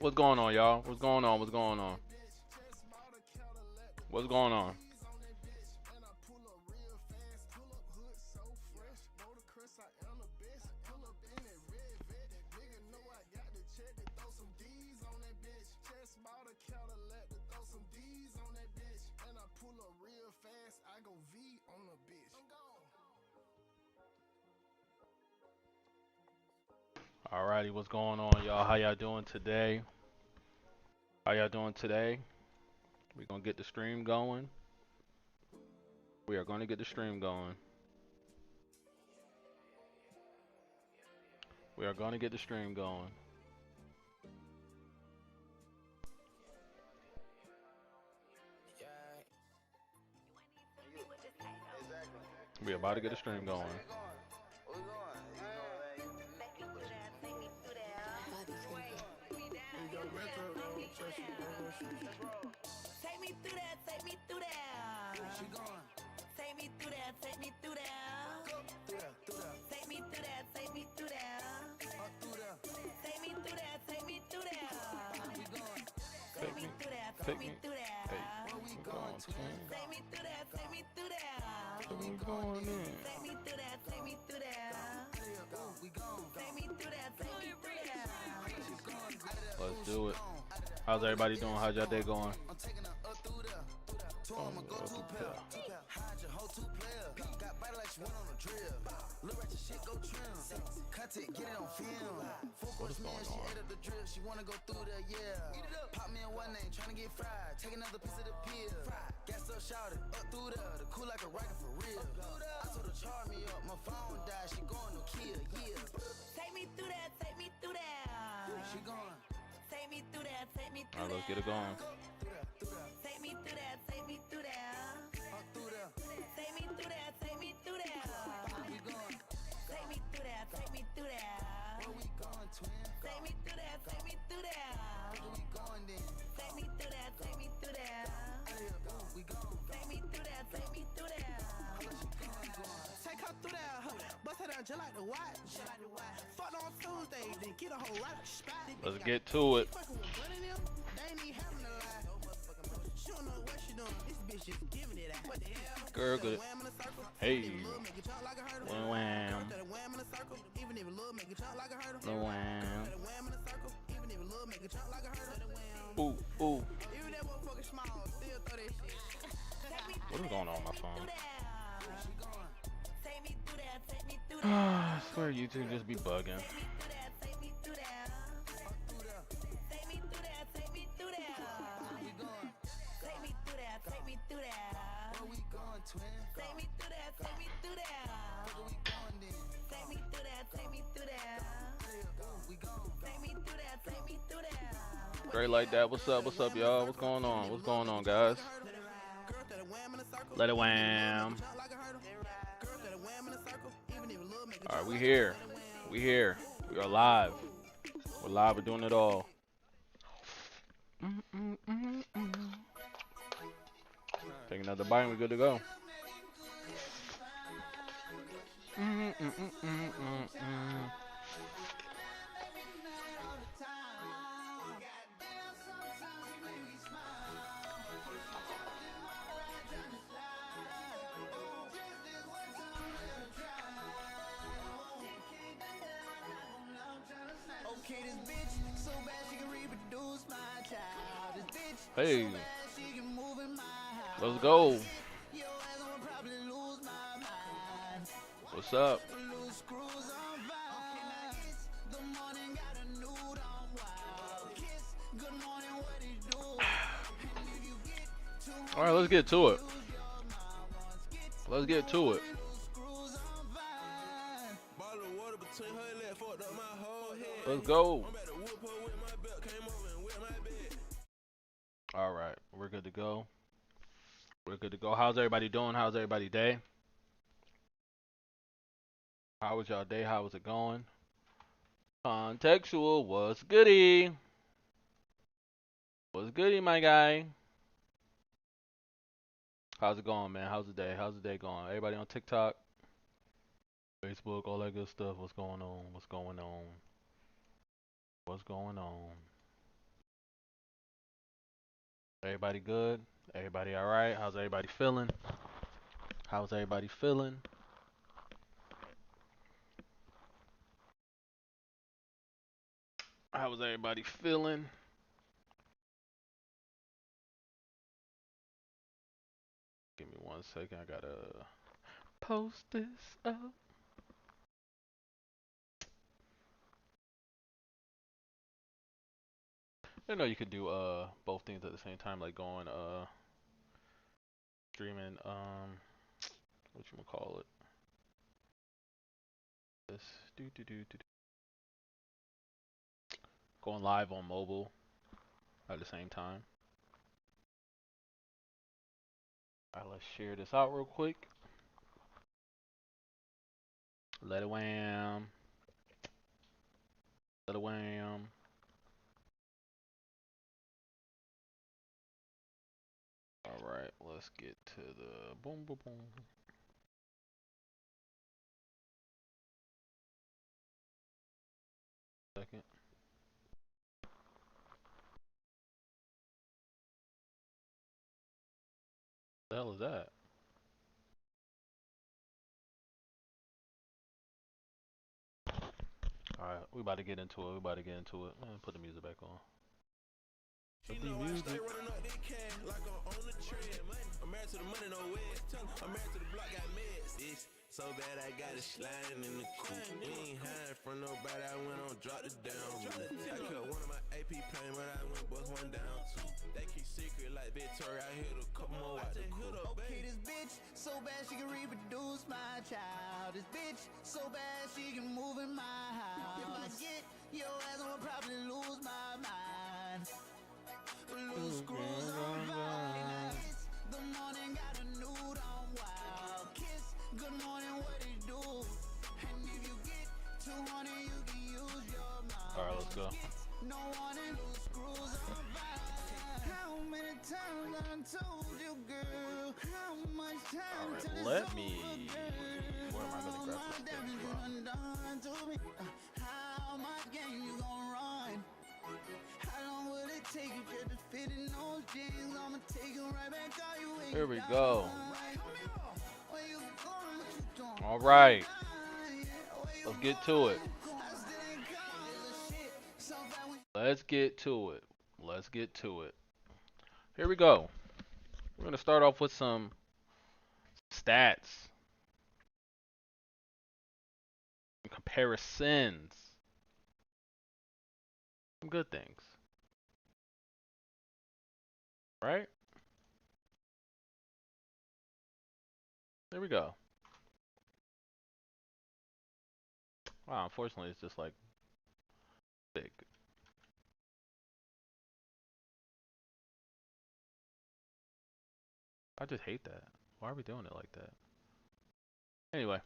What's going on, y'all? What's going on? What's going on? What's going on? Alrighty, what's going on, y'all? How y'all doing today? How y'all doing today? We're gonna get the stream going. We are gonna get the stream going. We are gonna get the stream going. We about to get the stream going. Take me through that, take me through that. She going. Take me through that, take me through that. Take me through that, take me through that. Take me through that, take me through that. Take me through that, take me through that. Hey, we going, Take me through that, take me through that. we going in. Take me through that, take me through that. Take me through that, take me through that. Let's do it. How's everybody doing? How's y'all day going? What is going on? She wanna go through the pop me in one name, tryna get fried. Take another piece of the pill. Gas up, shout it, up through the cool like a rocket for real. I told her charge me up, my phone died, she going no kill, yeah. Take me through that, take me through that. She going. Take me through that, take me through that. Alright, let's get it going. Take me through that, take me through that. Take me through that, take me through that. Take me through that, take me through that. Take me through that, take me through that. Take me through that, take me through that. Take me through that, take me through that. Take her through that, bust her down just like the watch. Fuck on Tuesday, then get a whole right out the spot. Let's get to it. They ain't even having a lie. She don't know what she doing. This bitch just giving it out. What the hell? Girl, good. Hey. Wham. Wham. Ooh, ooh. What is going on my phone? I swear YouTube just be bugging. Take me through that, take me through that. Take me through that, take me through that. Take me through that, take me through that. Great like that. What's up, y'all? What's going on? What's going on, guys? Let it wham. Alright, we here. We here. We are live. We're live. We're doing it all. Take another bite and we're good to go. Hey, let's go. What's up? All right, let's get to it. Let's get to it. Let's go. All right, we're good to go. We're good to go. How's everybody doing? How's everybody day? How was y'all day? How was it going? Contextual, what's goody? What's goody, my guy? How's it going, man? How's the day? How's the day going? Everybody on TikTok, Facebook, all that good stuff. What's going on? What's going on? What's going on? Everybody good? Everybody all right? How's everybody feeling? How's everybody feeling? How's everybody feeling? Give me 1 second. I gotta post this up. I know you could do both things at the same time, like going streaming what you gonna call it? This going live on mobile at the same time. Alright, let's share this out real quick. Let it wham. Let it wham. Alright, let's get to the boom boom boom. Second. What the hell is that? Alright, we about to get into it. We about to get into it. Put the music back on. She know I stay running up this can like I'm on the tread. I'm married to the money, no way. I'm married to the block, got meds. Bitch, so bad I got it sliding in the coupe. We ain't hiding from nobody, I went on, dropped it down. I cut one of my AP pain, but I went bust one down too. They keep secret like Victoria, I hit a couple more out the cool. Okay, this bitch, so bad she can reproduce my child. This bitch, so bad she can move in my house. If I get your ass, I'ma probably lose my mind. Loose screws on violin. Good morning, got a nude on wild. Kiss, good morning, what it do? And if you get too horny, you can use your mouth. Alright, let's go. No warning, loose screws on violin. How many times I told you, girl? How much time till it's let over, me. girl? Where am I gonna grab this thing from? Done to me. How much game you gon' run? How long will it take you just to fit in those jeans? I'ma take you right back, call you when Here you we down. go. Where you going, what you doing? Alright, Where you let's get to it. going? I still ain't come. This shit so bad when Let's get to it. Let's get to it. Here we go. We're gonna start off with some stats and comparisons. Some good things. Right? There we go. Wow, unfortunately it's just like big. I just hate that. Why are we doing it like that? Anyway,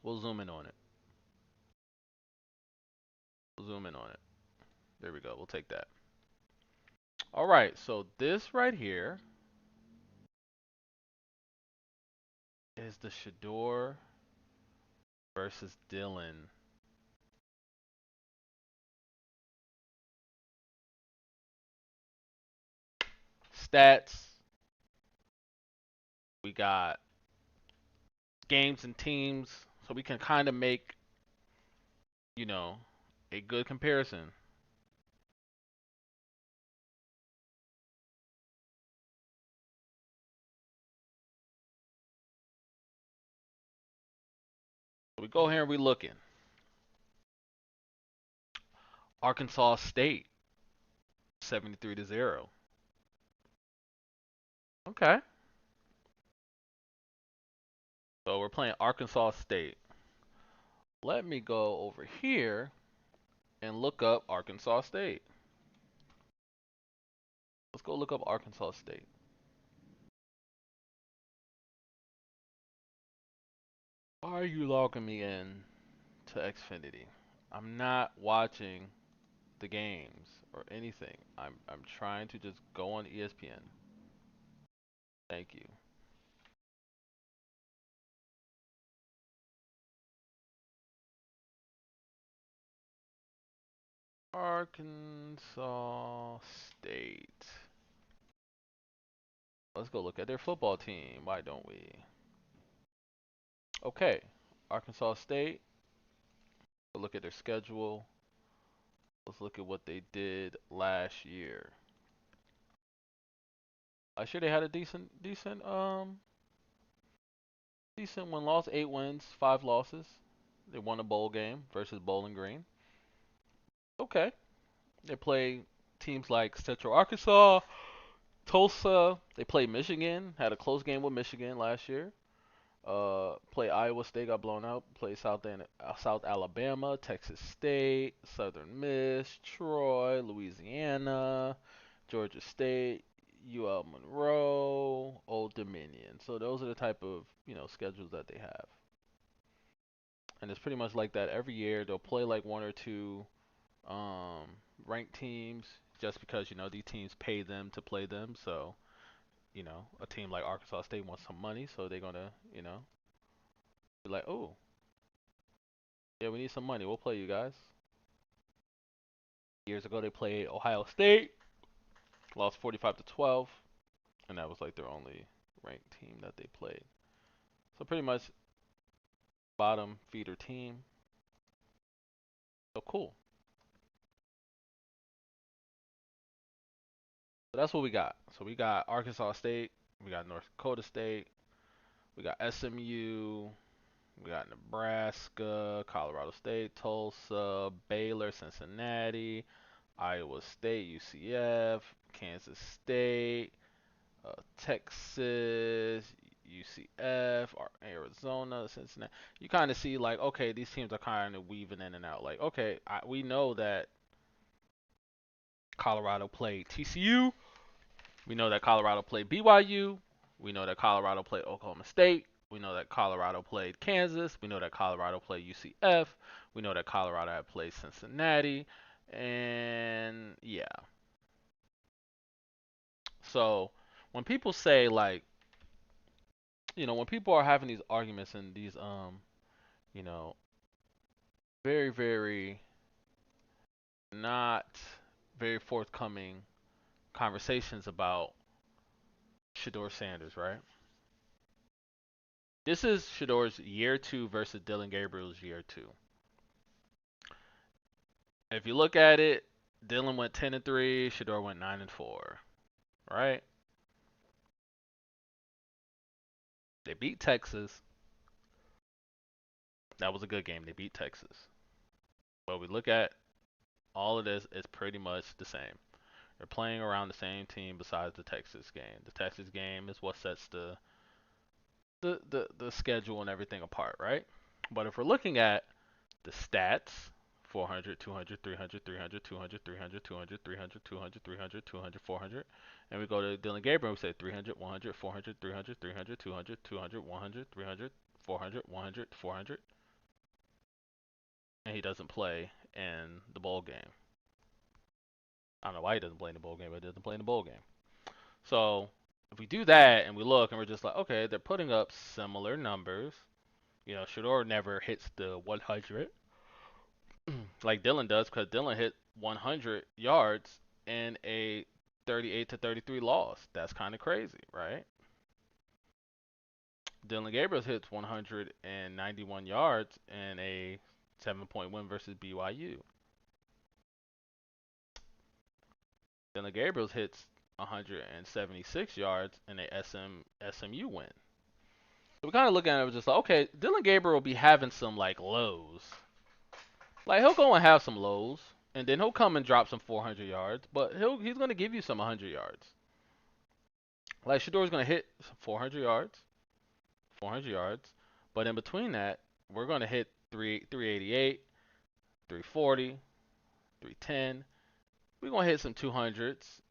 we'll zoom in on it. We'll zoom in on it. There we go. We'll take that. Alright, so this right here is the Shedeur versus Dillon. Stats. We got games and teams, so we can kind of make, you know, a good comparison. So we go here and we looking. Arkansas State, 73-0. Okay. So we're playing Arkansas State. Let me go over here and look up Arkansas State. Let's go look up Arkansas State. Why are you logging me in to Xfinity? I'm not watching the games or anything. I'm trying to just go on ESPN. Thank you. Arkansas State. Let's go look at their football team. Why don't we? Okay, Arkansas State. Look at their schedule. Let's look at what they did last year. Last year they had a decent win-loss, 8 wins, 5 losses. They won a bowl game versus Bowling Green. Okay, they play teams like Central Arkansas, Tulsa. They played Michigan. Had a close game with Michigan last year. Play Iowa State, got blown out. Play South Alabama, Texas State, Southern Miss, Troy, Louisiana, Georgia State, UL Monroe, Old Dominion. So those are the type of schedules that they have, and it's pretty much like that every year. They'll play like one or two um, ranked teams just because these teams pay them to play them. So a team like Arkansas State wants some money, so they're gonna be like, oh yeah, we need some money. We'll play you guys. Years ago, they played Ohio State, lost 45-12, and that was like their only ranked team that they played. So pretty much bottom feeder team. So cool. So that's what we got. So we got Arkansas State, we got North Dakota State, we got SMU, we got Nebraska, Colorado State, Tulsa, Baylor, Cincinnati, Iowa State, UCF, Kansas State, Texas, UCF, or Arizona, Cincinnati. You kind of see like, okay, these teams are kind of weaving in and out. Like, okay, we know that Colorado played TCU. We know that Colorado played BYU. We know that Colorado played Oklahoma State. We know that Colorado played Kansas. We know that Colorado played UCF. We know that Colorado had played Cincinnati. And yeah. So when people say like, when people are having these arguments and these you know, very, very not very forthcoming conversations about Shedeur Sanders, right? This is Shedeur's year two versus Dillon Gabriel's year two. If you look at it, Dillon went 10-3, Shedeur went 9-4, right? They beat Texas. That was a good game. They beat Texas. But we look at all of this, it's pretty much the same. They're playing around the same team besides the Texas game. The Texas game is what sets the schedule and everything apart, right? But if we're looking at the stats, 400, 200, 300, 300, 200, 300, 200, 300, 200, 300, 200, 400, and we go to Dillon Gabriel, we say 300, 100, 400, 300, 300, 200, 200, 100, 300, 400, 100, 400, and he doesn't play in the bowl game. I don't know why he doesn't play in the bowl game, but he doesn't play in the bowl game. So if we do that and we look and we're just like, okay, they're putting up similar numbers. Shedeur never hits the 100 like Dillon does because Dillon hit 100 yards in a 38-33 loss. That's kind of crazy, right? Dillon Gabriel hits 191 yards in a 7-point win versus BYU. Dillon Gabriel hits 176 yards in a SMU win. So we kind of look at it and just like, okay, Dillon Gabriel will be having some like lows. Like he'll go and have some lows, and then he'll come and drop some 400 yards, but he's gonna give you some 100 yards. Like Shedeur's gonna hit 400 yards, 400 yards, but in between that, we're gonna hit 388, 340, 310. We're gonna hit some 200s,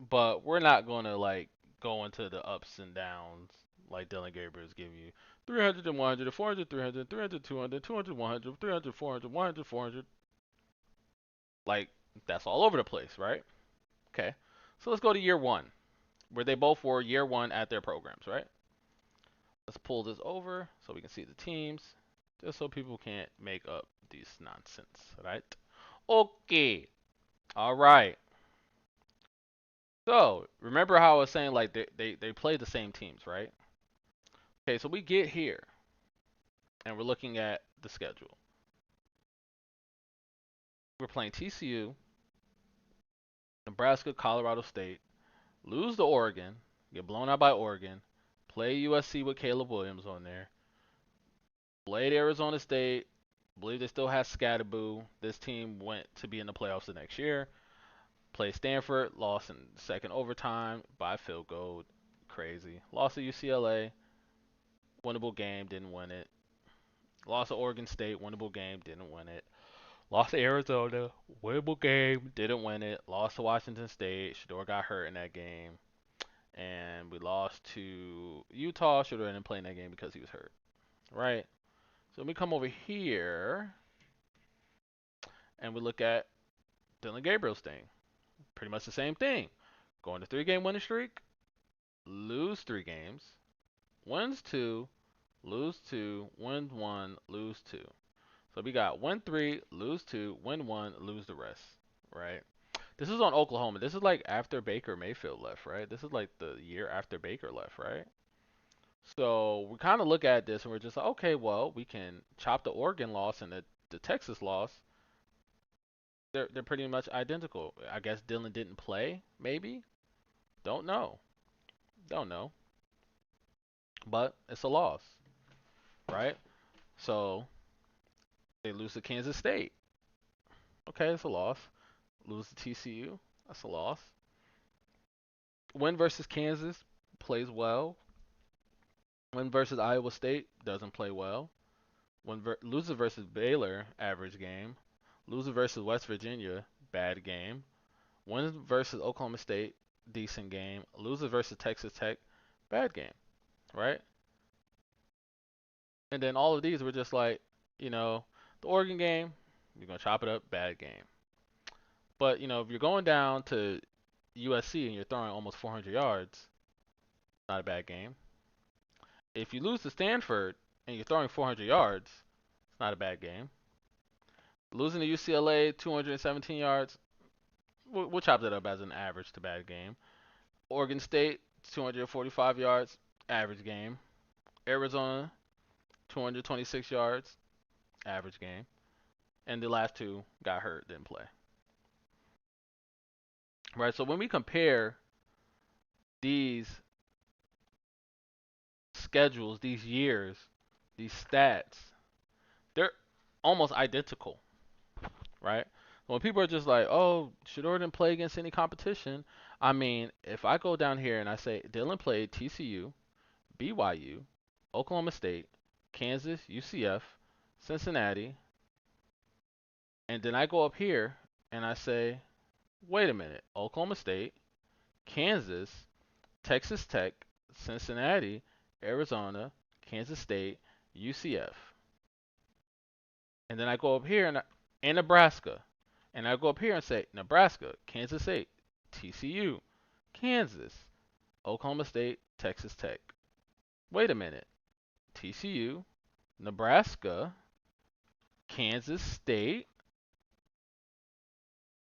but we're not gonna like go into the ups and downs like Dillon Gabriel's giving you 300 and 100, 400, 300, 300, 200, 200, 100, 300, 400, 100, 400. Like that's all over the place, right? Okay. So let's go to year one, where they both were year one at their programs, right? Let's pull this over so we can see the teams, just so people can't make up these nonsense, right? Okay. All right. So remember how I was saying like they play the same teams, right? Okay, so we get here and we're looking at the schedule. We're playing TCU, Nebraska, Colorado State, lose to Oregon, get blown out by Oregon, play USC with Caleb Williams on there, played Arizona State, believe they still have Scatterboo. This team went to be in the playoffs the next year. Played Stanford, lost in second overtime by field goal, crazy. Lost to UCLA, winnable game, didn't win it. Lost to Oregon State, winnable game, didn't win it. Lost to Arizona, winnable game, didn't win it. Lost to Washington State, Shedeur got hurt in that game. And we lost to Utah. Shedeur didn't play in that game because he was hurt. Right? So we come over here and we look at Dillon Gabriel's thing. Pretty much the same thing. Going to 3-game winning streak, lose 3 games, wins 2, lose 2, win 1, lose 2. So we got win 3, lose 2, win 1, lose the rest. Right? This is on Oklahoma. This is like after Baker Mayfield left, right? This is like the year after Baker left, right? So we kind of look at this and we're just like, okay, well, we can chop the Oregon loss and the Texas loss. They're pretty much identical. I guess Dillon didn't play, maybe. Don't know. Don't know. But it's a loss, right? So they lose to Kansas State. Okay, it's a loss. Lose to TCU. That's a loss. Win versus Kansas, plays well. Win versus Iowa State, doesn't play well. Loses versus Baylor, average game. Loses versus West Virginia, bad game. Wins versus Oklahoma State, decent game. Loses versus Texas Tech, bad game, right? And then all of these were just like, you know, the Oregon game, you're gonna chop it up, bad game. But if you're going down to USC and you're throwing almost 400 yards, not a bad game. If you lose to Stanford and you're throwing 400 yards, it's not a bad game. Losing to UCLA, 217 yards, we'll chop that up as an average to bad game. Oregon State, 245 yards, average game. Arizona, 226 yards, average game. And the last two got hurt, didn't play. Right, so when we compare these schedules, these years, these stats, they're almost identical, right? When people are just like, oh, Shedeur didn't play against any competition, I mean, if I go down here and I say Dillon played TCU, BYU, Oklahoma State, Kansas, UCF, Cincinnati, and then I go up here and I say, wait a minute, Oklahoma State, Kansas, Texas Tech, Cincinnati, Arizona, Kansas State, UCF. And then I go up here and Nebraska. And I go up here and say Nebraska, Kansas State, TCU, Kansas, Oklahoma State, Texas Tech. Wait a minute. TCU, Nebraska, Kansas State,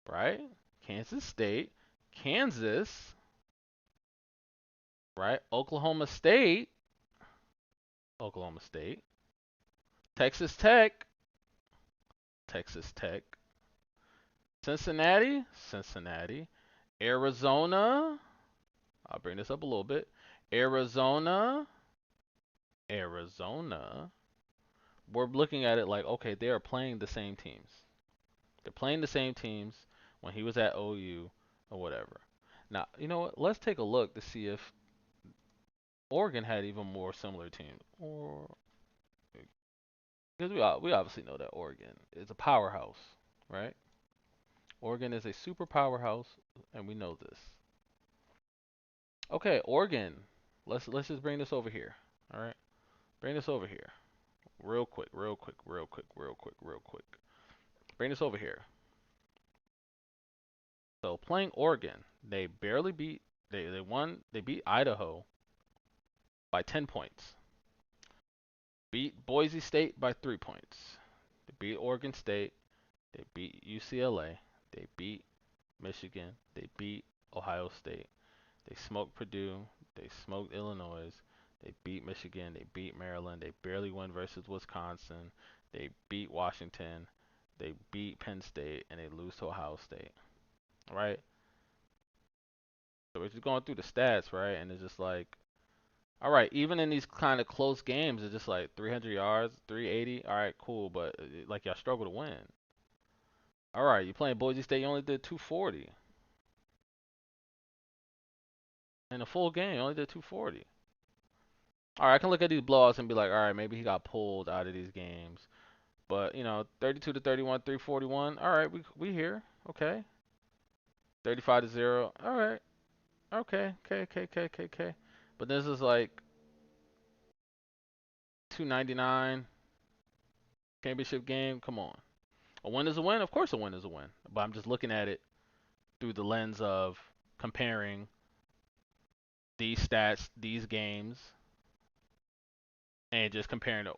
right? Kansas State, Kansas, right? Oklahoma State, Oklahoma State, Texas Tech, Texas Tech, Cincinnati, Cincinnati, Arizona. I'll bring this up a little bit. Arizona, Arizona. We're looking at it like, okay, they are playing the same teams. They're playing the same teams when he was at OU or whatever. Now, you know what? Let's take a look to see if Oregon had even more similar teams. Or because we obviously know that Oregon is a powerhouse, right? Oregon is a super powerhouse, and we know this. Okay, Oregon. Let's just bring this over here. All right, bring this over here, real quick, real quick, real quick, real quick, real quick. Bring this over here. So playing Oregon, they barely beat. They won. They beat Idaho by 10 points. Beat Boise State by 3 points. They beat Oregon State. They beat UCLA. They beat Michigan. They beat Ohio State. They smoked Purdue. They smoked Illinois. They beat Michigan. They beat Maryland. They barely won versus Wisconsin. They beat Washington. They beat Penn State, and they lose to Ohio State. Right? So we're just going through the stats, right? And it's just like, all right, even in these kind of close games, it's just like 300 yards, 380. All right, cool, but like y'all struggle to win. All right, you playing Boise State, you only did 240 in a full game. You only did 240. All right, I can look at these blowouts and be like, all right, maybe he got pulled out of these games. But 32 to 31, 341. All right, we here. Okay. 35 to 0. All right. Okay. Okay. Okay. Okay. Okay. Okay. But this is like 299 championship game. Come on. A win is a win. Of course, a win is a win. But I'm just looking at it through the lens of comparing these stats, these games, and just comparing the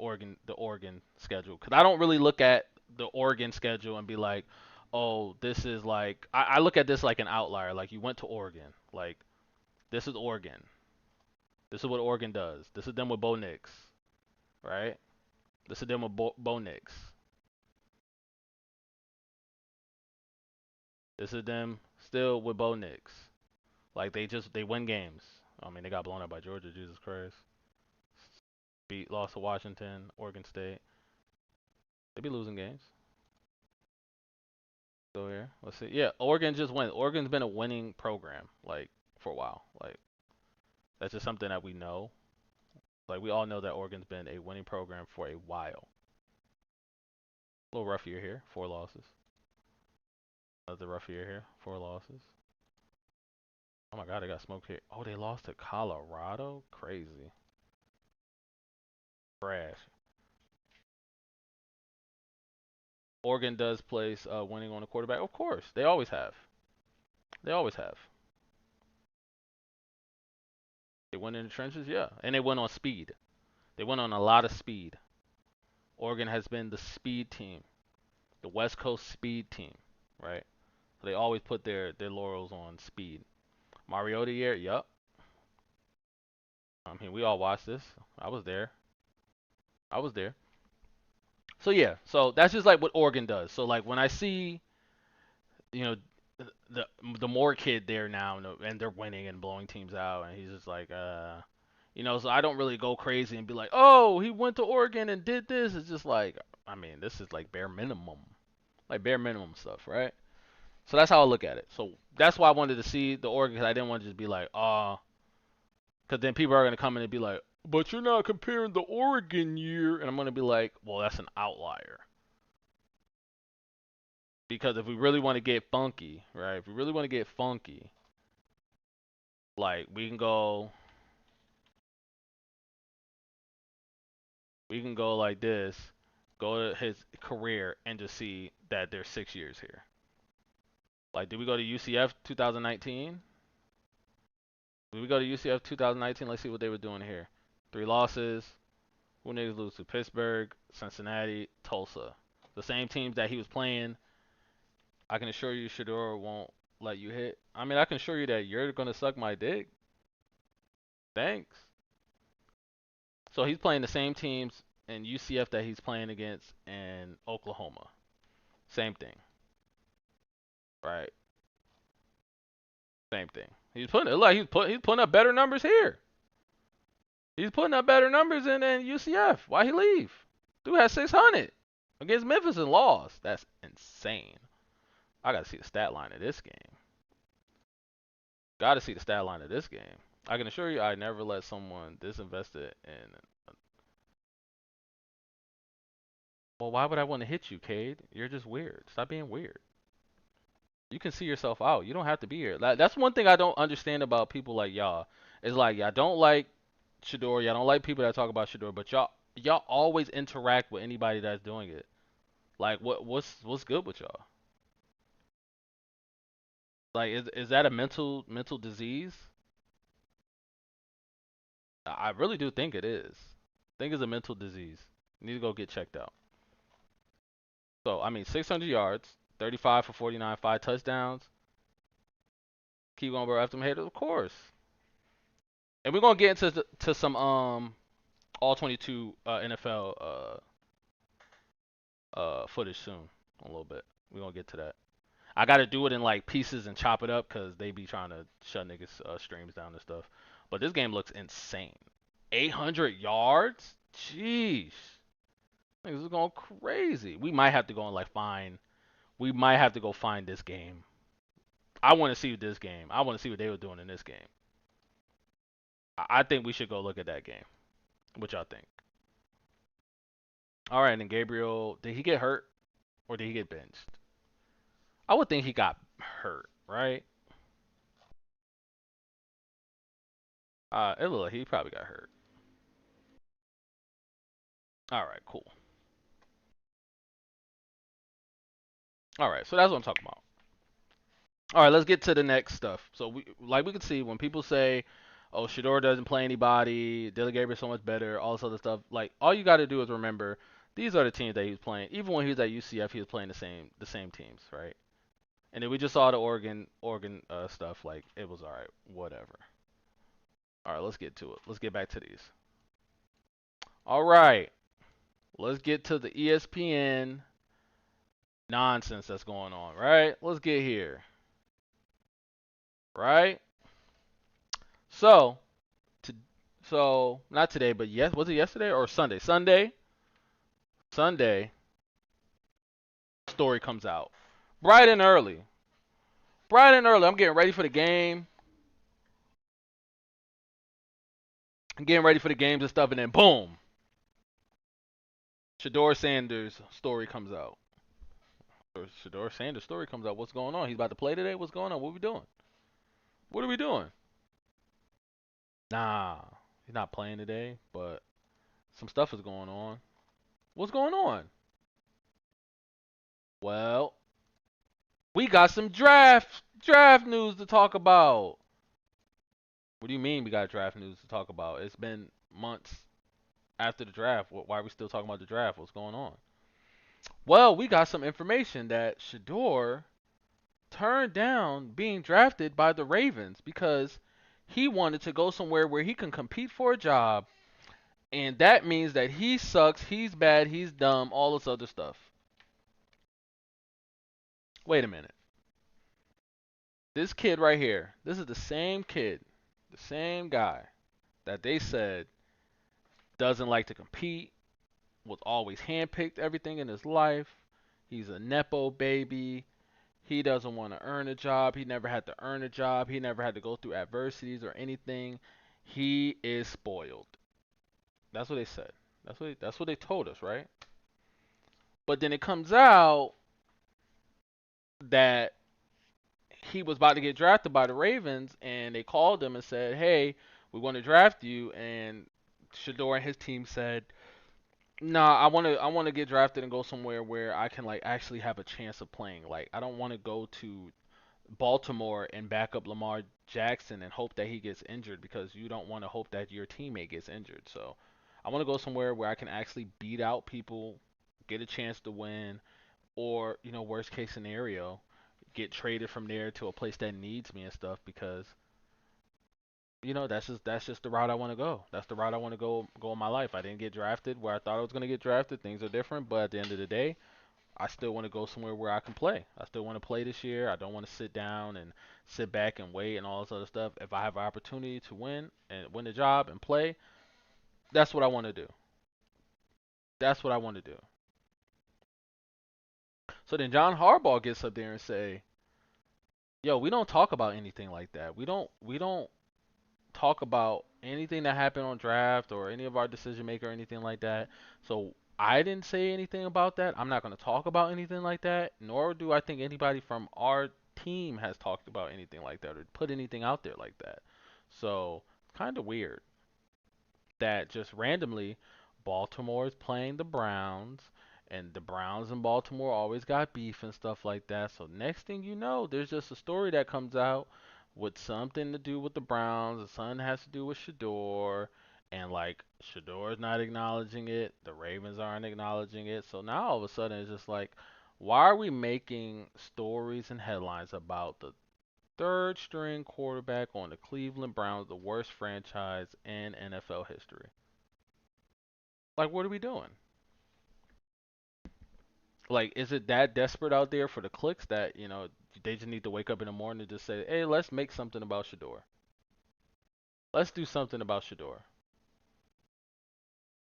Oregon schedule. Because I don't really look at the Oregon schedule and be like, oh, this is like I look at this like an outlier. Like you went to Oregon. Like this is Oregon. This is what Oregon does. This is them with Bo Nix, right? This is them with Bo Nix. This is them still with Bo Nix. Like they win games. I mean they got blown out by Georgia. Jesus Christ. Lost to Washington, Oregon State. They be losing games. So here, let's see. Yeah, Oregon just went. Oregon's been a winning program like for a while. Like that's just something that we know. Like we all know that Oregon's been a winning program for a while. A little rough year here, 4 losses. Another rough year here, 4 losses. Oh my God, they got smoked here. Oh, they lost to Colorado. Crazy. Trash. Oregon does place winning on the quarterback. Of course, they always have. They always have. They win in the trenches, yeah, and they win on speed. They went on a lot of speed. Oregon has been the speed team, the West Coast speed team, right? So they always put their laurels on speed. Mariota year, yup. I mean, we all watched this. I was there. I was there. So yeah, so that's just like what Oregon does. So like when I see, you know, the the Moore kid there now, and they're winning and blowing teams out, and he's just like, so I don't really go crazy and be like, oh, he went to Oregon and did this. It's just like, I mean, this is like bare minimum stuff, right? So that's how I look at it. So that's why I wanted to see the Oregon, because I didn't want to just be like, because then people are gonna come in and be like, but you're not comparing the Oregon year, and I'm gonna be like, well, that's an outlier. Because if we really want to get funky, right? If we really want to get funky, like we can go like this, go to his career and just see that there's 6 years here. Like, did we go to UCF 2019? Did we go to UCF 2019? Let's see what they were doing here. 3 losses. Who niggas lose to? Pittsburgh, Cincinnati, Tulsa. The same teams that he was playing. I can assure you, Shedeur won't let you hit. I mean, I can assure you that you're gonna suck my dick. Thanks. So he's playing the same teams in UCF that he's playing against in Oklahoma. Same thing, right? Same thing. He's putting up better numbers here. He's putting up better numbers in UCF. Why he leave? Dude has 600 against Memphis and lost. That's insane. I gotta see the stat line of this game. Gotta see the stat line of this game. I can assure you, I never let someone disinvested in. Well, why would I want to hit you, Cade? You're just weird. Stop being weird. You can see yourself out. You don't have to be here. That's one thing I don't understand about people like y'all. It's like y'all don't like Shedeur. Y'all don't like people that talk about Shedeur, but y'all always interact with anybody that's doing it. Like what's good with y'all? Like is that a mental disease? I really do think it is. I think it's a mental disease. You need to go get checked out. So I mean, 600 yards, 35 for 49, 5 touchdowns. Keep going, bro. After them haters, of course. And we're gonna get into to some all 22 NFL footage soon, a little bit. We're gonna get to that. I gotta do it in like pieces and chop it up because they be trying to shut niggas streams down and stuff. But this game looks insane. 800 yards? Jeez. Niggas is going crazy. We might have to go and like find. We might have to go find this game. I want to see this game. I want to see what they were doing in this game. I think we should go look at that game. What y'all think? All right, and Gabriel, did he get hurt or did he get benched? I would think he got hurt, right? It looked like he probably got hurt. All right, cool. All right, so that's what I'm talking about. All right, let's get to the next stuff. So we can see when people say, "Oh, Shedeur doesn't play anybody, Dillon Gabriel's so much better," all this other stuff. Like all you got to do is remember these are the teams that he was playing. Even when he was at UCF, he was playing the same teams, right? And then we just saw the Oregon stuff. Like it was all right, whatever. All right, let's get to it. Let's get back to these. All right, let's get to the ESPN nonsense that's going on, right? Let's get here, right? So, to, so not today, but yes, was it yesterday or Sunday? Sunday, story comes out. Bright and early. Bright and early. I'm getting ready for the game. I'm getting ready for the games and stuff, and then boom, Shedeur Sanders' story comes out. Shedeur Sanders' story comes out. What's going on? He's about to play today. What's going on? What are we doing? What are we doing? Nah, he's not playing today, but some stuff is going on. What's going on? Well, we got some draft news to talk about. What do you mean we got draft news to talk about? It's been months after the draft. Why are we still talking about the draft? What's going on? Well, we got some information that Shedeur turned down being drafted by the Ravens because he wanted to go somewhere where he can compete for a job, and that means that he sucks, he's bad, he's dumb, all this other stuff. Wait a minute. This kid right here, this is the same kid, the same guy that they said doesn't like to compete, was always handpicked everything in his life. He's a nepo baby. He doesn't want to earn a job. He never had to earn a job. He never had to go through adversities or anything. He is spoiled. That's what they said. That's what they told us, right? But then it comes out that he was about to get drafted by the Ravens, and they called him and said, "Hey, we want to draft you." And Shedeur and his team said, "Nah, I want to get drafted and go somewhere where I can like actually have a chance of playing. Like I don't want to go to Baltimore and back up Lamar Jackson and hope that he gets injured because you don't want to hope that your teammate gets injured. So I want to go somewhere where I can actually beat out people, get a chance to win, or worst case scenario, get traded from there to a place that needs me and stuff because that's just the route I want to go. That's the route I want to go in my life. I didn't get drafted where I thought I was going to get drafted. Things are different, but at the end of the day, I still want to go somewhere where I can play. I still want to play this year. I don't want to sit down and sit back and wait and all this other stuff. If I have an opportunity to win and win the job and play, that's what I want to do. That's what I want to do. So then John Harbaugh gets up there and say, "Yo, we don't talk about anything like that. We don't talk about anything that happened on draft or any of our decision maker or anything like that. So I didn't say anything about that. I'm not going to talk about anything like that, nor do I think anybody from our team has talked about anything like that or put anything out there like that. So kind of weird that just randomly Baltimore is playing the Browns, and the Browns and Baltimore always got beef and stuff like that. So next thing you know, there's just a story that comes out with something to do with the Browns, and something has to do with Shedeur, And like Shedeur is not acknowledging it, the Ravens aren't acknowledging it. So now all of a sudden it's just like, why are we making stories and headlines about the third string quarterback on the Cleveland Browns, the worst franchise in NFL history? Like, what are we doing? Like, is it that desperate out there for the clicks that, they just need to wake up in the morning and just say, hey, let's make something about Shedeur. Let's do something about Shedeur.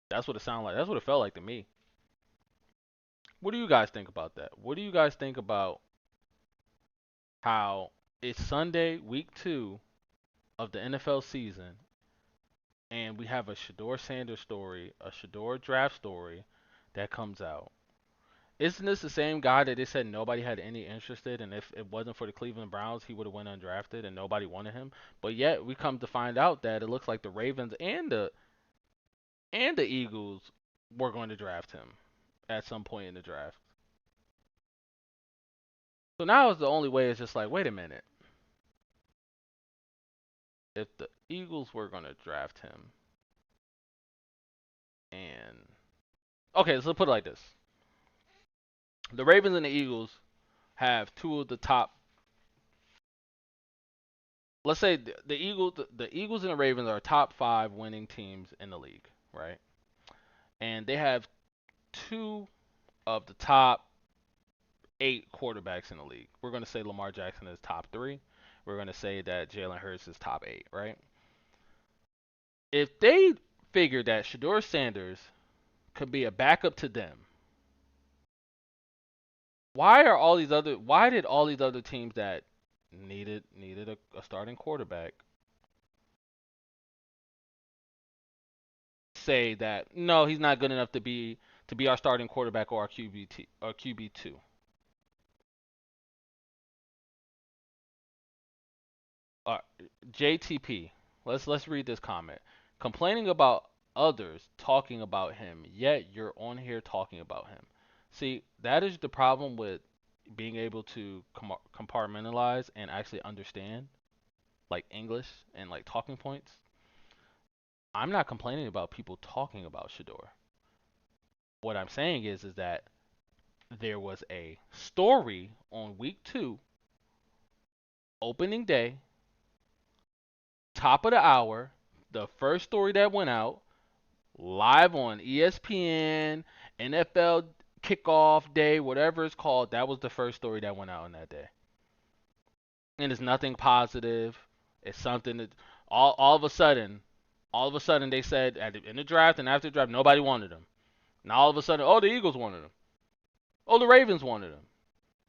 That's what it sounded like. That's what it felt like to me. What do you guys think about that? What do you guys think about how it's Sunday, week 2 of the NFL season, and we have a Shedeur Sanders story, a Shedeur draft story that comes out? Isn't this the same guy that they said nobody had any interest in, and if it wasn't for the Cleveland Browns, he would have went undrafted and nobody wanted him? But yet we come to find out that it looks like the Ravens and the Eagles were going to draft him at some point in the draft. So now is the only way is just like, wait a minute. If the Eagles were going to draft him, and okay, so let's put it like this: the Ravens and the Eagles have two of the top. Let's say the Eagles and the Ravens are top 5 winning teams in the league, right? And they have two of the top 8 quarterbacks in the league. We're going to say Lamar Jackson is top 3. We're going to say that Jalen Hurts is top 8, right? If they figure that Shedeur Sanders could be a backup to them, why did all these other teams that needed a starting quarterback say that no, he's not good enough to be our starting quarterback or our QB2? Uh, JTP, let's read this comment. Complaining about others talking about him, yet you're on here talking about him. See, that is the problem with being able to compartmentalize and actually understand like English and like talking points. I'm not complaining about people talking about Shedeur. What I'm saying is that there was a story on week 2, opening day, top of the hour, the first story that went out live on ESPN, NFL kickoff day, whatever it's called. That was the first story that went out on that day. And it's nothing positive. It's something that all of a sudden they said in the draft and after the draft nobody wanted him. Now all of a sudden, oh, the Eagles wanted him. Oh, the Ravens wanted him.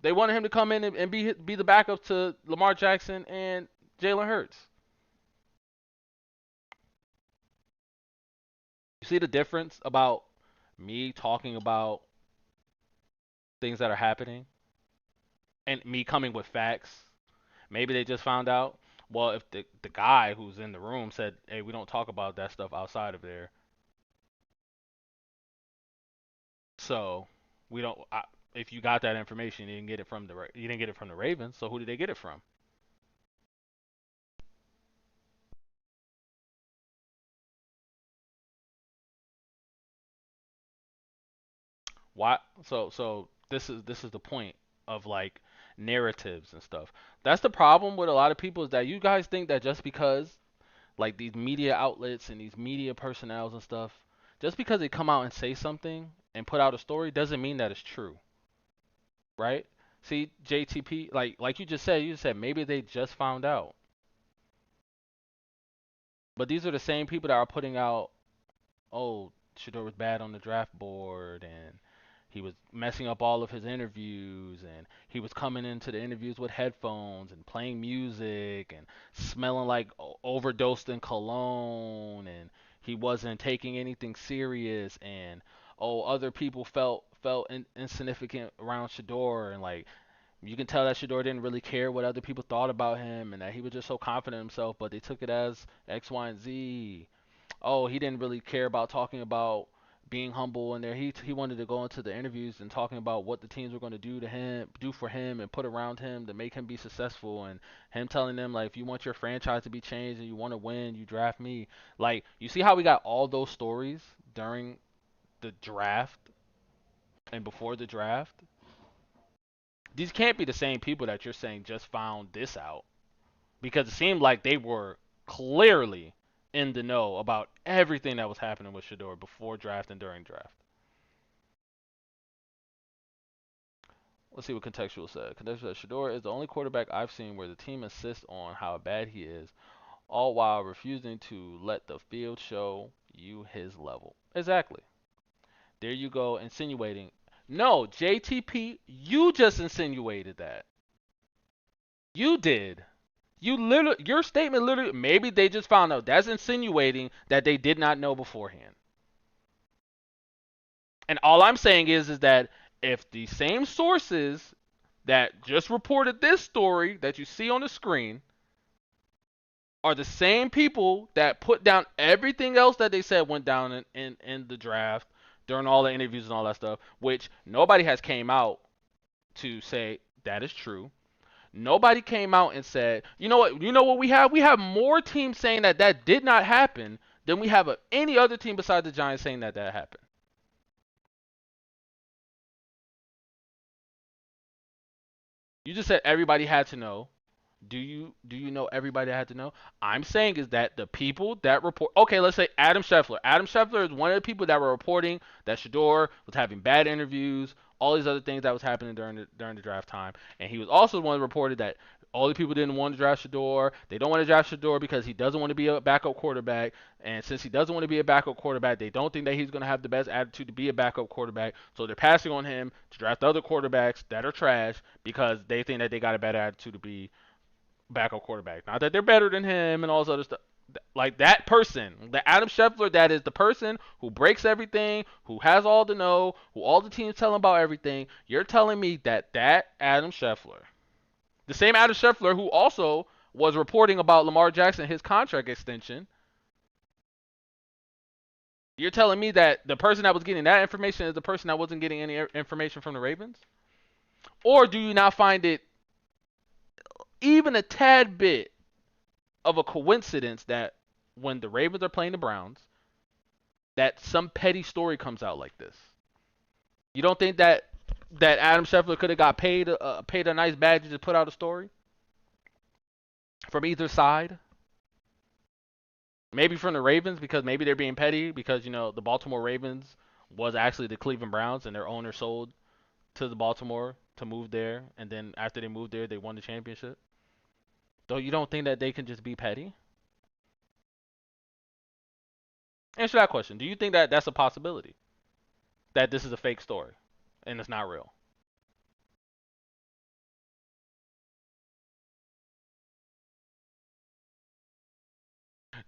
They wanted him to come in and be the backup to Lamar Jackson and Jalen Hurts. You see the difference about me talking about things that are happening and me coming with facts? Maybe they just found out. Well, if the guy who's in the room said, "Hey, we don't talk about that stuff outside of there," so we don't. If you got that information, you didn't get it from the Ravens. So who did they get it from? Why? So this is the point of like narratives and stuff. That's the problem with a lot of people is that you guys think that just because like these media outlets and these media personnels and stuff, just because they come out and say something and put out a story doesn't mean that it's true, right? See, JTP, like you just said maybe they just found out. But these are the same people that are putting out, oh, Shador was bad on the draft board and he was messing up all of his interviews and he was coming into the interviews with headphones and playing music and smelling like overdosed in cologne and he wasn't taking anything serious and oh other people felt insignificant around Shador and like you can tell that Shador didn't really care what other people thought about him and that he was just so confident in himself but they took it as X, Y, and Z. Oh, he didn't really care about talking about being humble in there. He wanted to go into the interviews and talking about what the teams were going to do for him, and put around him to make him be successful, and him telling them like, if you want your franchise to be changed and you want to win, you draft me. Like, you see how we got all those stories during the draft and before the draft? These can't be the same people that you're saying just found this out, because it seemed like they were clearly in the know about everything that was happening with Shedeur before draft and during draft. Let's see what Contextual said. Contextual said Shedeur is the only quarterback I've seen where the team insists on how bad he is, all while refusing to let the field show you his level. Exactly. There you go, insinuating. No, JTP, you just insinuated that. You did. Your statement literally, maybe they just found out. That's insinuating that they did not know beforehand. And all I'm saying is that if the same sources that just reported this story that you see on the screen are the same people that put down everything else that they said went down in the draft during all the interviews and all that stuff, which nobody has came out to say that is true. Nobody came out and said, you know what? You know what we have? We have more teams saying that that did not happen than we have any other team besides the Giants saying that that happened. You just said everybody had to know. Do you know everybody had to know? I'm saying is that the people that report. Okay, let's say Adam Scheffler. Adam Scheffler is one of the people that were reporting that Shedeur was having bad interviews, all these other things that was happening during the draft time, and he was also the one that reported that all the people didn't want to draft Shedeur. They don't want to draft Shedeur because he doesn't want to be a backup quarterback, and since he doesn't want to be a backup quarterback, they don't think that he's going to have the best attitude to be a backup quarterback. So they're passing on him to draft other quarterbacks that are trash because they think that they got a better attitude to be backup quarterback. Not that they're better than him and all this other stuff. Like that person, the Adam Scheffler, that is the person who breaks everything, who has all the know, who all the teams tell him about everything. You're telling me that Adam Scheffler, the same Adam Scheffler who also was reporting about Lamar Jackson, his contract extension, you're telling me that the person that was getting that information is the person that wasn't getting any information from the Ravens? Or do you not find it even a tad bit of a coincidence that when the Ravens are playing the Browns, that some petty story comes out like this? You don't think that Adam Scheffler could have got paid a nice badge to put out a story from either side? Maybe from the Ravens because maybe they're being petty because the Baltimore Ravens was actually the Cleveland Browns and their owner sold to the Baltimore to move there, and then after they moved there they won the championship. Though you don't think that they can just be petty? Answer that question. Do you think that that's a possibility? That this is a fake story and it's not real?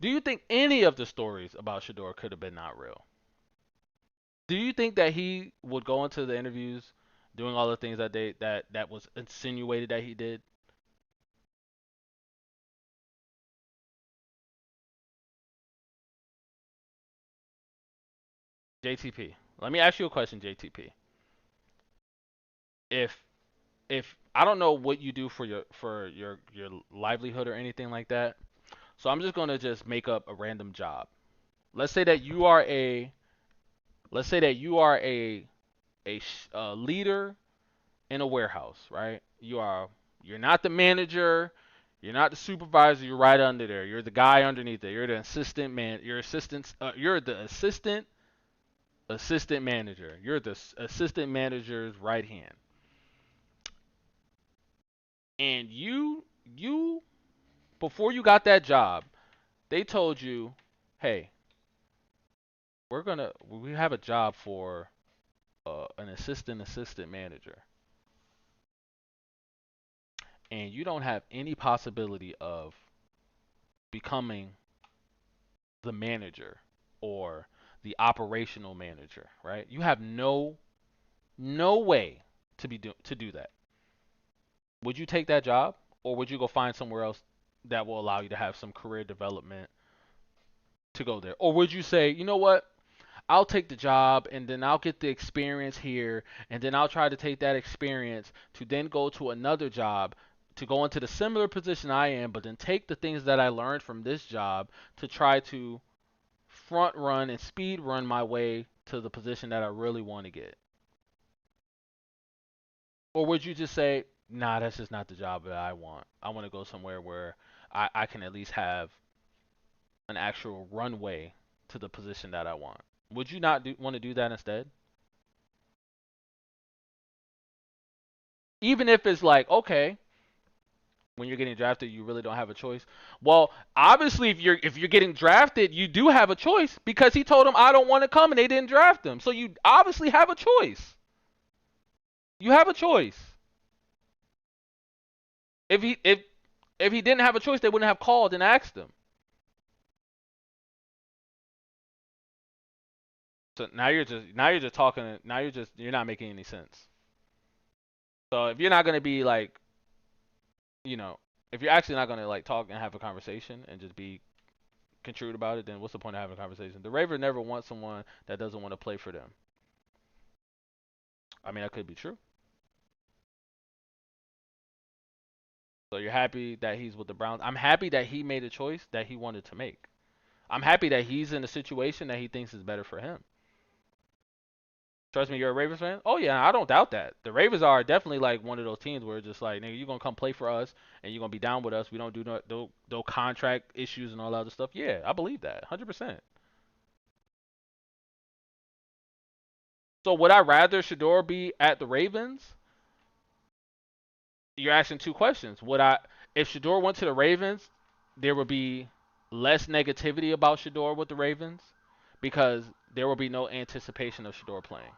Do you think any of the stories about Shedeur could have been not real? Do you think that he would go into the interviews doing all the things that was insinuated that he did? JTP. Let me ask you a question, JTP. If if I don't know what you do for your livelihood or anything like that, so I'm just gonna just make up a random job. Let's say that you are a let's say that you are a leader in a warehouse, right? You're not the manager, you're not the supervisor, you're right under there. You're the guy underneath there. You're the assistant man, you're the assistant manager. You're the assistant manager's right hand. And you before you got that job, they told you, "Hey, we have a job for an assistant manager, and you don't have any possibility of becoming the manager or the operational manager, right? You have no way to do that. Would you take that job, or would you go find somewhere else that will allow you to have some career development to go there? Or would you say, you know what? I'll take the job and then I'll get the experience here and then I'll try to take that experience to then go to another job to go into the similar position I am, but then take the things that I learned from this job to try to front run and speed run my way to the position that I really want to get? Or would you just say, nah, that's just not the job that I want. I want to go somewhere where I can at least have an actual runway to the position that I want? Would you not want to do that instead? Even if it's like, okay, when you're getting drafted, you really don't have a choice. Well, obviously, if you're getting drafted, you do have a choice because he told them I don't want to come and they didn't draft him. So you obviously have a choice. You have a choice. If he didn't have a choice, they wouldn't have called and asked him. So now you're just talking. You're not making any sense. So if you're not gonna be like, you know, if you're actually not gonna like talk and have a conversation and just be contrite about it, then what's the point of having a conversation? The Ravens never want someone that doesn't want to play for them. I mean, that could be true. So you're happy that he's with the Browns. I'm happy that he made a choice that he wanted to make. I'm happy that he's in a situation that he thinks is better for him. Trust me, you're a Ravens fan? Oh yeah, I don't doubt that. The Ravens are definitely like one of those teams where it's just like, nigga, you're gonna come play for us and you're gonna be down with us. We don't do no contract issues and all that other stuff. Yeah, I believe that, 100%. So would I rather Shedeur be at the Ravens? You're asking two questions. Would I, if Shedeur went to the Ravens, there would be less negativity about Shedeur with the Ravens because there will be no anticipation of Shedeur playing.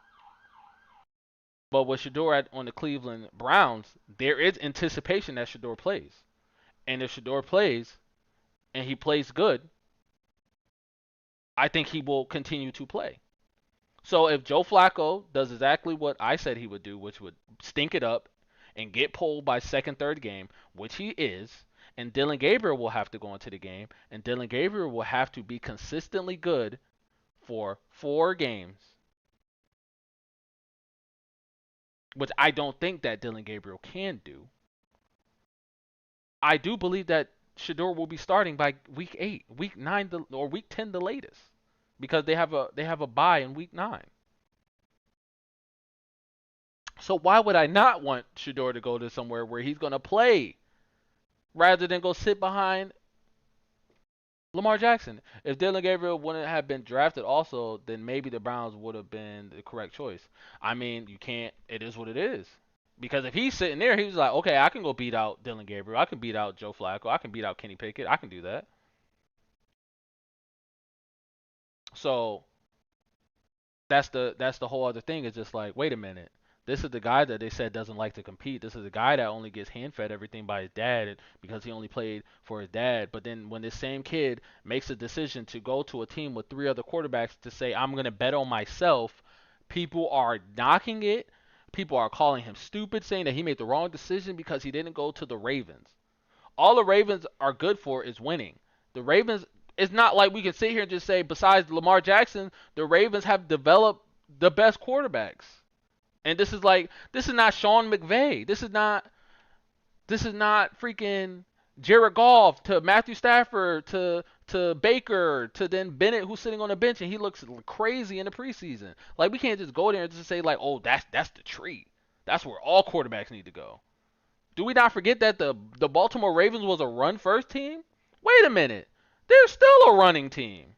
But with Shedeur on the Cleveland Browns, there is anticipation that Shedeur plays. And if Shedeur plays and he plays good, I think he will continue to play. So if Joe Flacco does exactly what I said he would do, which would stink it up and get pulled by second, third game, which he is, and Dillon Gabriel will have to go into the game, and Dillon Gabriel will have to be consistently good for 4 games, which I don't think that Dillon Gabriel can do. I do believe that Shedeur will be starting by week 8, week 9, or week 10 the latest, because they have a bye in week 9. So why would I not want Shedeur to go to somewhere where he's gonna play rather than go sit behind Lamar Jackson? If Dylan Gabriel wouldn't have been drafted also, then maybe the Browns would have been the correct choice. I mean, you can't. It is what it is. Because if he's sitting there, he's like, okay, I can go beat out Dylan Gabriel. I can beat out Joe Flacco. I can beat out Kenny Pickett. I can do that. So that's the whole other thing. It's just like, wait a minute. This is the guy that they said doesn't like to compete. This is the guy that only gets hand fed everything by his dad because he only played for his dad. But then when this same kid makes a decision to go to a team with 3 other quarterbacks to say, I'm gonna bet on myself, people are knocking it. People are calling him stupid, saying that he made the wrong decision because he didn't go to the Ravens. All the Ravens are good for is winning. The Ravens, it's not like we can sit here and just say, besides Lamar Jackson, the Ravens have developed the best quarterbacks. And this is not Sean McVay. This is not freaking Jared Goff to Matthew Stafford to Baker to then Bennett who's sitting on the bench and he looks crazy in the preseason. Like we can't just go there and just say like, oh, that's the tree. That's where all quarterbacks need to go. Do we not forget that the Baltimore Ravens was a run first team? Wait a minute. They're still a running team.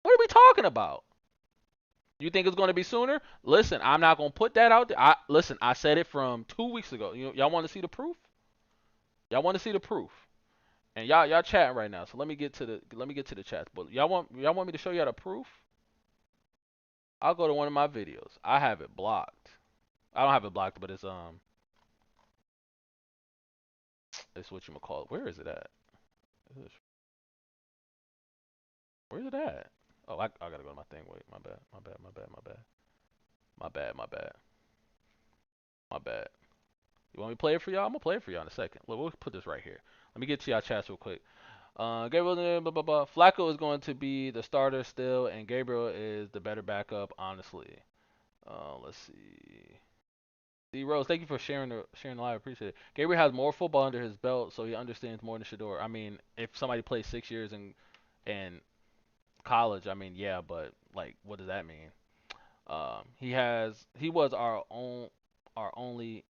What are we talking about? You think it's going to be sooner? Listen, I'm not going to put that out there. Listen, I said it from 2 weeks ago. Y'all want to see the proof? Y'all want to see the proof? And y'all chatting right now. So let me get to the chats. But y'all want me to show y'all the proof? I'll go to one of my videos. I have it blocked. I don't have it blocked, but it's what you call it. Where is it at? Where's it at? Oh, I gotta go to my thing. Wait, my bad, my bad, my bad, my bad, my bad, my bad, my bad. You want me to play it for y'all? I'm gonna play it for y'all in a second. Look, we'll put this right here. Let me get to y'all chats real quick. Gabriel, blah, blah, blah. Flacco is going to be the starter still, and Gabriel is the better backup, honestly. Let's see. D Rose, thank you for sharing the live. Appreciate it. Gabriel has more football under his belt, so he understands more than Shedeur. I mean, if somebody plays 6 years in college, I mean, yeah, but like, what does that mean? He was our only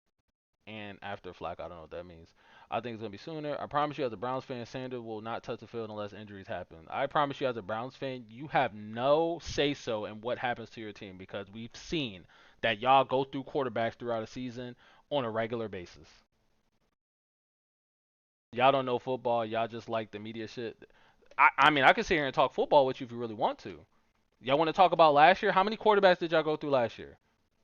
and after Flacco. I don't know what that means. I think it's gonna be sooner. I promise you, as a Browns fan, Sanders will not touch the field unless injuries happen. I promise you, as a Browns fan, you have no say so in what happens to your team because we've seen that y'all go through quarterbacks throughout a season on a regular basis. Y'all don't know football. Y'all just like the media shit. I mean, I can sit here and talk football with you if you really want to. Y'all want to talk about last year? How many quarterbacks did y'all go through last year?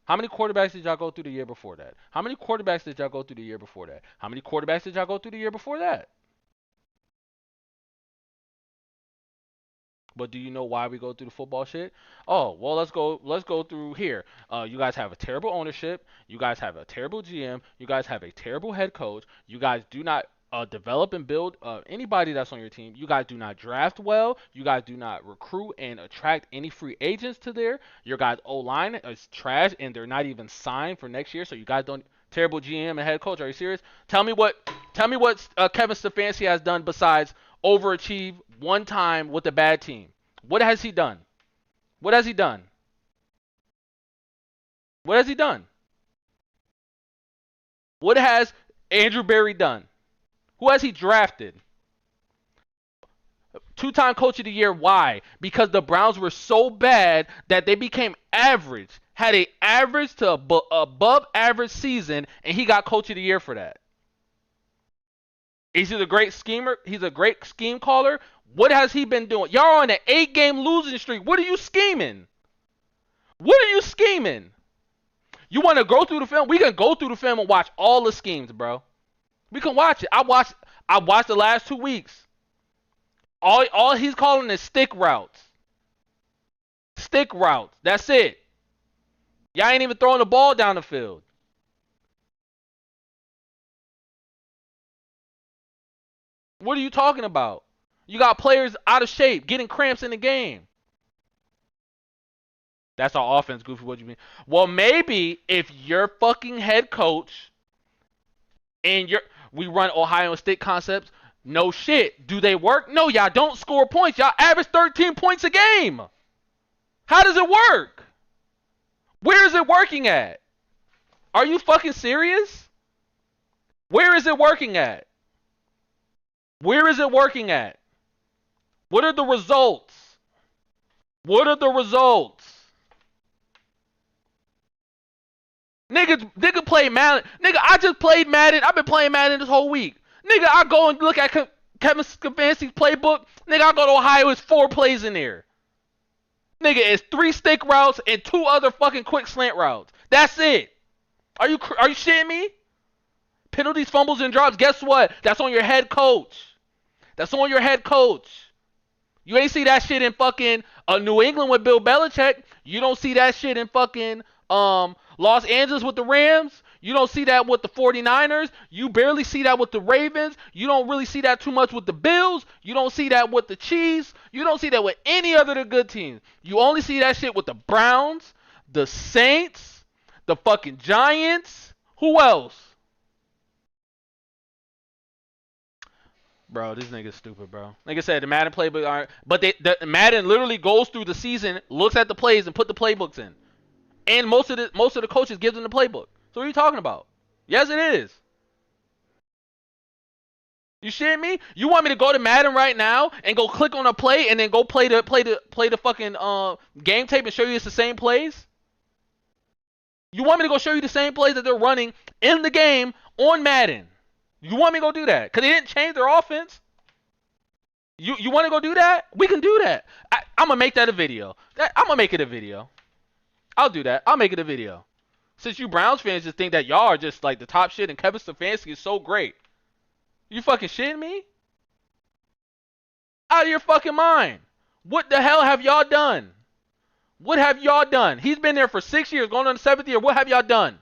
How many quarterbacks did y'all go through the year before that? How many quarterbacks did y'all go through the year before that? How many quarterbacks did y'all go through the year before that? But do you know why we go through the football shit? Oh, well, let's go through here. You guys have a terrible ownership. You guys have a terrible GM. You guys have a terrible head coach. You guys do not develop and build anybody that's on your team. You guys do not draft well. You guys do not recruit and attract any free agents to there. Your guys O line is trash and they're not even signed for next year. So you guys don't terrible GM and head coach. Are you serious? Tell me what Kevin Stefanski has done besides overachieve one time with a bad team. What has he done? What has he done? What has he done? What has Andrew Berry done? Who has he drafted? Two-time coach of the year. Why? Because the Browns were so bad that they became average. Had a average to above average season, and he got coach of the year for that. Is he a great schemer? He's a great scheme caller. What has he been doing? Y'all on an 8-game losing streak. What are you scheming? What are you scheming? You want to go through the film? We can go through the film and watch all the schemes, bro. We can watch it. I watched the last 2 weeks. All he's calling is stick routes. Stick routes. That's it. Y'all ain't even throwing the ball down the field. What are you talking about? You got players out of shape, getting cramps in the game. That's our offense, Goofy. What do you mean? Well, maybe if your fucking head coach and we run Ohio State concepts, no shit. Do they work? No, y'all don't score points. Y'all average 13 points a game. How does it work? Where is it working at? Are you fucking serious? Where is it working at? Where is it working at? What are the results? What are the results? Nigga play Madden. Nigga, I just played Madden. I've been playing Madden this whole week. Nigga, I go and look at Kevin Stefanski's playbook. Nigga, I go to Ohio. It's 4 plays in there. Nigga, it's 3 stick routes and 2 other fucking quick slant routes. That's it. Are you shitting me? Penalties, fumbles, and drops. Guess what? That's on your head coach. That's on your head coach. You ain't see that shit in fucking New England with Bill Belichick. You don't see that shit in fucking Los Angeles with the Rams. You don't see that with the 49ers. You barely see that with the Ravens. You don't really see that too much with the Bills. You don't see that with the Chiefs. You don't see that with any other of the good teams. You only see that shit with the Browns, the Saints, the fucking Giants. Who else? Bro, this nigga's stupid, bro. Like I said, the Madden playbook aren't, but the Madden literally goes through the season, looks at the plays, and put the playbooks in. And most of the coaches give them the playbook. So what are you talking about? Yes, it is. You shitting me? You want me to go to Madden right now and go click on a play and then go play the fucking game tape and show you it's the same plays? You want me to go show you the same plays that they're running in the game on Madden? You want me to go do that? Because they didn't change their offense? You want to go do that? We can do that. I'm going to make that a video. I'm going to make it a video. I'll do that. I'll make it a video. Since you Browns fans just think that y'all are just like the top shit and Kevin Stefanski is so great. You fucking shitting me? Out of your fucking mind. What the hell have y'all done? What have y'all done? He's been there for 6 years, going on the 7th year. What have y'all done?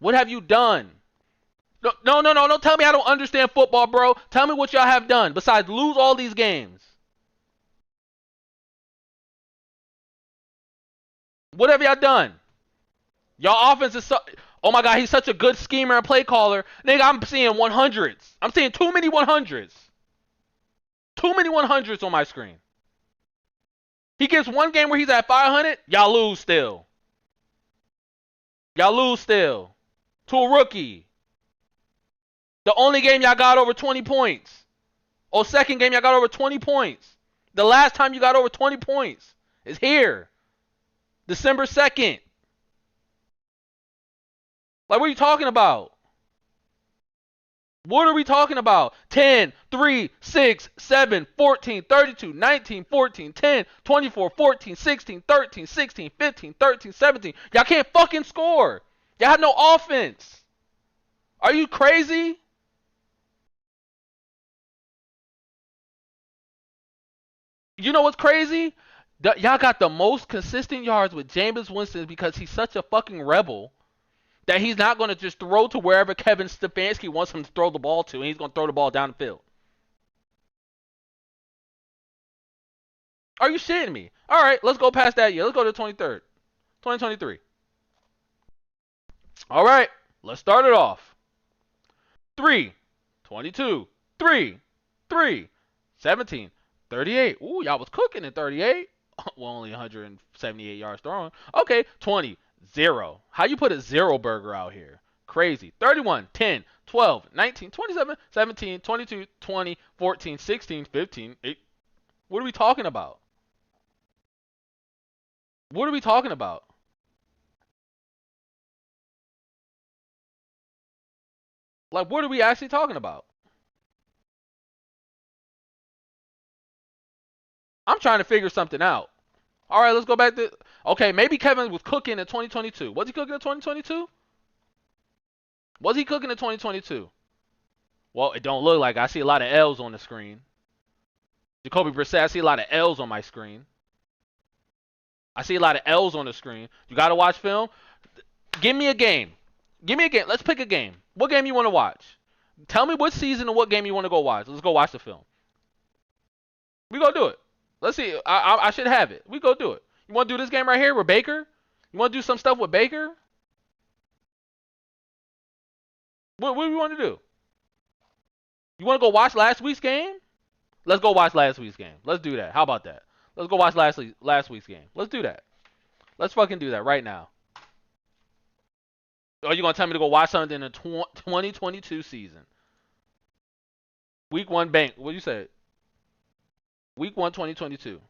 What have you done? No, no, no, no. Don't tell me I don't understand football, bro. Tell me what y'all have done besides lose all these games. What have y'all done? Y'all offense is so. Oh my God, he's such a good schemer and play caller. Nigga, I'm seeing 100s. I'm seeing too many 100s. Too many 100s on my screen. He gets one game where he's at 500. Y'all lose still. Y'all lose still. To a rookie. The only game y'all got over 20 points. Or second game y'all got over 20 points. The last time you got over 20 points is here. December 2nd. Like, what are you talking about? What are we talking about? 10, 3, 6, 7, 14, 32, 19, 14, 10, 24, 14, 16, 13, 16, 15, 13, 17. Y'all can't fucking score. Y'all have no offense. Are you crazy? You know what's crazy? Y'all got the most consistent yards with Jameis Winston because he's such a fucking rebel that he's not going to just throw to wherever Kevin Stefanski wants him to throw the ball to, and he's going to throw the ball down the field. Are you shitting me? All right, let's go past that year. Let's go to the 23rd. 2023. All right, let's start it off. 3, 22, 3, 3, 17, 38. Ooh, y'all was cooking in 38. Well, only 178 yards thrown. Okay, 20, 0. How you put a zero burger out here? Crazy. 31, 10, 12, 19, 27, 17, 22, 20, 14, 16, 15, 8. What are we talking about? What are we talking about? Like, what are we actually talking about? I'm trying to figure something out. All right, let's go back to. Okay, maybe Kevin was cooking in 2022. Was he cooking in 2022? Was he cooking in 2022? Well, it don't look like. I see a lot of L's on the screen. Jacoby Brissett, I see a lot of L's on my screen. I see a lot of L's on the screen. You got to watch film? Give me a game. Give me a game. Let's pick a game. What game you want to watch? Tell me what season and what game you want to go watch. Let's go watch the film. We go do it. Let's see. I should have it. We go do it. You want to do this game right here with Baker? You want to do some stuff with Baker? What do you want to do? You want to go watch last week's game? Let's go watch last week's game. Let's do that. How about that? Let's go watch last week's game. Let's do that. Let's fucking do that right now. Are you going to tell me to go watch something in the 2022 season? Week 1 bank. What you say? Week 1, 2022.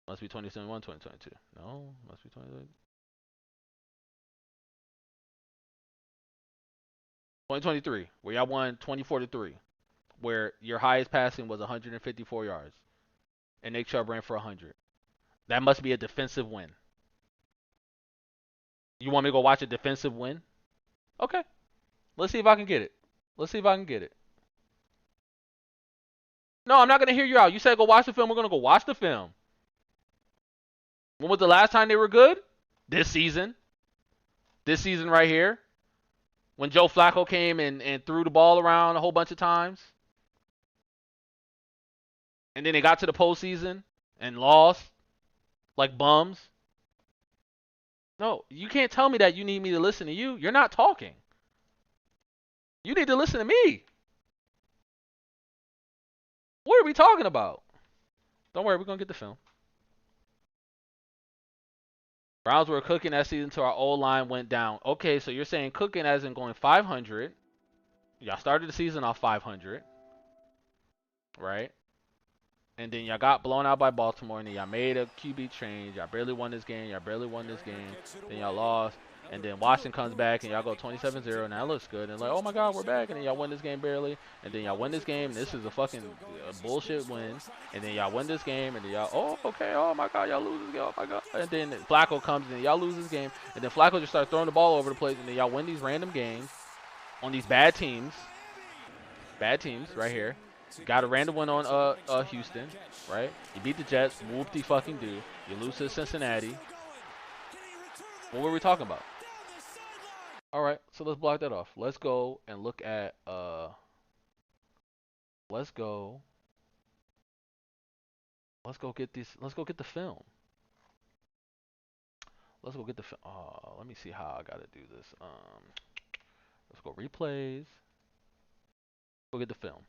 Must be 2021, 2022. No, must be 2022. 2023, where y'all won 24-3, where your highest passing was 154 yards, and Nick Chubb ran for 100. That must be a defensive win. You want me to go watch a defensive win? Okay. Let's see if I can get it. Let's see if I can get it. No, I'm not going to hear you out. You said go watch the film. We're going to go watch the film. When was the last time they were good? This season. This season right here. When Joe Flacco came and threw the ball around a whole bunch of times. And then they got to the postseason and lost like bums. No, you can't tell me that you need me to listen to you. You're not talking. You need to listen to me. What are we talking about? Don't worry, we're going to get the film. Browns were cooking that season until our O-line went down. Okay, so you're saying cooking as in going 500. Y'all started the season off 500. Right? And then y'all got blown out by Baltimore, and then y'all made a QB change. Y'all barely won this game. Then y'all lost. And then Washington comes back, and y'all go 27-0, and that looks good. And like, oh my God, we're back. And then y'all win this game barely. And then y'all win this game. And this is a fucking bullshit win. And then y'all win this game, and then y'all, oh, okay, oh my God, y'all lose this game. Oh my God. And then Flacco comes, and y'all lose this game. And then Flacco just starts throwing the ball over the place, and then y'all win these random games on these bad teams. Bad teams right here. Got a random one on Houston, right? You beat the Jets, whoop-de-fucking-do. You lose to Cincinnati. What were we talking about? All right, so let's block that off. Let's go and look at let's go let's go get these let's go get the film. Let's go get the film. Let me see how I gotta do this. Let's go replays. Go get the film.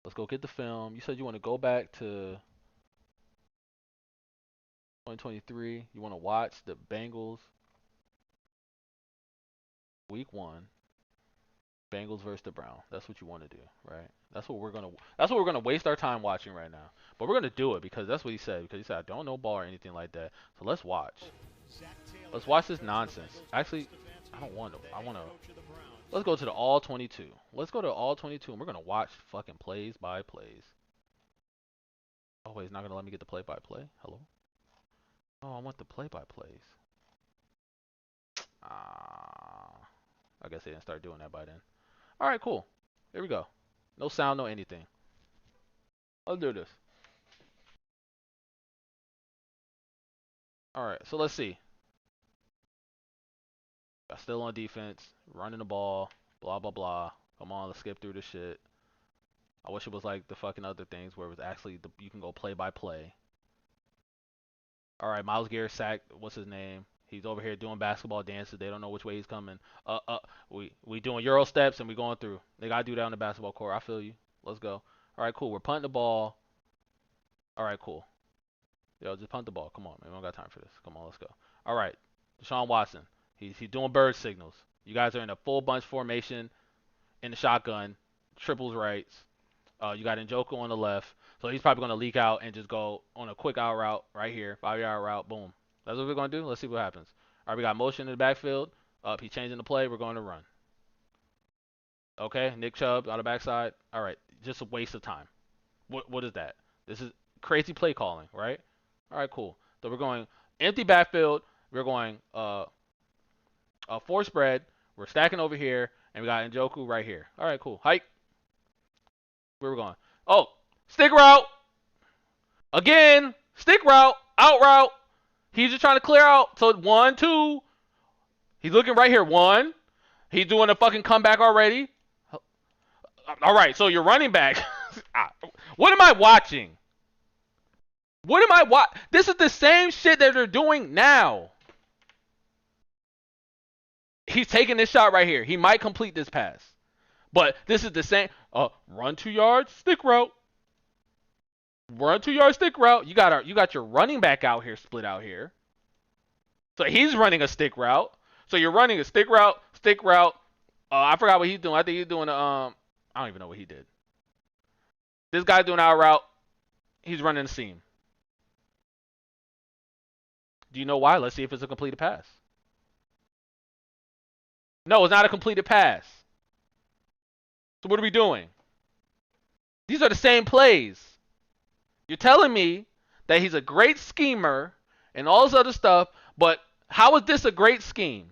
Let's go get the film. You said you want to go back to 2023. You want to watch the Bengals week 1. Bengals versus the Browns. That's what you want to do, right? That's what we're gonna waste our time watching right now. But we're gonna do it because that's what he said. Because he said I don't know ball or anything like that. So let's watch. Let's watch this nonsense. Actually, I don't want to. I want to. Let's go to the all 22. Let's go to all 22 and we're gonna watch fucking plays by plays. Oh wait, he's not gonna let me get the play by play. Hello. Oh, I want the play by plays. Ah, I guess they didn't start doing that by then. All right, cool. Here we go. No sound, no anything. Let's do this. All right, so let's see. Got still on defense, running the ball, blah blah blah. Come on, let's skip through this shit. I wish it was like the fucking other things where it was actually you can go play by play. All right, Miles Garrett sacked. What's his name? He's over here doing basketball dances. They don't know which way he's coming. We doing Euro steps and we going through. They gotta do that on the basketball court. I feel you. Let's go. All right, cool. We're punting the ball. All right, cool. Yo, just punt the ball. Come on, man. We don't got time for this. Come on, let's go. All right, Deshaun Watson. He's doing bird signals. You guys are in a full bunch formation in the shotgun, triples rights. You got Njoku on the left, so he's probably gonna leak out and just go on a quick out route right here, 5-yard route. Boom. That's what we're gonna do. Let's see what happens. All right, we got motion in the backfield. He's changing the play. We're going to run. Okay, Nick Chubb on the backside. All right, just a waste of time. What is that? This is crazy play calling, right? All right, cool. So we're going empty backfield. We're going four spread. We're stacking over here, and we got Njoku right here. All right, cool. Hike. Where we going? Oh, stick route again. Stick route. Out route. He's just trying to clear out. So 1, 2. He's looking right here. 1. He's doing a fucking comeback already. All right, so you're running back. What am I watching? What am I watching? This is the same shit that they're doing now. He's taking this shot right here. He might complete this pass. But this is the same. Run 2 yards, stick route. Run 2 yards, stick route. You got your running back out here, split out here. So he's running a stick route. So you're running a stick route, stick route. I forgot what he's doing. I think he's doing I don't even know what he did. This guy's doing our route. He's running a seam. Do you know why? Let's see if it's a completed pass. No, it's not a completed pass. So what are we doing? These are the same plays. You're telling me that he's a great schemer and all this other stuff, but how is this a great scheme?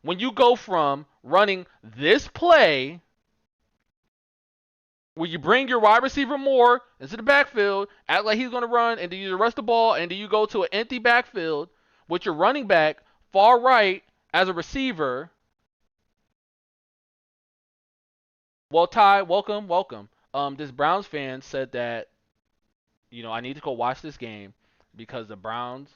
When you go from running this play where you bring your wide receiver more into the backfield, act like he's going to run, and then you rush the ball, and then you go to an empty backfield with your running back far right as a receiver. Well, Ty, welcome. This Browns fan said that, I need to go watch this game because the Browns,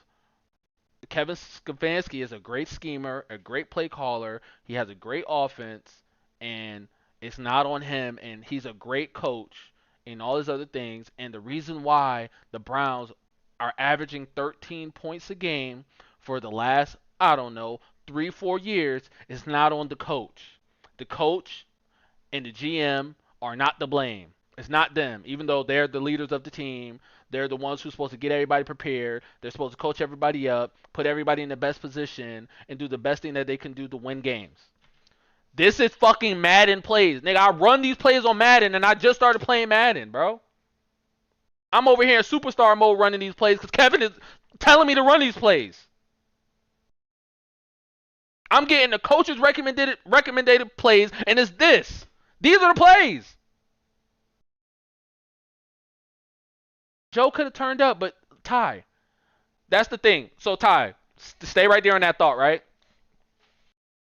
Kevin Stefanski is a great schemer, a great play caller. He has a great offense, and it's not on him, and he's a great coach and all these other things. And the reason why the Browns are averaging 13 points a game for the last, I don't know, 3-4 years is not on the coach. The coach and the GM are not to blame. It's not them, even though they're the leaders of the team. They're the ones who's supposed to get everybody prepared. They're supposed to coach everybody up, put everybody in the best position, and do the best thing that they can do to win games. This is fucking Madden plays. Nigga, I run these plays on Madden, and I just started playing Madden, bro. I'm over here in superstar mode running these plays because Kevin is telling me to run these plays. I'm getting the coach's recommended plays, and it's this. These are the plays. Joe could have turned up, but Ty, that's the thing. So Ty, stay right there on that thought, right?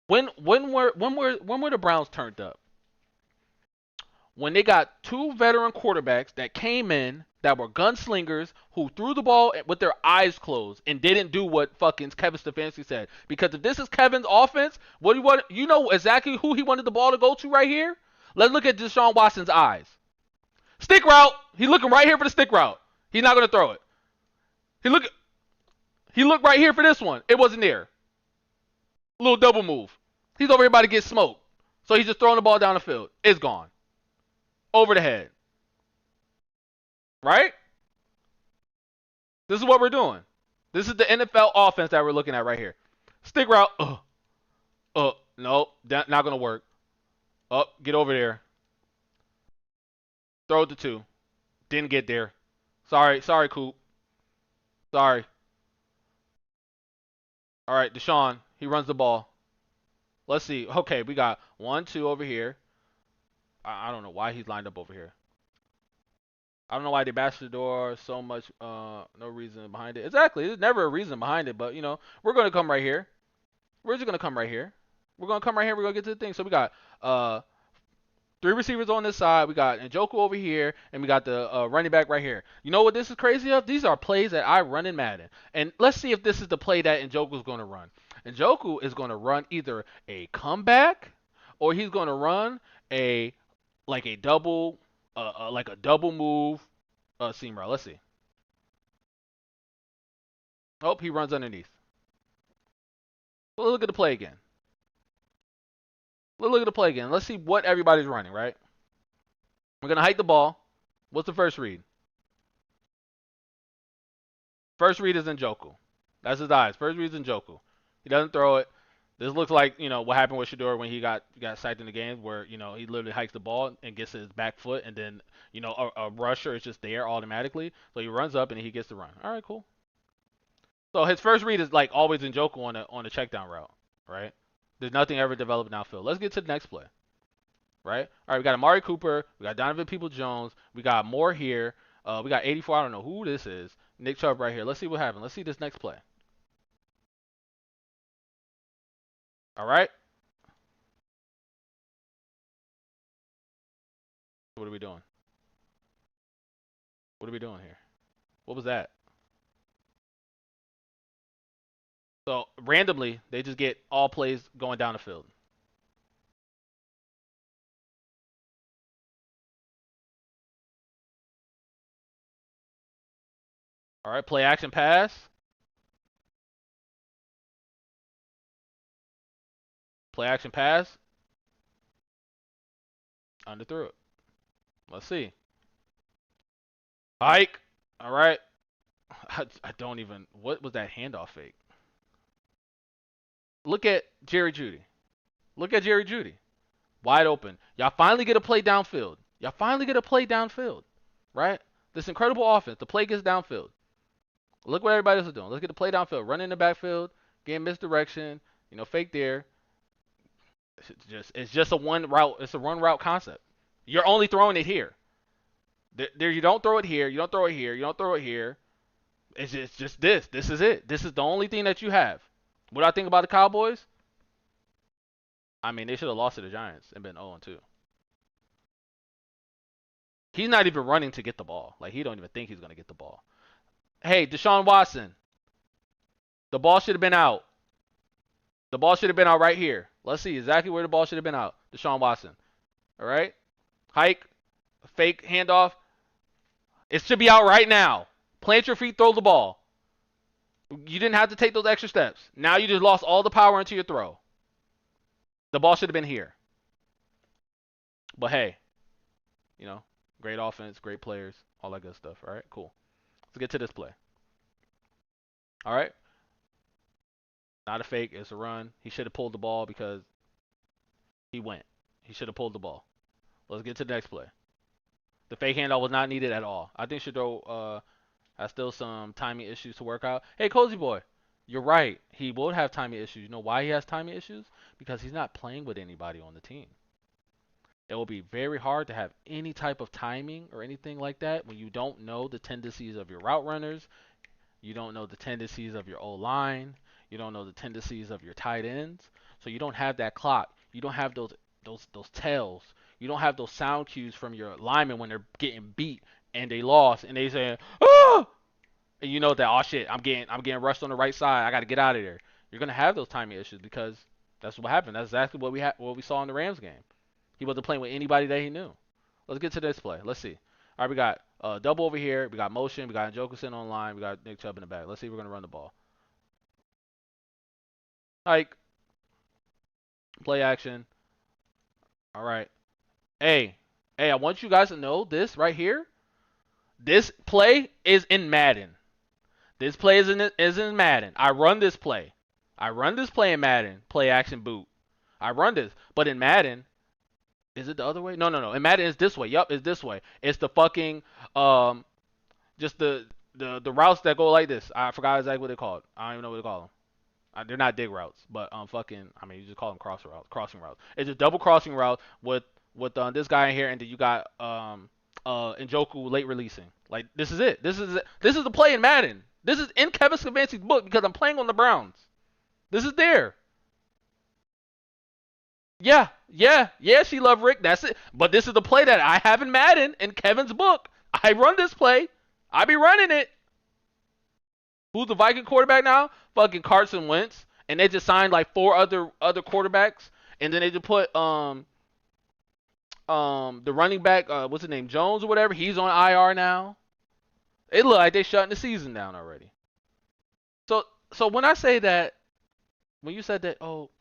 When were the Browns turned up? When they got two veteran quarterbacks that came in that were gunslingers who threw the ball with their eyes closed and didn't do what fucking Kevin Stefanski said. Because if this is Kevin's offense, what do you want? You know exactly who he wanted the ball to go to right here. Let's look at Deshaun Watson's eyes. Stick route. He's looking right here for the stick route. He's not gonna throw it. He look. He looked right here for this one. It wasn't there. Little double move. He's over here about to get smoked. So he's just throwing the ball down the field. It's gone. Over the head. Right? This is what we're doing. This is the NFL offense that we're looking at right here. Stick route. No, not gonna work. Get over there. Throw it to two. Didn't get there. Sorry, Coop. Sorry. All right, Deshaun. He runs the ball. Let's see. Okay, we got 1, 2 over here. I don't know why he's lined up over here. I don't know why they bashed the door so much. No reason behind it. Exactly. There's never a reason behind it, but we're gonna come right here. We're just gonna come right here. We're gonna come right here. We're gonna get to the thing. So we got three receivers on this side. We got Njoku over here, and we got the running back right here. You know what this is crazy of? These are plays that I run in Madden. And let's see if this is the play that Njoku is going to run. Njoku is going to run either a comeback or he's going to run a a double like a double move seam route. Let's see. Oh, he runs underneath. Well, look at the play again. Look at the play again. Let's see what everybody's running, right? We're going to hike the ball. What's the first read? First read is Njoku. That's his eyes. First read is Njoku. He doesn't throw it. This looks like, what happened with Shedeur when he got sacked in the game where, he literally hikes the ball and gets his back foot and then, a rusher is just there automatically. So he runs up and he gets the run. All right, cool. So his first read is like always Njoku on a check down route, right? There's nothing ever developed downfield. Let's get to the next play, right? All right, we got Amari Cooper. We got Donovan Peoples-Jones. We got Moore here. We got 84. I don't know who this is. Nick Chubb right here. Let's see what happens. Let's see this next play. All right. What are we doing? What are we doing here? What was that? So randomly, they just get all plays going down the field. All right, play action pass. Play action pass. Underthrew it. Let's see. Hike. All right. I don't even. What was that handoff fake? Look at Jerry Jeudy. Look at Jerry Jeudy. Wide open. Y'all finally get a play downfield. Y'all finally get a play downfield. Right? This incredible offense. The play gets downfield. Look what everybody else is doing. Let's get the play downfield. Run in the backfield. Getting misdirection. Fake there. It's just a one route. It's a one route concept. You're only throwing it here. There you don't throw it here. You don't throw it here. You don't throw it here. It's just this. This is it. This is the only thing that you have. What do I think about the Cowboys? I mean, they should have lost to the Giants and been 0-2. He's not even running to get the ball. Like, he don't even think he's going to get the ball. Hey, Deshaun Watson. The ball should have been out. The ball should have been out right here. Let's see exactly where the ball should have been out. Deshaun Watson. All right? Hike. Fake handoff. It should be out right now. Plant your feet, throw the ball. You didn't have to take those extra steps. Now you just lost all the power into your throw. The ball should have been here. But hey, great offense, great players, all that good stuff. All right, cool. Let's get to this play. All right. Not a fake, it's a run. He should have pulled the ball because he went. He should have pulled the ball. Let's get to the next play. The fake handoff was not needed at all. I think Shedeur has still some timing issues to work out. Hey, Cozy Boy, you're right. He will have timing issues. You know why he has timing issues? Because he's not playing with anybody on the team. It will be very hard to have any type of timing or anything like that when you don't know the tendencies of your route runners. You don't know the tendencies of your O-line. You don't know the tendencies of your tight ends. So you don't have that clock. You don't have those tells. You don't have those sound cues from your linemen when they're getting beat and they lost and they saying, "Ah!" And you know that, oh shit, I'm getting rushed on the right side. I got to get out of there. You're gonna have those timing issues because that's what happened. That's exactly what we saw in the Rams game. He wasn't playing with anybody that he knew. Let's get to this play. Let's see. All right, we got double over here. We got motion. We got Njoku sitting on line. We got Nick Chubb in the back. Let's see if we're gonna run the ball. Like play action. All right. Hey, hey, I want you guys to know this right here. This play is in Madden. This play is in Madden. I run this play. I run this play in Madden. Play action boot. I run this. But in Madden, is it the other way? No, no, no. In Madden, it's this way. Yup, it's this way. It's the fucking just the routes that go like this. I forgot exactly what they call it. I don't even know what they call them. They're not dig routes, but fucking. I mean, you just call them crossing routes. It's a double crossing route with this guy in here, and then you got Njoku late releasing. Like this is it. This is it. This is the play in Madden. This is in Kevin Stefanski's book because I'm playing on the Browns. This is there. Yeah, yeah, yeah. She loved Rick. That's it. But this is the play that I have in Madden in Kevin's book. I run this play. I be running it. Who's the Viking quarterback now? Fucking Carson Wentz. And they just signed like four other quarterbacks, and then they just put the running back what's his name, Jones or whatever. He's on IR now. It looked like they shutting the season down already. So when I say that, when you said that, oh,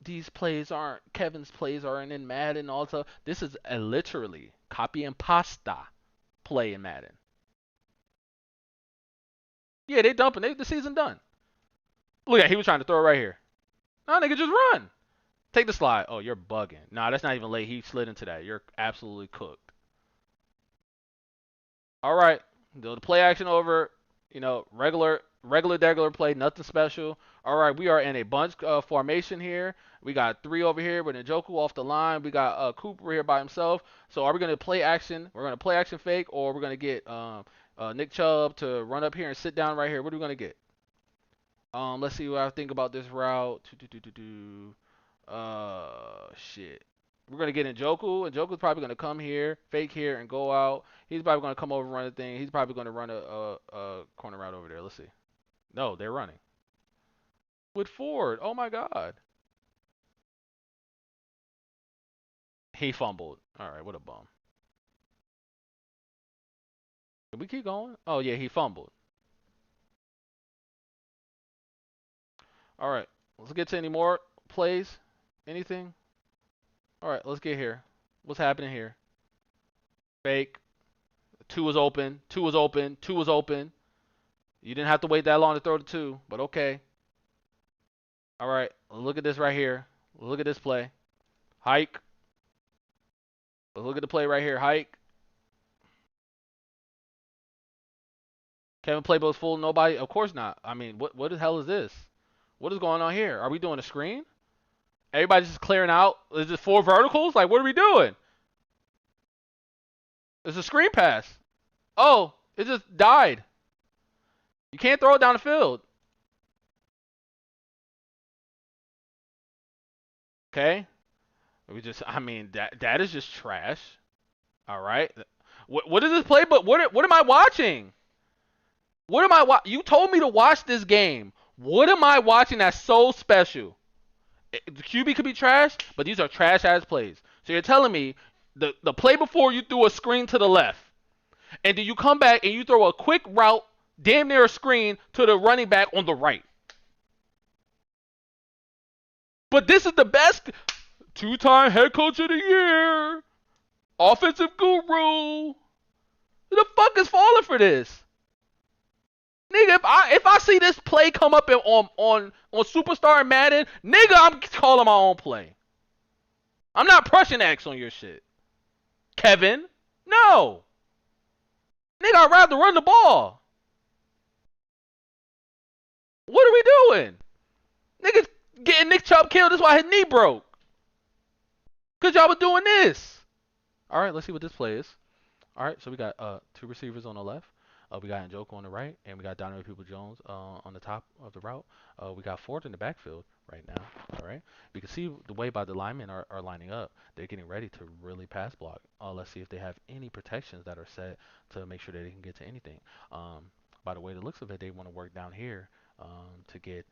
these plays aren't Kevin's plays aren't in Madden and all stuff. This is a literally copy and pasta play in Madden. Yeah, they dumping. The season done. Look at, he was trying to throw it right here. No, nigga, just run. Take the slide. Oh, you're bugging. Nah, that's not even late. He slid into that. You're absolutely cooked. All right. The play action over. Regular play. Nothing special. All right. We are in a bunch formation here. We got three over here with Njoku off the line. We got Cooper here by himself. So are we going to play action? We're going to play action fake, or we're going to get Nick Chubb to run up here and sit down right here. What are we going to get? Let's see what I think about this route. Shit. We're gonna get Njoku. Njoku's probably gonna come here, fake here, and go out. He's probably gonna come over and run the thing. He's probably gonna run a corner route over there. Let's see. No, they're running with Ford. Oh my God. He fumbled. All right, what a bum. Did we keep going? Oh yeah, he fumbled. All right, let's get to any more plays. Anything? All right, let's get here. What's happening here? Fake. Two was open. Two was open. Two was open. You didn't have to wait that long to throw the two, but okay. All right, look at this right here. Look at this play. Hike. Look at the play right here. Hike. Kevin Playbook's full. Nobody. Of course not. I mean, what the hell is this? What is going on here? Are we doing a screen? Everybody's just clearing out. Is it four verticals? Like, what are we doing? It's a screen pass. Oh, it just died. You can't throw it down the field. Okay. I mean, that is just trash. All right. What is this play? But what am I watching? What am I You told me to watch this game. What am I watching that's so special? The QB could be trash, but these are trash ass plays. So you're telling me the play before you threw a screen to the left, and then you come back and you throw a quick route, damn near a screen to the running back on the right. But this is the best two-time head coach of the year, offensive guru. Who the fuck is falling for this? Nigga, if I see this play come up on Superstar Madden, nigga, I'm calling my own play. I'm not Prussian X on your shit. Kevin, no. Nigga, I'd rather run the ball. What are we doing? Nigga getting Nick Chubb killed. That's why his knee broke. Cause y'all was doing this. All right, let's see what this play is. All right, so we got two receivers on the left. We got Njoku on the right, and we got Donovan Peoples-Jones on the top of the route. We got Ford in the backfield right now. All right. We can see the way by the linemen are lining up. They're getting ready to really pass block. Let's see if they have any protections that are set to make sure that they can get to anything. By the way, the looks of it, they want to work down here to get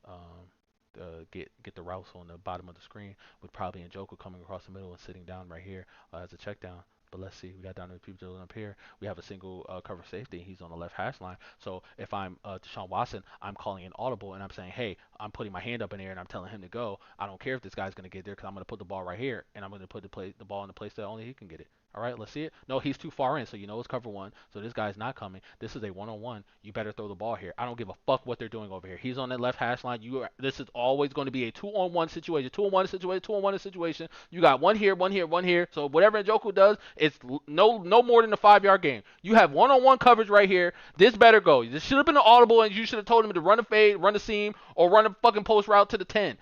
the routes on the bottom of the screen, with probably Njoku coming across the middle and sitting down right here as a check down. But let's see, we got down to people up here. We have a single cover safety. He's on the left hash line. So if I'm Deshaun Watson, I'm calling an audible and I'm saying, hey, I'm putting my hand up in the air and I'm telling him to go. I don't care if this guy's going to get there because I'm going to put the ball right here and I'm going to put the ball in the place that only he can get it. All right, let's see it. No, he's too far in, so you know it's cover one. So this guy's not coming. This is a one-on-one. You better throw the ball here. I don't give a fuck what they're doing over here. He's on that left hash line. This is always going to be a two-on-one situation. Two-on-one situation. Two-on-one situation. You got one here, one here, one here. So whatever Njoku does, it's no more than a 5-yard game. You have one-on-one coverage right here. This better go. This should have been an audible, and you should have told him to run a fade, run a seam, or run a fucking post route to the 10.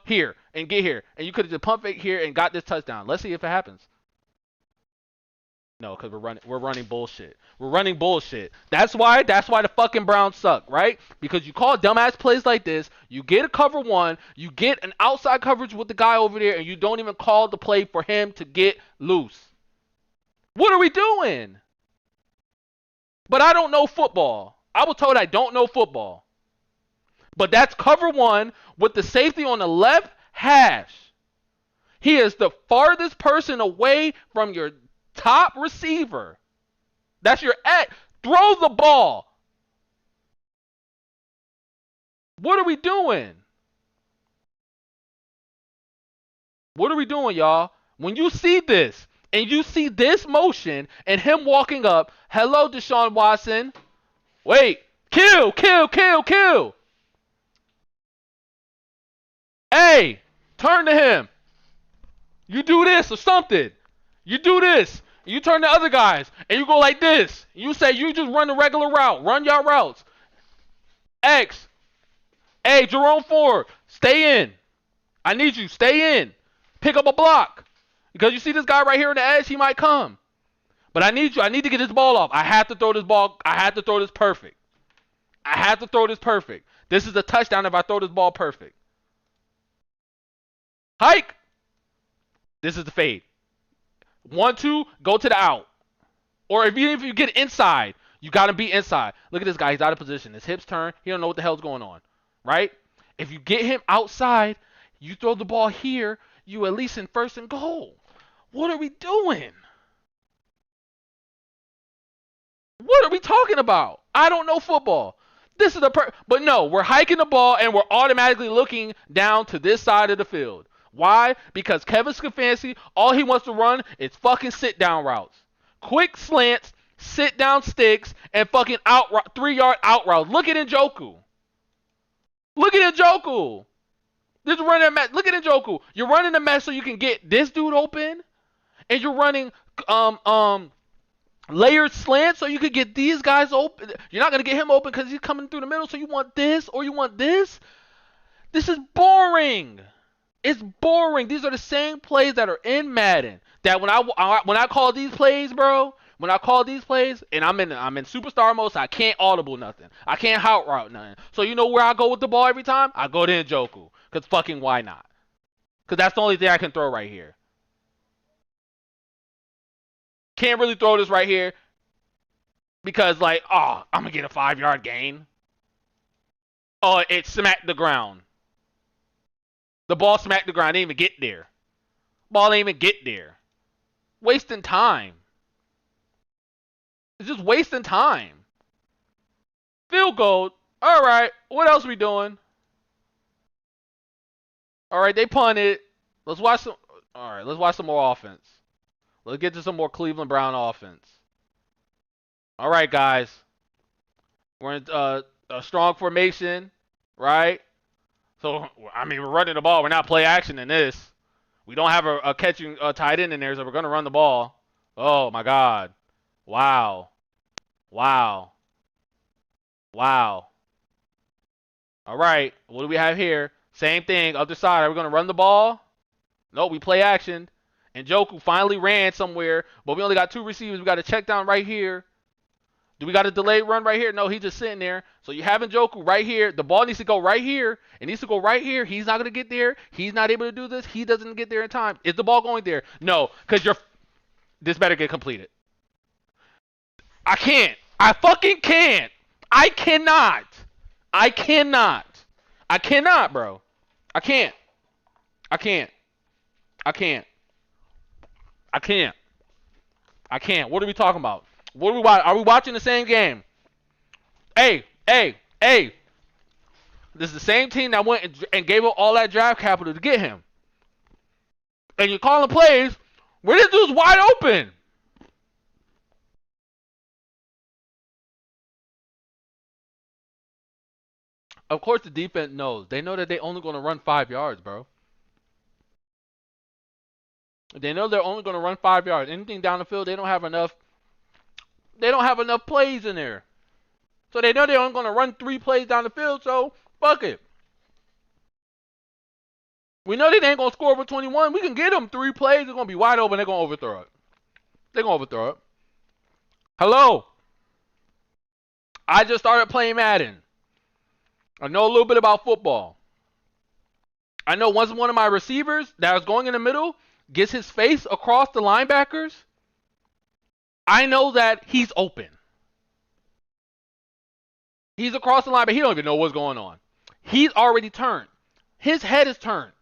Here and get here, and you could have just pump fake here and got this touchdown. Let's see if it happens. No, because we're running bullshit. We're running bullshit. That's why the fucking Browns suck, right? Because you call dumbass plays like this, you get a cover one, you get an outside coverage with the guy over there, and you don't even call the play for him to get loose. What are we doing? But I don't know football. I was told I don't know football. But that's cover one with the safety on the left hash. He is the farthest person away from your top receiver. That's your at. Throw the ball. What are we doing? What are we doing, y'all? When you see this, and you see this motion, and him walking up, hello, Deshaun Watson. Wait. Kill, kill, kill, kill. Hey, turn to him. You do this or something. You do this. You turn to other guys, and you go like this. You say you just run the regular route. Run your routes. X. Hey, Jerome Ford, stay in. I need you. Stay in. Pick up a block. Because you see this guy right here on the edge, he might come. But I need you. I need to get this ball off. I have to throw this ball. I have to throw this perfect. I have to throw this perfect. This is a touchdown if I throw this ball perfect. Hike. This is the fade. 1-2, go to the out. Or even if you get inside, you got to be inside. Look at this guy. He's out of position. His hips turn. He don't know what the hell's going on. Right? If you get him outside, you throw the ball here, you at least in first and goal. What are we doing? What are we talking about? I don't know football. This is but no, we're hiking the ball and we're automatically looking down to this side of the field. Why? Because Kevin Stefanski, all he wants to run is fucking sit down routes. Quick slants, sit down sticks, and fucking 3-yard out routes. Look at Njoku. Look at Njoku. This running a mess. Look at Njoku. You're running a mess so you can get this dude open, and you're running layered slant so you could get these guys open. You're not gonna get him open because he's coming through the middle. So you want this or you want this. This is boring. It's boring. These are the same plays that are in Madden. That when I call these plays, bro. When I call these plays, and I'm in superstar mode, so I can't audible nothing. I can't hot route nothing. So you know where I go with the ball every time? I go to Njoku. Cause fucking why not? Cause that's the only thing I can throw right here. Can't really throw this right here. Because like, oh, I'm gonna get a 5-yard gain. Oh, it smacked the ground. The ball smacked the ground. Didn't even get there. Ball didn't even get there. Wasting time. It's just wasting time. Field goal. All right. What else are we doing? All right. They punted. Let's watch some. All right. Let's watch some more offense. Let's get to some more Cleveland Brown offense. All right, guys. We're in a strong formation, right? So, I mean, we're running the ball. We're not play action in this. We don't have a catching tight end in there, so we're going to run the ball. Oh, my God. Wow. Wow. Wow. All right. What do we have here? Same thing. Other side. Are we going to run the ball? No, we play action. And Njoku finally ran somewhere, but we only got 2 receivers. We got to check down right here. Do we got a delayed run right here? No, he's just sitting there. So you have Njoku right here. The ball needs to go right here. It needs to go right here. He's not going to get there. He's not able to do this. He doesn't get there in time. Is the ball going there? No, because this better get completed. I can't. I fucking can't. I cannot. I cannot. I cannot, bro. I can't. I can't. I can't. I can't. I can't. What are we talking about? What are we watching? Are we watching the same game? Hey, hey, hey. This is the same team that went and gave up all that draft capital to get him. And you're calling plays where this dude's wide open. Of course, the defense knows. They know that they're only going to run 5 yards, bro. They know they're only going to run 5 yards. Anything down the field, they don't have enough. They don't have enough plays in there. So they know they're only going to run 3 plays down the field. So fuck it. We know they ain't going to score over 21. We can get them 3 plays. They're going to be wide open. They're going to overthrow it. They're going to overthrow it. Hello. I just started playing Madden. I know a little bit about football. I know once one of my receivers that was going in the middle gets his face across the linebackers, I know that he's open. He's across the line, but he don't even know what's going on. He's already turned. His head is turned.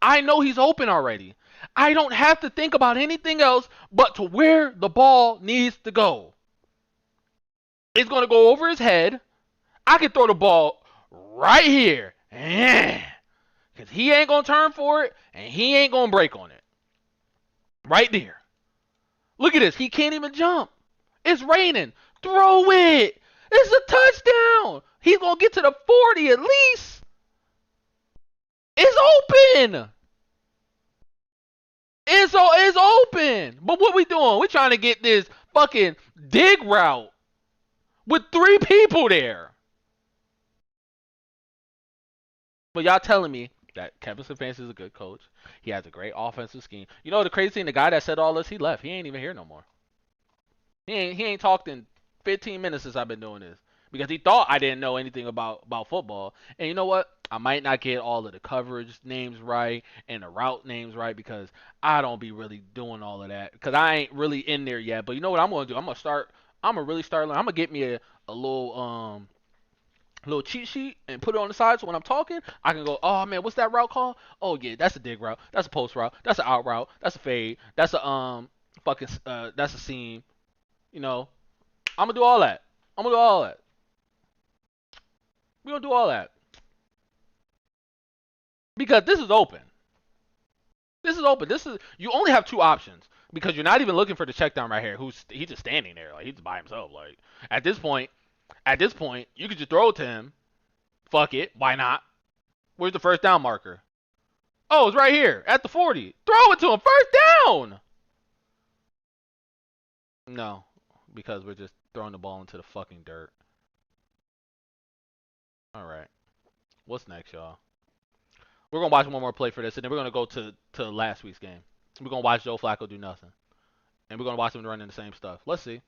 I know he's open already. I don't have to think about anything else but to where the ball needs to go. It's going to go over his head. I can throw the ball right here. Because he ain't going to turn for it, and he ain't going to break on it. Right there. Look at this. He can't even jump. It's raining. Throw it. It's a touchdown. He's going to get to the 40 at least. It's open. It's open. But what we doing? We're trying to get this fucking dig route with 3 people there. But y'all telling me that Kevin Stefanski is a good coach. He has a great offensive scheme. You know the crazy thing? The guy that said all this, he left. He ain't even here no more. He ain't talked in 15 minutes since I've been doing this because he thought I didn't know anything about football. And you know what? I might not get all of the coverage names right and the route names right because I don't be really doing all of that because I ain't really in there yet. But you know what I'm gonna do? I'm gonna really start learning. I'm gonna get me a little cheat sheet and put it on the side so when I'm talking, I can go, oh man, what's that route called? Oh yeah, that's a dig route. That's a post route. That's an out route. That's a fade. That's a that's a seam. You know, I'm gonna do all that. I'm gonna do all that. We're gonna do all that because this is open. This is open. This is you only have 2 options because you're not even looking for the check down right here. He's just standing there like he's by himself. Like at this point, you could just throw it to him. Fuck it, why not? Where's the first down marker? Oh, it's right here at the 40. Throw it to him. First down. No, because we're just throwing the ball into the fucking dirt. All right. What's next, y'all? We're gonna watch one more play for this, and then we're gonna go to last week's game. We're gonna watch Joe Flacco do nothing, and we're gonna watch him running the same stuff. Let's see.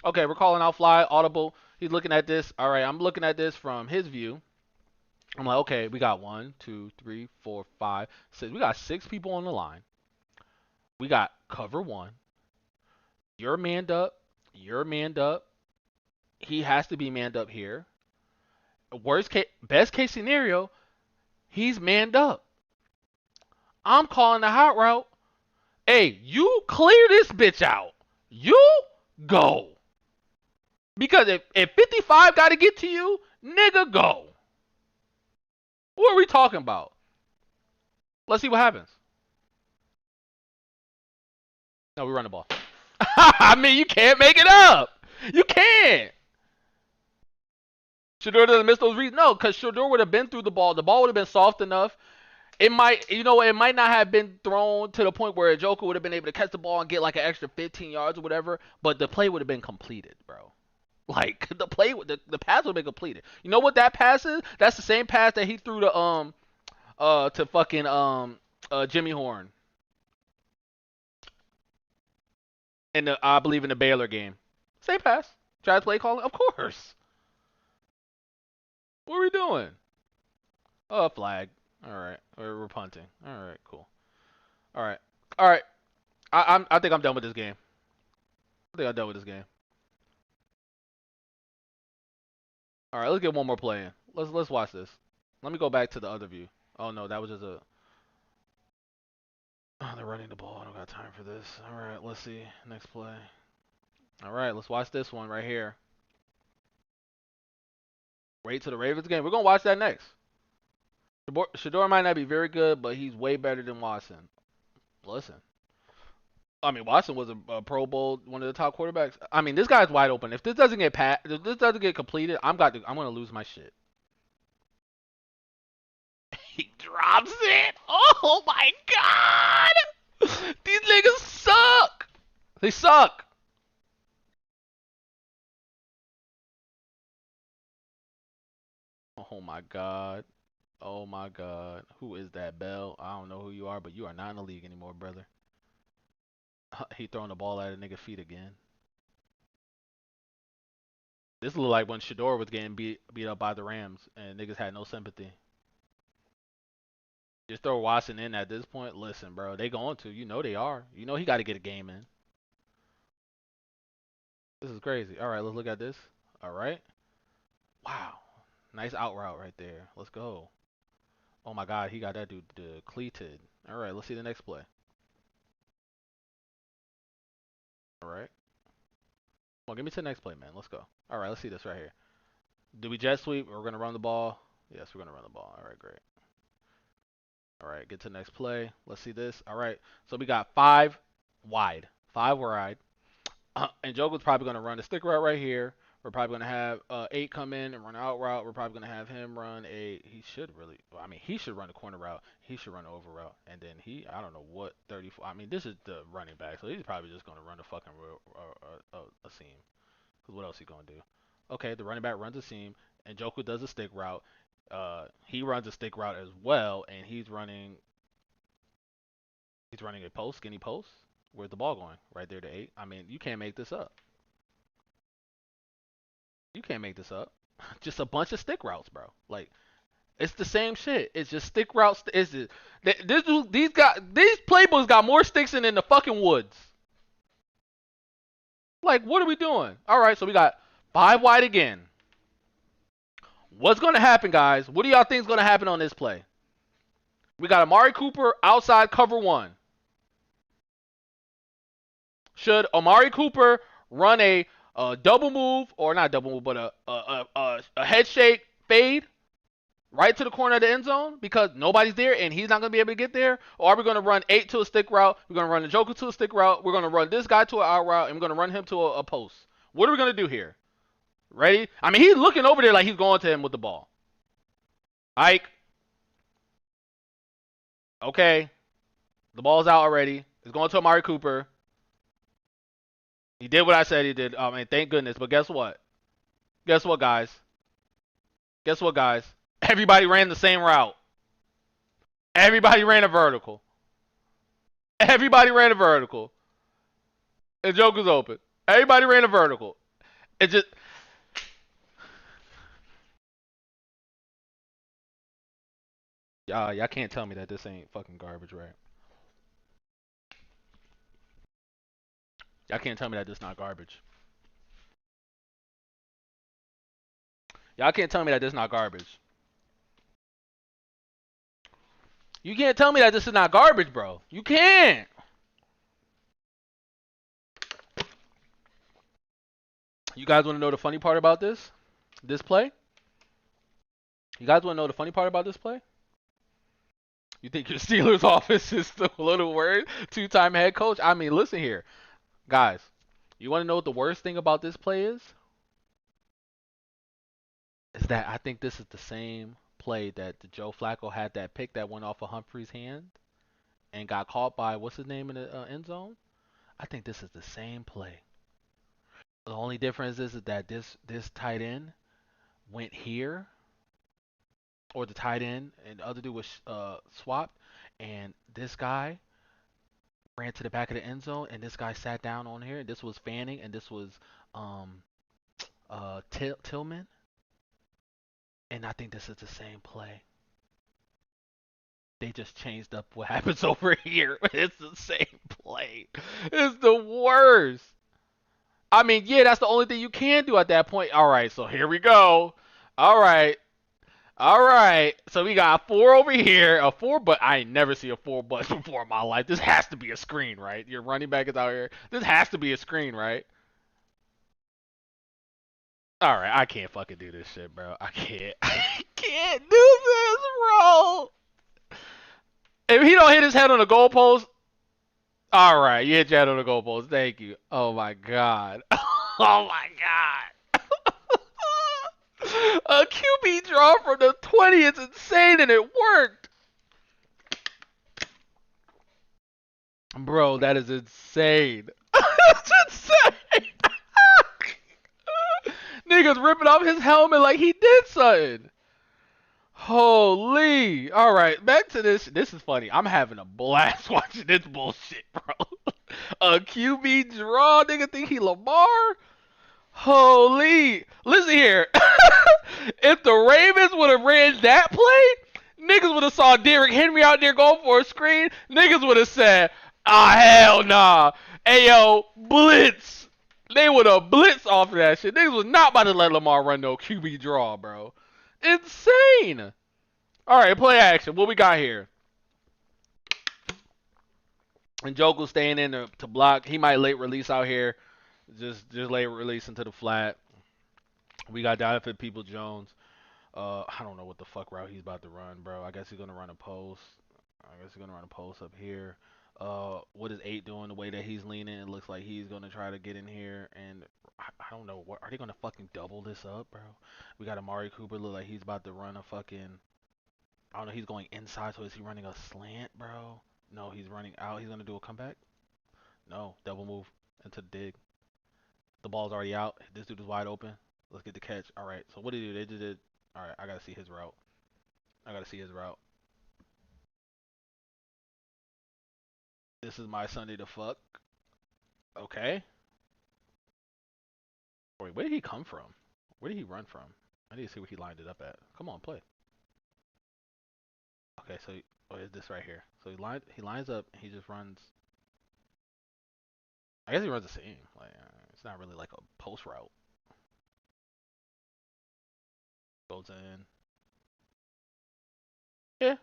Okay, we're calling out fly audible. He's looking at this. All right, I'm looking at this from his view. I'm like, okay, we got 1, 2, 3, 4, 5, 6. We got 6 people on the line. We got cover 1. You're manned up. You're manned up. He has to be manned up here. Best case scenario, he's manned up. I'm calling the hot route. Hey, you clear this bitch out. You go. Because if 55 got to get to you, nigga, go. What are we talking about? Let's see what happens. No, we run the ball. I mean, you can't make it up. You can't. Shedeur doesn't miss those reads. No, because Shedeur would have been through the ball. The ball would have been soft enough. It might not have been thrown to the point where a Joker would have been able to catch the ball and get like an extra 15 yards or whatever, but the play would have been completed, bro. Like the pass would have been completed. You know what that pass is? That's the same pass that he threw to fucking Jimmy Horn I believe in the Baylor game. Same pass. Chad's play calling? Of course. What are we doing? Oh, flag. All right. We're punting. All right, cool. All right. All right. I think I'm done with this game. I think I'm done with this game. All right, let's get one more play in. Let's watch this. Let me go back to the other view. Oh no, that was just a. Oh, they're running the ball. I don't got time for this. All right, let's see next play. All right, let's watch this one right here. Wait to the Ravens game. We're gonna watch that next. Shedeur might not be very good, but he's way better than Watson. Listen, I mean Watson was a Pro Bowl, one of the top quarterbacks. I mean this guy's wide open. If this doesn't get if this doesn't get completed, I'm gonna lose my shit. He drops it. Oh my god! These niggas suck. They suck. Oh my god. Oh my god. Who is that, Bell? I don't know who you are, but you are not in the league anymore, brother. He throwing the ball at a nigga feet again. This looked like when Shedeur was getting beat up by the Rams and niggas had no sympathy. Just throw Watson in at this point. Listen, bro, they going to. You know they are. You know he got to get a game in. This is crazy. All right, let's look at this. All right. Wow. Nice out route right there. Let's go. Oh my God, he got that dude cleated. All right, let's see the next play. All right. Come on, give me to the next play, man. Let's go. All right, let's see this right here. Do we jet sweep? We're gonna run the ball. Yes, we're gonna run the ball. All right, great. All right, get to the next play. Let's see this. All right, so we got five wide, five wide. And Joker's probably going to run the stick route right here. We're probably going to have 8 come in and run an out route. We're probably going to have him run a. He should really. I mean, he should run a corner route. He should run an over route. And then I don't know what 34. I mean, this is the running back, so he's probably just going to run a fucking a seam. Because what else he going to do? Okay, the running back runs a seam, and Joker does a stick route. He runs a stick route as well, and he's running. He's running a post, skinny post. Where's the ball going? Right there to 8. I mean, you can't make this up. You can't make this up. Just a bunch of stick routes, bro. Like it's the same shit. It's just stick routes. It's just, these playbooks got more sticks in the fucking woods. Like what are we doing? All right, so we got 5 wide again. What's gonna happen, guys? What do y'all think is gonna happen on this play? We got Amari Cooper outside cover 1. Should Amari Cooper run a double move or not double move, but a head shake fade right to the corner of the end zone because nobody's there and he's not going to be able to get there? Or are we going to run 8 to a stick route? We're going to run the Joker to a stick route. We're going to run this guy to an out route, and we're going to run him to a post. What are we going to do here? Ready? I mean, he's looking over there like he's going to him with the ball. Ike. Okay. The ball's out already. It's going to Amari Cooper. He did what I said he did. I mean, thank goodness. But guess what? Guess what, guys? Guess what, guys? Everybody ran the same route. Everybody ran a vertical. Everybody ran a vertical. And Joker's open. Everybody ran a vertical. It just y'all can't tell me that this ain't fucking garbage, right? Y'all can't tell me that this not garbage. Y'all can't tell me that this not garbage. You can't tell me that this is not garbage, bro. You can't. You guys want to know the funny part about this? This play? You guys want to know the funny part about this play? You think your Steelers offense is still a little worried? 2-time head coach? I mean, listen here. Guys, you want to know what the worst thing about this play is? Is that I think this is the same play that the Joe Flacco had that pick that went off of Humphrey's hand and got caught by what's his name in the end zone. I think this is the same play. The only difference is that this tight end went here, or the tight end and the other dude was swapped, and this guy ran to the back of the end zone, and this guy sat down on here. And this was Fanning, and this was um Tillman, and I think this is the same play. They just changed up what happens over here. It's the same play. It's the worst. I mean, yeah, that's the only thing you can do at that point. All right, so here we go. All right. All right. So we got a 4 over here, a 4, but I ain't never see a 4 butts before in my life. This has to be a screen, right? Your running back is out here. This has to be a screen, right? All right, I can't fucking do this shit, bro. I can't. I can't do this, bro. If he don't hit his head on the goalpost, all right, you hit your head on the goalpost. Thank you. Oh my god. Oh my god. A QB draw from the 20 is insane, and it worked. Bro, that is insane. That's insane. Niggas ripping off his helmet like he did something. Holy. All right, back to this. This is funny. I'm having a blast watching this bullshit, bro. A QB draw, nigga think he Lamar? Holy. Listen here. If the Ravens would have ran that play, niggas would have saw Derrick Henry out there going for a screen. Niggas would have said, ah, hell nah. Ayo, blitz. They would have blitzed off of that shit. Niggas was not about to let Lamar run no QB draw, bro. Insane. All right, play action. What we got here? And Joku staying in to block. He might late release out here. Just late release into the flat. We got Donovan People Jones. I don't know what the fuck route he's about to run, bro. I guess he's gonna run a post. I guess he's gonna run a post up here. What is 8 doing? The way that he's leaning, it looks like he's gonna try to get in here. And I don't know. What are they gonna fucking double this up, bro? We got Amari Cooper. Look like he's about to run a fucking. I don't know. He's going inside, so is he running a slant, bro? No, he's running out. He's gonna do a comeback. No, double move into the dig. The ball's already out. This dude is wide open. Let's get the catch. All right. So what did he do? They did it. All right. I gotta see his route. I gotta see his route. This is my Sunday to fuck. Okay. Wait, where did he come from? Where did he run from? I need to see where he lined it up at. Come on, play. Okay, so oh, is this right here? So he lines up and he just runs. I guess he runs the same. Like it's not really like a post route. Goes in. Yeah,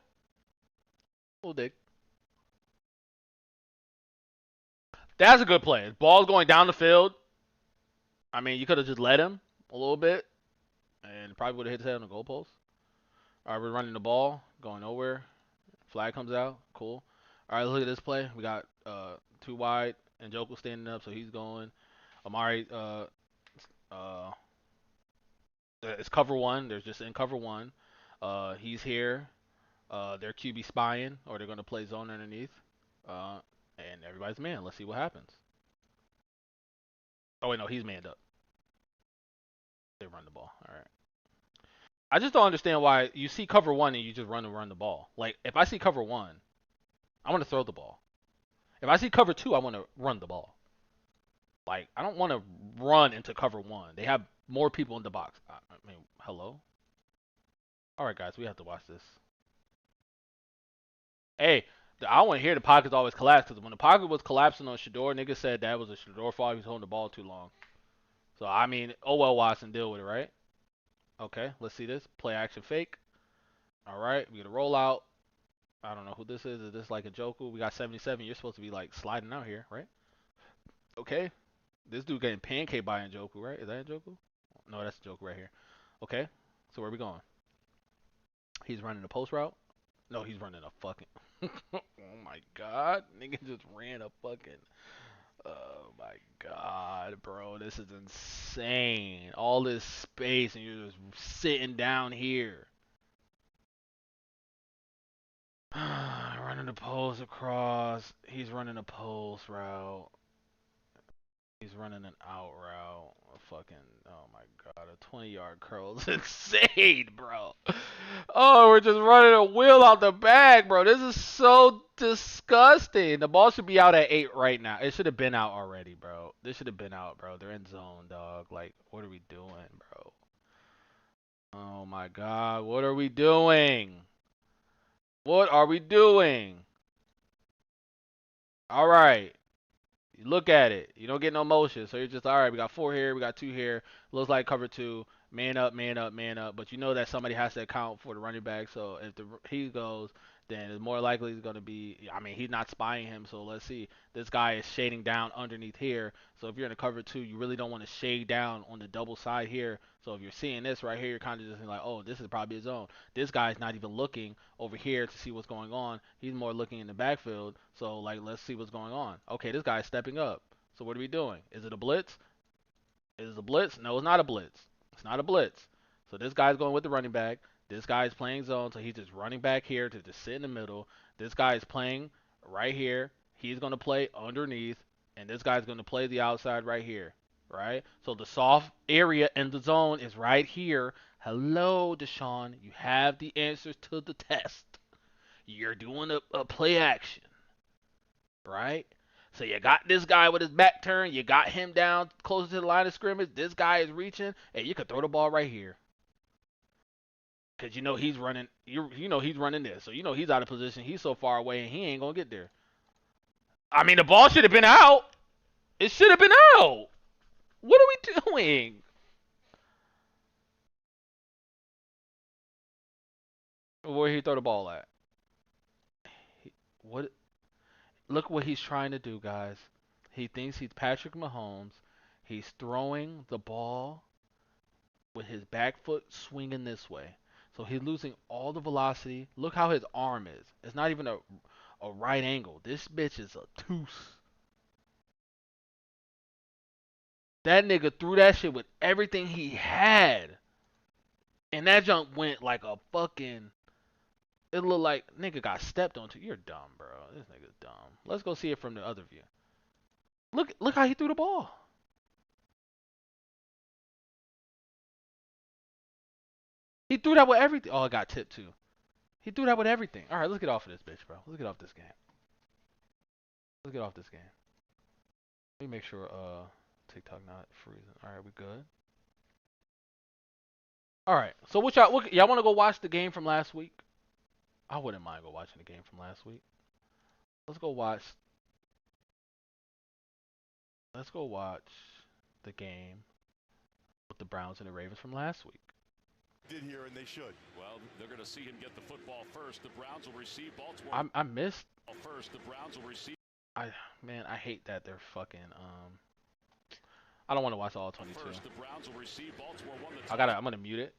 we'll dig. That's a good play. Ball's going down the field. I mean, you could have just let him a little bit, and probably would have hit his head on the goalpost. All right, we're running the ball, going nowhere. Flag comes out. Cool. All right, look at this play. We got 2 wide, and Joku standing up, so he's going. Amari, uh, it's cover 1. They're just in cover 1. He's here. They're QB spying, or they're going to play zone underneath. And everybody's man. Let's see what happens. Oh, wait, no, he's manned up. They run the ball. All right. I just don't understand why you see cover 1 and you just run the ball. Like, if I see cover 1, I want to throw the ball. If I see cover 2, I want to run the ball. Like, I don't want to run into cover 1. They have more people in the box. I mean, hello? All right, guys, we have to watch this. Hey, I want to hear the pockets always collapse, because when the pocket was collapsing on Shedeur, niggas said that was a Shedeur fault. He was holding the ball too long. So, I mean, oh well, Watson, deal with it, right? Okay, let's see this. Play action fake. All right, we get a rollout. I don't know who this is. Is this like a Joku? We got 77. You're supposed to be like sliding out here, right? Okay. This dude getting pancake by Njoku, right? Is that Njoku? No, that's Njoku right here. Okay. So where are we going? He's running a post route? No, he's running a fucking. Oh my god. Nigga just ran a fucking. Oh my god, bro. This is insane. All this space and you're just sitting down here. Running a post across. He's running a post route. He's running an out route. A fucking, oh my god, a 20-yard curl is insane, bro. Oh, we're just running a wheel out the bag, bro. This is so disgusting. The ball should be out at 8 right now. It should have been out already, bro. This should have been out, bro. They're in zone, dog. Like, what are we doing, bro? Oh my God, what are we doing? What are we doing? All right. You look at it. You don't get no motion. So you're just, all right, we got 4 here. We got 2 here. Looks like cover 2. Man up, man up, man up. But you know that somebody has to account for the running back. So if he goes, then it's more likely he's going to be, I mean, he's not spying him. So let's see. This guy is shading down underneath here. So if you're in a cover 2, you really don't want to shade down on the double side here. So if you're seeing this right here, you're kind of just like, oh, this is probably his zone. This guy's not even looking over here to see what's going on. He's more looking in the backfield. So, like, let's see what's going on. Okay, this guy's stepping up. So what are we doing? Is it a blitz? Is it a blitz? No, it's not a blitz. It's not a blitz. So this guy's going with the running back. This guy's playing zone, so he's just running back here to just sit in the middle. This guy is playing right here. He's going to play underneath, and this guy's going to play the outside right here, right? So the soft area in the zone is right here. Hello, Deshaun. You have the answers to the test. You're doing a play action, right? So you got this guy with his back turned. You got him down closer to the line of scrimmage. This guy is reaching, and you could throw the ball right here. Cause you know he's running. You know he's running this, so you know he's out of position. He's so far away, and he ain't gonna get there. I mean, the ball should have been out. It should have been out. What are we doing? Where he throw the ball at? What? Look what he's trying to do, guys. He thinks he's Patrick Mahomes. He's throwing the ball with his back foot swinging this way. So he's losing all the velocity. Look how his arm is. It's not even a right angle. This bitch is a tooth. That nigga threw that shit with everything he had. And that jump went like a fucking. It looked like nigga got stepped onto. You're dumb, bro. This nigga's dumb. Let's go see it from the other view. Look how he threw the ball. He threw that with everything. Oh, it got tipped too. He threw that with everything. All right, let's get off of this bitch, bro. Let's get off this game. Let's get off this game. Let me make sure TikTok not freezing. All right, we good. All right. So y'all want to go watch the game from last week? I wouldn't mind go watching the game from last week. Let's go watch. Let's go watch the game with the Browns and the Ravens from last week. Did here and they should. Well, they're going to see him get the football first. The Browns will receive Baltimore. I missed. First, the Browns will receive. I hate that they're fucking I don't want to watch all 22. First, the Browns will receive Baltimore. I'm gonna mute it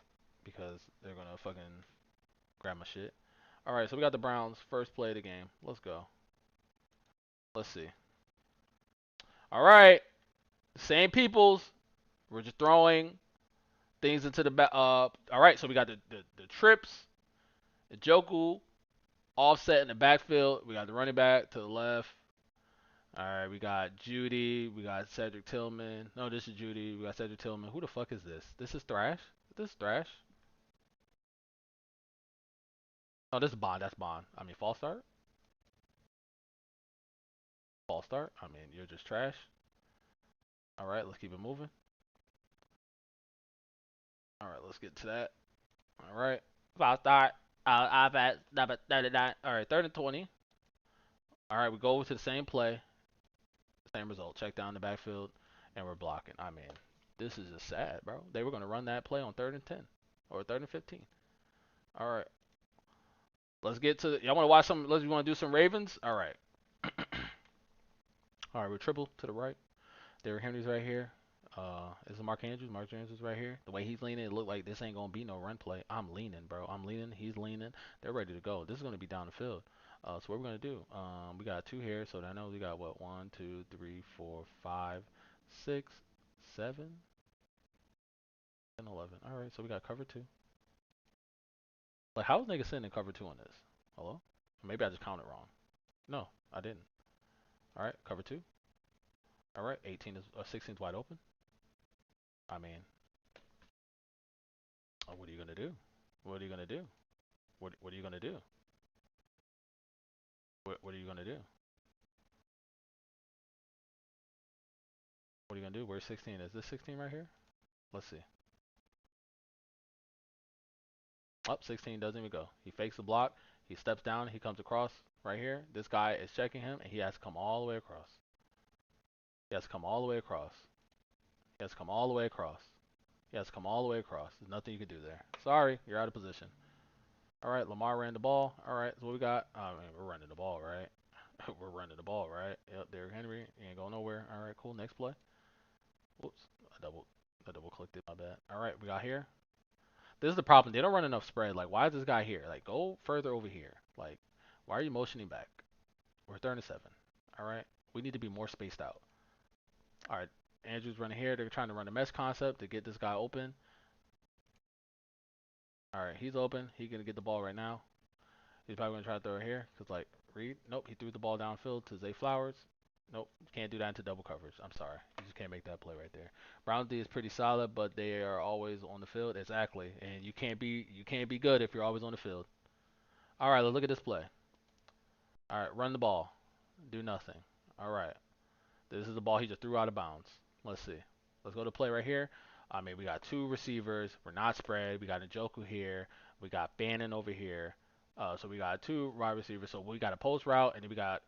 because they're gonna fucking grab my shit. All right, so we got the Browns first play of the game. Let's go. Let's see. All right, same peoples. We're just throwing things into the back. All right, so we got the trips, the Joku, offset in the backfield. We got the running back to the left. All right, we got Judy. We got Cedric Tillman. No, this is Judy. We got Cedric Tillman. Who the fuck is this? This is Thrash. This is Thrash. Oh, this is Bond. That's Bond. I mean, false start. False start. I mean, you're just trash. All right, let's keep it moving. All right, let's get to that. All right, false start. I've at number 39. All right, 3rd and 20. All right, we go over to the same play, same result. Check down the backfield, and we're blocking. I mean, this is just sad, bro. They were gonna run that play on 3rd and 10 or 3rd and 15. All right, let's get to. Y'all want to watch some? You want to do some Ravens? All right. All right, we're triple to the right. Derrick Henry's right here. Is it Mark Andrews? Mark Andrews right here. The way he's leaning, it looked like this ain't gonna be no run play. I'm leaning, bro. I'm leaning. He's leaning. They're ready to go. This is gonna be down the field. So what we're gonna do? We got 2 here, so I know we got what 1, 2, 3, 4, 5, 6, 7, and 11. All right, so we got cover 2. Like, how was nigga sitting in cover 2 on this? Hello? Maybe I just counted wrong. No, I didn't. All right, cover 2. All right, 18 is 16 is wide open. I mean, what are you gonna do? What are you gonna do? What are you gonna do? What are you gonna do? What are you gonna do? Where's 16? Is this 16 right here? Let's see. Up 16 doesn't even go. He fakes the block. He steps down. He comes across right here. This guy is checking him, and he has to come all the way across. He has to come all the way across. He has to come all the way across. He has to come all the way across. There's nothing you can do there. Sorry, you're out of position. All right, Lamar ran the ball. All right, so what we got? I mean, we're running the ball, right? We're running the ball, right? Yep, Derrick Henry. He ain't going nowhere. All right, cool. Next play. Whoops. I double clicked it. My bad. All right, we got here. This is the problem. They don't run enough spread. Like, why is this guy here? Like, go further over here. Like, why are you motioning back? We're 37. All right. We need to be more spaced out. All right. Andrew's running here. They're trying to run a mesh concept to get this guy open. All right. He's open. He's going to get the ball right now. He's probably going to try to throw it here. Because, like, Reed. Nope. He threw the ball downfield to Zay Flowers. Nope. Can't do that into double coverage. I'm sorry. You just can't make that play right there. Brown D is pretty solid, but they are always on the field. Exactly. And you can't be good if you're always on the field. All right. Let's look at this play. All right. Run the ball. Do nothing. All right. This is the ball he just threw out of bounds. Let's see. Let's go to play right here. I mean, we got two receivers. We're not spread. We got Njoku here. We got Bannon over here. So we got two wide receivers. So we got a post route, and then we got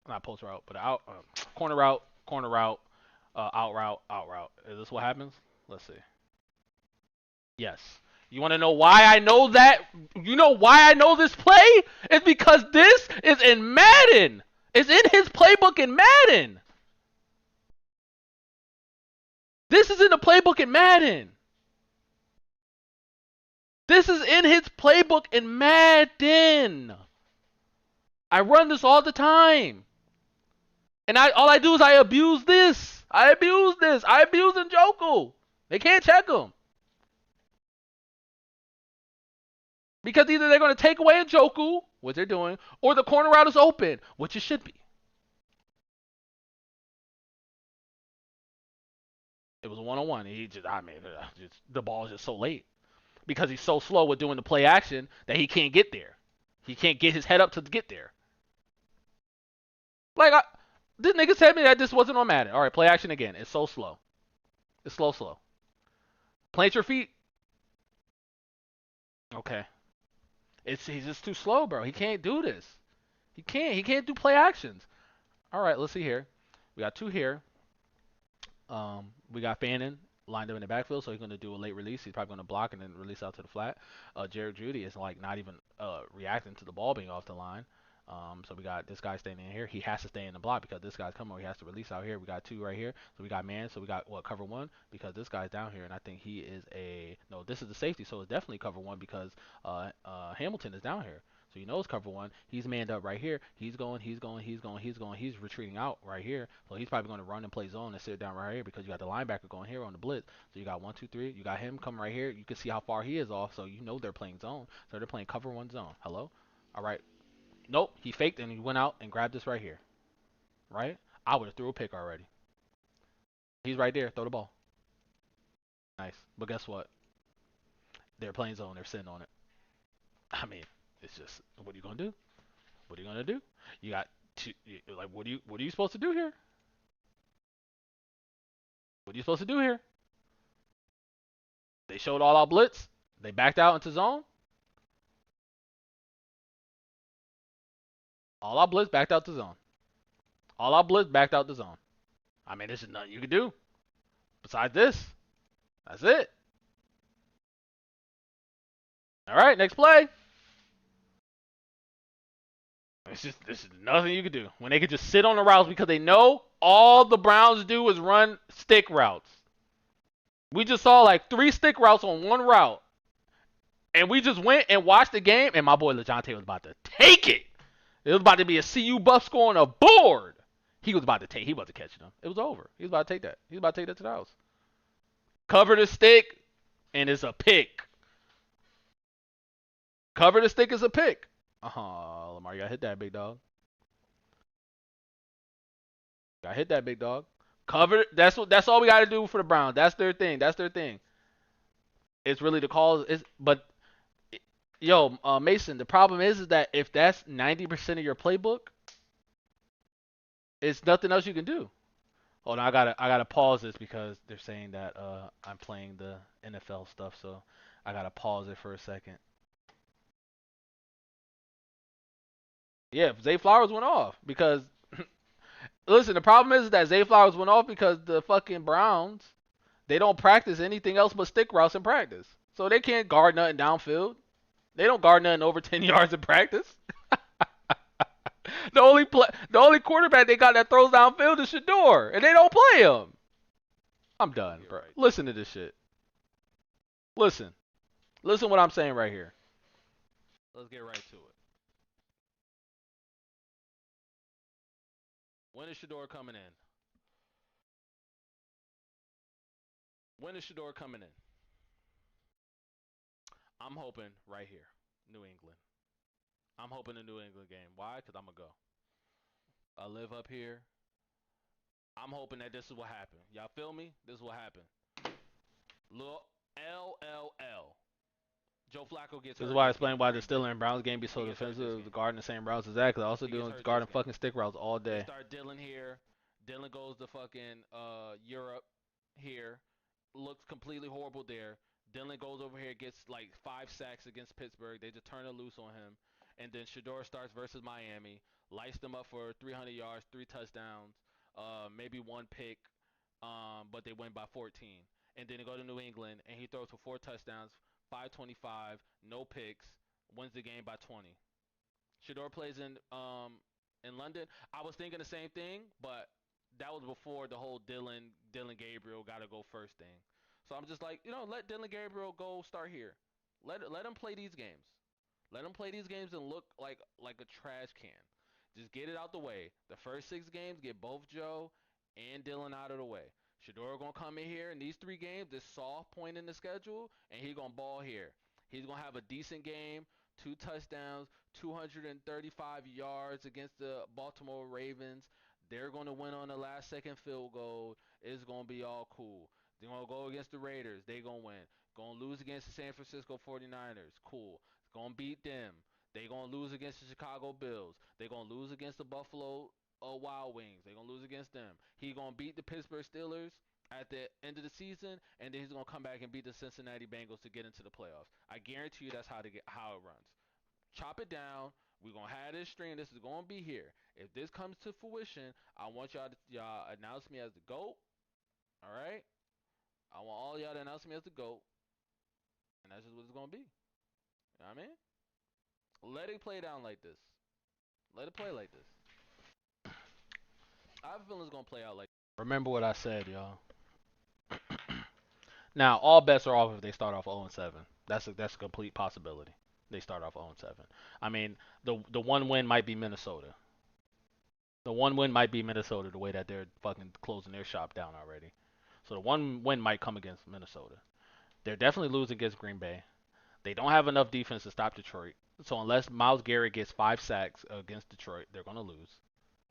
not post route, but out corner route, out route, out route. Is this what happens? Let's see. Yes. You want to know why I know that? You know why I know this play? It's because this is in Madden. It's in his playbook in Madden. This is in the playbook in Madden. This is in his playbook in Madden. I run this all the time. And all I do is I abuse this. I abuse this. I abuse Njoku. They can't check him. Because either they're going to take away Njoku, what they're doing, or the corner route is open, which it should be. It was a one-on-one. The ball is just so late. Because he's so slow with doing the play action that he can't get there. He can't get his head up to get there. Like, this nigga said me that this wasn't on Madden. All right, play action again. It's so slow. It's slow. Plant your feet. Okay. He's just too slow, bro. He can't do this. He can't. He can't do play actions. All right, let's see here. We got two here. We got Bannon lined up in the backfield, so he's going to do a late release. He's probably going to block and then release out to the flat. Jared Judy is like not even reacting to the ball being off the line. So we got this guy staying in here. He has to stay in the block because this guy's coming. He has to release out here. We got two right here. So we got man. So we got cover one because this guy's down here, and I think he is no. This is the safety, so it's definitely cover one because Hamilton is down here. So you know it's cover one. He's manned up right here. He's going. He's retreating out right here. So he's probably going to run and play zone and sit down right here because you got the linebacker going here on the blitz. So you got 1, 2, 3. You got him coming right here. You can see how far he is off. So you know they're playing zone. So they're playing cover one zone. Hello. All right. Nope, he faked and he went out and grabbed this right here. Right? I would have threw a pick already. He's right there. Throw the ball. Nice. But guess what? They're playing zone. They're sitting on it. I mean, it's just what are you gonna do? What are you gonna do? You got two. Like, what are you supposed to do here? What are you supposed to do here? They showed all out blitz. They backed out into zone. All out blitz backed out to zone. All out blitz backed out to zone. I mean, there's nothing you can do besides this. That's it. All right, next play. This is nothing you can do when they could just sit on the routes because they know all the Browns do is run stick routes. We just saw like 3 stick routes on one route, and we just went and watched the game, and my boy LeJohntay was about to take it. It was about to be a CU Buff score on a board. He was about to take. He wasn't catching them. It was over. He was about to take that. He was about to take that to the house. Cover the stick, and it's a pick. Cover the stick is a pick. Lamar, you gotta hit that, big dog. Gotta hit that, big dog. Cover. That's all we gotta do for the Browns. That's their thing. That's their thing. It's really the call. But Yo, Mason. The problem is that if that's 90% of your playbook, it's nothing else you can do. Hold on, I gotta pause this because they're saying that I'm playing the NFL stuff, so I gotta pause it for a second. Yeah, Zay Flowers went off because listen, the problem is that Zay Flowers went off because the fucking Browns they don't practice anything else but stick routes in practice, so they can't guard nothing downfield. They don't guard nothing over 10 yards in practice. The only quarterback they got that throws downfield is Shedeur, and they don't play him. I'm done, bro. Right. Listen to this shit. Listen, listen what I'm saying right here. Let's get right to it. When is Shedeur coming in? When is Shedeur coming in? I'm hoping right here, New England. I'm hoping the New England game. Why? Because I'm gonna go. I live up here. I'm hoping that this is what happened. Y'all feel me? This is what happened. Look, LLL. Joe Flacco gets This is hurt why I this game explained for why the Green Bay. Steelers and Browns game be He so gets hurt this defensive. The game. guarding the same routes exactly. Also He gets doing hurt this guarding game. fucking stick routes all They day. start Dillon here. Dillon goes to fucking Europe here. Looks completely horrible there. Dillon goes over here, gets like 5 sacks against Pittsburgh. They just turn it loose on him. And then Shedeur starts versus Miami. Lights them up for 300 yards, 3 touchdowns, maybe one pick, but they win by 14. And then they go to New England, and he throws for 4 touchdowns, 525, no picks, wins the game by 20. Shedeur plays in London. I was thinking the same thing, but that was before the whole Dillon Gabriel got to go first thing. So I'm just like, let Dillon Gabriel go start here. Let him play these games. Let him play these games and look like a trash can. Just get it out the way. The first 6 games, get both Joe and Dillon out of the way. Shedeur gonna come in here in these 3 games, this soft point in the schedule, and he gonna ball here. He's gonna have a decent game, 2 touchdowns, 235 yards against the Baltimore Ravens. They're gonna win on the last second field goal. It's gonna be all cool. They're gonna go against the Raiders. They gonna win. Gonna lose against the San Francisco 49ers. Cool. Gonna beat them. They gonna lose against the Chicago Bills. They gonna lose against the Buffalo Wild Wings. They gonna lose against them. He gonna beat the Pittsburgh Steelers at the end of the season, and then he's gonna come back and beat the Cincinnati Bengals to get into the playoffs. I guarantee you that's how it runs. Chop it down. We're gonna have this stream. This is gonna be here. If this comes to fruition, I want y'all announce me as the GOAT. All right. I want all y'all to announce me as the GOAT, and that's just what it's gonna be. You know what I mean? Let it play down like this. Let it play like this. I have a feeling it's gonna play out like. Remember what I said, y'all. Now all bets are off if they start off 0-7. That's a complete possibility. They start off 0-7. I mean, the one win might be Minnesota. The one win might be Minnesota the way that they're fucking closing their shop down already. So the one win might come against Minnesota. They're definitely losing against Green Bay. They don't have enough defense to stop Detroit. So unless Miles Garrett gets 5 sacks against Detroit, they're gonna lose,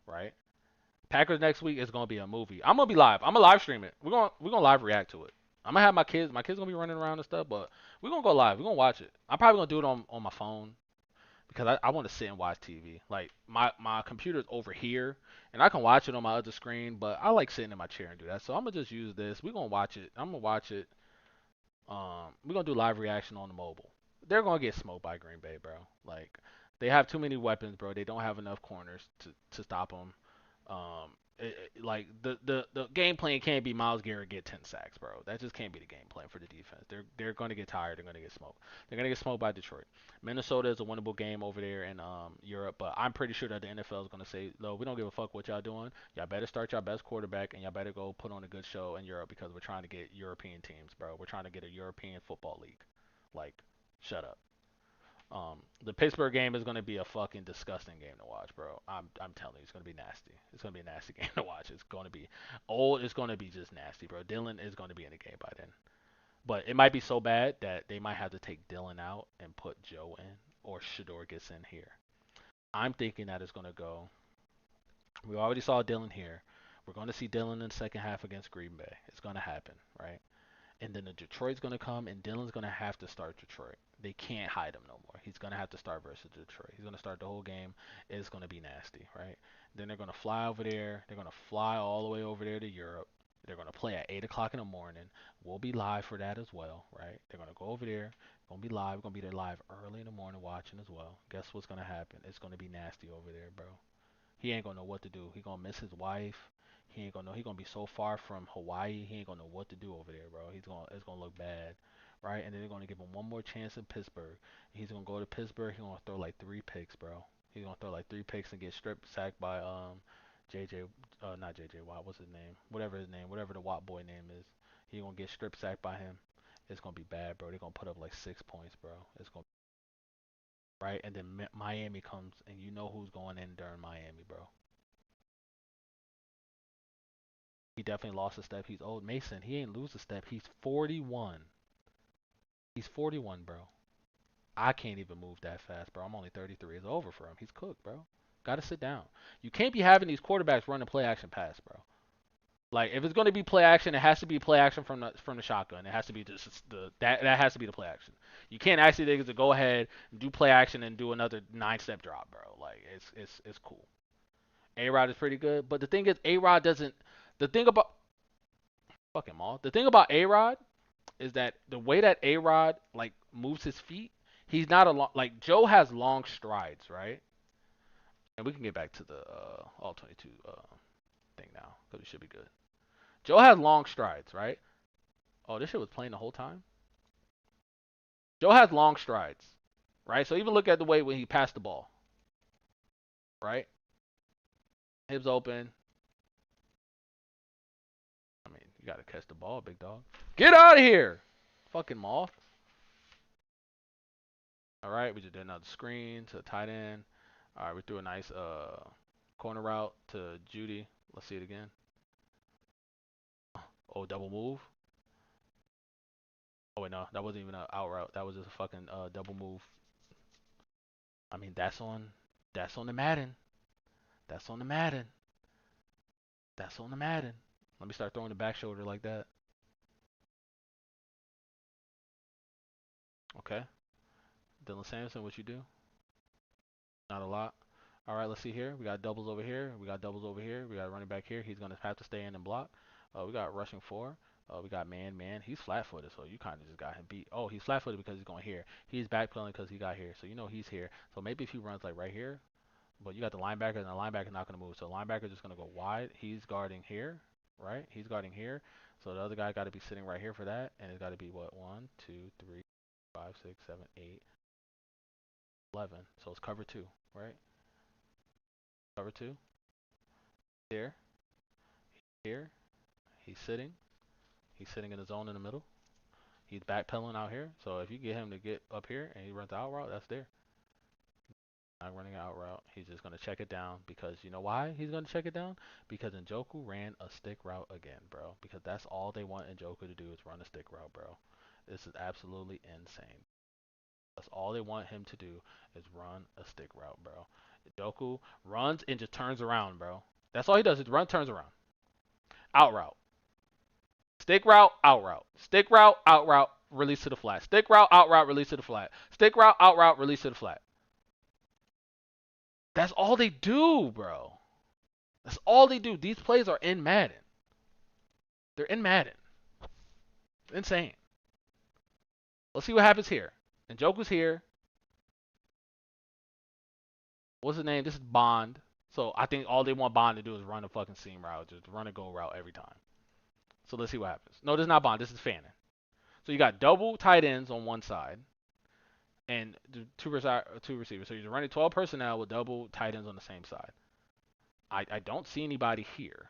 right? Packers next week is gonna be a movie. I'm gonna be live. I'm gonna live stream it. We're gonna live react to it. I'm gonna have my kids. My kids gonna be running around and stuff, but we're gonna go live. We're gonna watch it. I'm probably gonna do it on my phone because I want to sit and watch TV. Like my computer's over here, and I can watch it on my other screen, but I like sitting in my chair and do that. So I'm gonna just use this. We're gonna watch it. I'm gonna watch it. We're gonna do live reaction on the mobile. They're gonna get smoked by Green Bay, bro. Like they have too many weapons, bro. They don't have enough corners to stop them. Like the game plan can't be Miles Garrett get 10 sacks, bro. That just can't be the game plan for the defense. They're going to get tired. They're going to get smoked. They're going to get smoked by Detroit. Minnesota is a winnable game over there in Europe, but I'm pretty sure that the NFL is going to say, "No, we don't give a fuck what y'all doing. Y'all better start your best quarterback and y'all better go put on a good show in Europe because we're trying to get European teams, bro. We're trying to get a European football league. Like, shut up." The Pittsburgh game is going to be a fucking disgusting game to watch, bro. I'm telling you, it's going to be nasty. It's going to be a nasty game to watch. It's going to be old. It's going to be just nasty, bro. Dillon is going to be in the game by then. But it might be so bad that they might have to take Dillon out and put Joe in, or Shedeur gets in here. I'm thinking that it's going to go. We already saw Dillon here. We're going to see Dillon in the second half against Green Bay. It's going to happen, right? And then the Detroit's gonna come, and Dillon's gonna have to start Detroit. They can't hide him no more. He's gonna have to start versus Detroit. He's gonna start the whole game. It's gonna be nasty, right? Then they're gonna fly over there. They're gonna fly all the way over there to Europe. They're gonna play at 8 o'clock in the morning. We'll be live for that as well, right? They're gonna go over there. Gonna be live. We're gonna be there live early in the morning watching as well. Guess what's gonna happen? It's gonna be nasty over there, bro. He ain't gonna know what to do. He gonna miss his wife. He ain't gonna know. He gonna be so far from Hawaii. He ain't gonna know what to do over there, bro. It's gonna look bad, right? And then they're gonna give him one more chance in Pittsburgh. He's gonna go to Pittsburgh. He's gonna throw like 3 picks, bro. He's gonna throw like 3 picks and get strip sacked by JJ, not JJ Watt. What's his name? Whatever his name, whatever the Watt boy name is. He gonna get strip sacked by him. It's gonna be bad, bro. They're gonna put up like 6 points, bro. It's gonna right. And then Miami comes, and you know who's going in during Miami, bro. He definitely lost a step. He's old. Mason, he ain't lose a step. He's 41. He's 41, bro. I can't even move that fast, bro. I'm only 33. It's over for him. He's cooked, bro. Gotta sit down. You can't be having these quarterbacks running play action pass, bro. Like if it's gonna be play action, it has to be play action from the shotgun. It has to be just that has to be the play action. You can't ask these niggas to go ahead and do play action and do another 9 step drop, bro. Like it's cool. A Rod is pretty good, but the thing is, A Rod doesn't. The thing about fucking Maul. The thing about A Rod is that the way that A Rod like moves his feet, he's not a long like Joe has long strides, right? And we can get back to the all 22 thing now because we should be good. Joe has long strides, right? Oh, this shit was playing the whole time. Joe has long strides, right? So even look at the way when he passed the ball, right? Hips open. I mean, you gotta catch the ball, big dog. Get out of here, fucking moth. All right, we just did another screen to tight end. All right, we threw a nice corner route to Judy. Let's see it again. Oh, double move. Oh wait, no, that wasn't even an out route. That was just a fucking double move. I mean, that's on the Madden. That's on the Madden. That's on the Madden. Let me start throwing the back shoulder like that. Okay. Dylan Sampson, what you do? Not a lot. All right, let's see here. We got doubles over here. We got doubles over here. We got running back here. He's gonna have to stay in and block. We got rushing four. We got man. He's flat-footed, so you kind of just got him beat. Oh, he's flat-footed because he's going here. He's backpedaling because he got here, so you know he's here. So maybe if he runs like right here, but you got the linebacker, and the linebacker not gonna move. So the linebacker just gonna go wide. He's guarding here, right? He's guarding here. So the other guy got to be sitting right here for that, and it's got to be what 1, 2, 3, 5, 6, 7, 8, 11. So it's cover two, right? Cover two. Here, here. He's sitting. He's sitting in the zone in the middle. He's backpedaling out here. So if you get him to get up here and he runs the out route, that's there. Not running an out route. He's just gonna check it down because you know why he's gonna check it down? Because Njoku ran a stick route again, bro. Because that's all they want Njoku to do is run a stick route, bro. This is absolutely insane. That's all they want him to do is run a stick route, bro. Njoku runs and just turns around, bro. That's all he does is run, turns around. Out route. Stick route, out route. Stick route, out route, release to the flat. Stick route, out route, release to the flat. Stick route, out route, release to the flat. That's all they do, bro. That's all they do. These plays are in Madden. They're in Madden. Insane. Let's see what happens here. And Joker's here. What's his name? This is Bond. So I think all they want Bond to do is run a fucking seam route. Just run a go route every time. So let's see what happens. No, this is not Bond. This is Fannin. So you got double tight ends on one side and two receivers. So you're running 12 personnel with double tight ends on the same side. I don't see anybody here.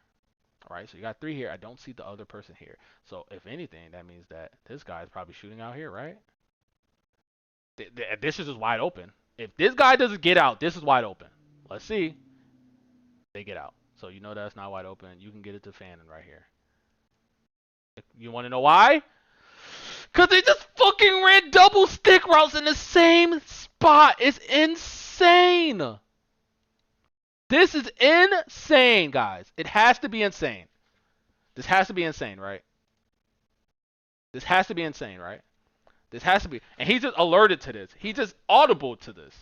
All right, so you got 3 here. I don't see the other person here. So if anything, that means that this guy is probably shooting out here, right? This is just wide open. If this guy doesn't get out, this is wide open. Let's see. They get out. So you know that's not wide open. You can get it to Fannin right here. You want to know why? Because they just fucking ran double stick routes in the same spot. It's insane. This is insane, guys. It has to be insane. This has to be insane, right? This has to be insane, right? This has to be. And he just alerted to this. He just audible to this.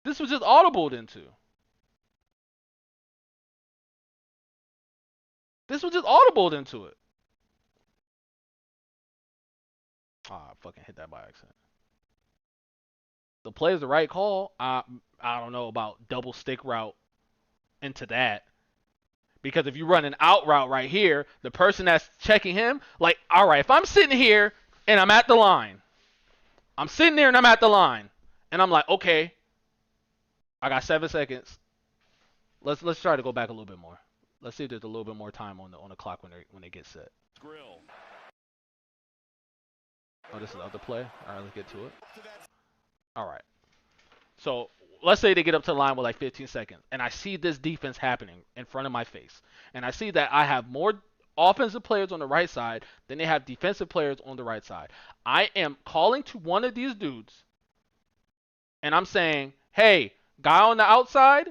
This was just audibled into. This was just audibled into it. Ah, I fucking hit that by accident. The play is the right call. I don't know about double stick route into that. Because if you run an out route right here, the person that's checking him, like, all right, if I'm sitting here and I'm at the line, I'm sitting there and I'm at the line, and I'm like, okay, I got 7 seconds. Let's try to go back a little bit more. Let's see if there's a little bit more time on the clock when they get set. Oh, this is the other play. All right, let's get to it. All right. So let's say they get up to the line with like 15 seconds, and I see this defense happening in front of my face, and I see that I have more offensive players on the right side than they have defensive players on the right side. I am calling to one of these dudes, and I'm saying, hey, guy on the outside,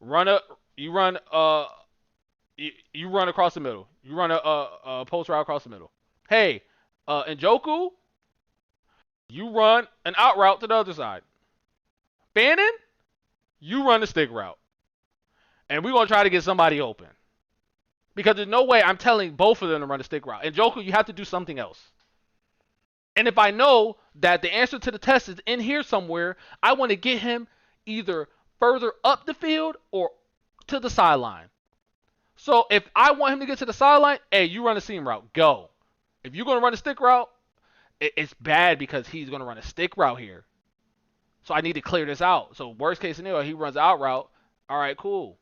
you run you run across the middle. You run a post route across the middle. Hey, Njoku, you run an out route to the other side. Bannon, you run the stick route. And we're going to try to get somebody open. Because there's no way I'm telling both of them to run the stick route. And Njoku, you have to do something else. And if I know that the answer to the test is in here somewhere, I want to get him either further up the field or to the sideline. So if I want him to get to the sideline, hey, you run a seam route. Go. If you're going to run a stick route, it's bad because he's going to run a stick route here. So I need to clear this out. So worst case scenario, he runs out route. All right, cool.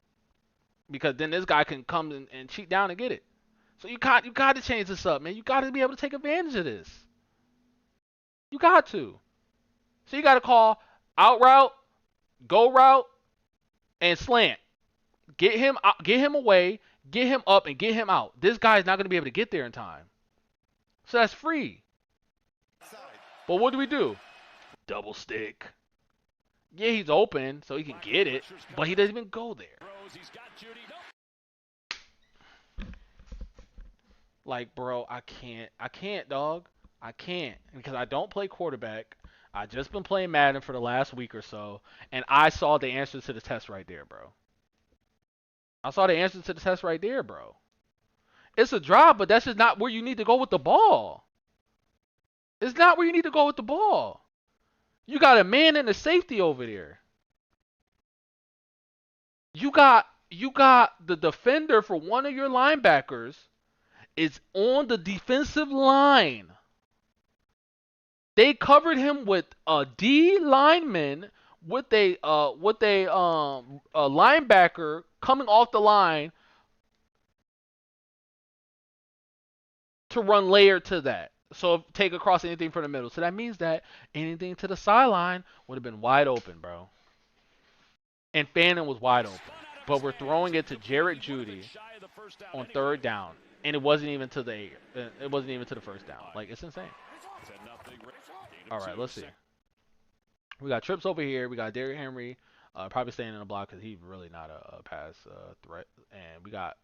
Because then this guy can come and cheat down and get it. So you got to change this up, man. You got to be able to take advantage of this. You got to. So you got to call out route, go route, and slant. Get him away, get him up, and get him out. This guy is not going to be able to get there in time. So that's free. But what do? Double stick. Yeah, he's open, so he can get it, but he doesn't even go there. Like, bro, I can't, dog. I can't, because I don't play quarterback. I just been playing Madden for the last week or so, and I saw the answers to the test right there, bro. I saw the answers to the test right there, bro. It's a drop, but that's just not where you need to go with the ball. It's not where you need to go with the ball. You got a man and a safety over there. You got the defender for one of your linebackers is on the defensive line. They covered him with a D lineman with a linebacker coming off the line to run layer to that. So take across anything from the middle. So that means that anything to the sideline would have been wide open, bro. And Fannin was wide open. But we're throwing it to Jarrett Judy on third down. And it wasn't even to the first down. Like, it's insane. All right, let's see. We got trips over here. We got Derrick Henry probably staying in the block because he's really not a pass threat. And we got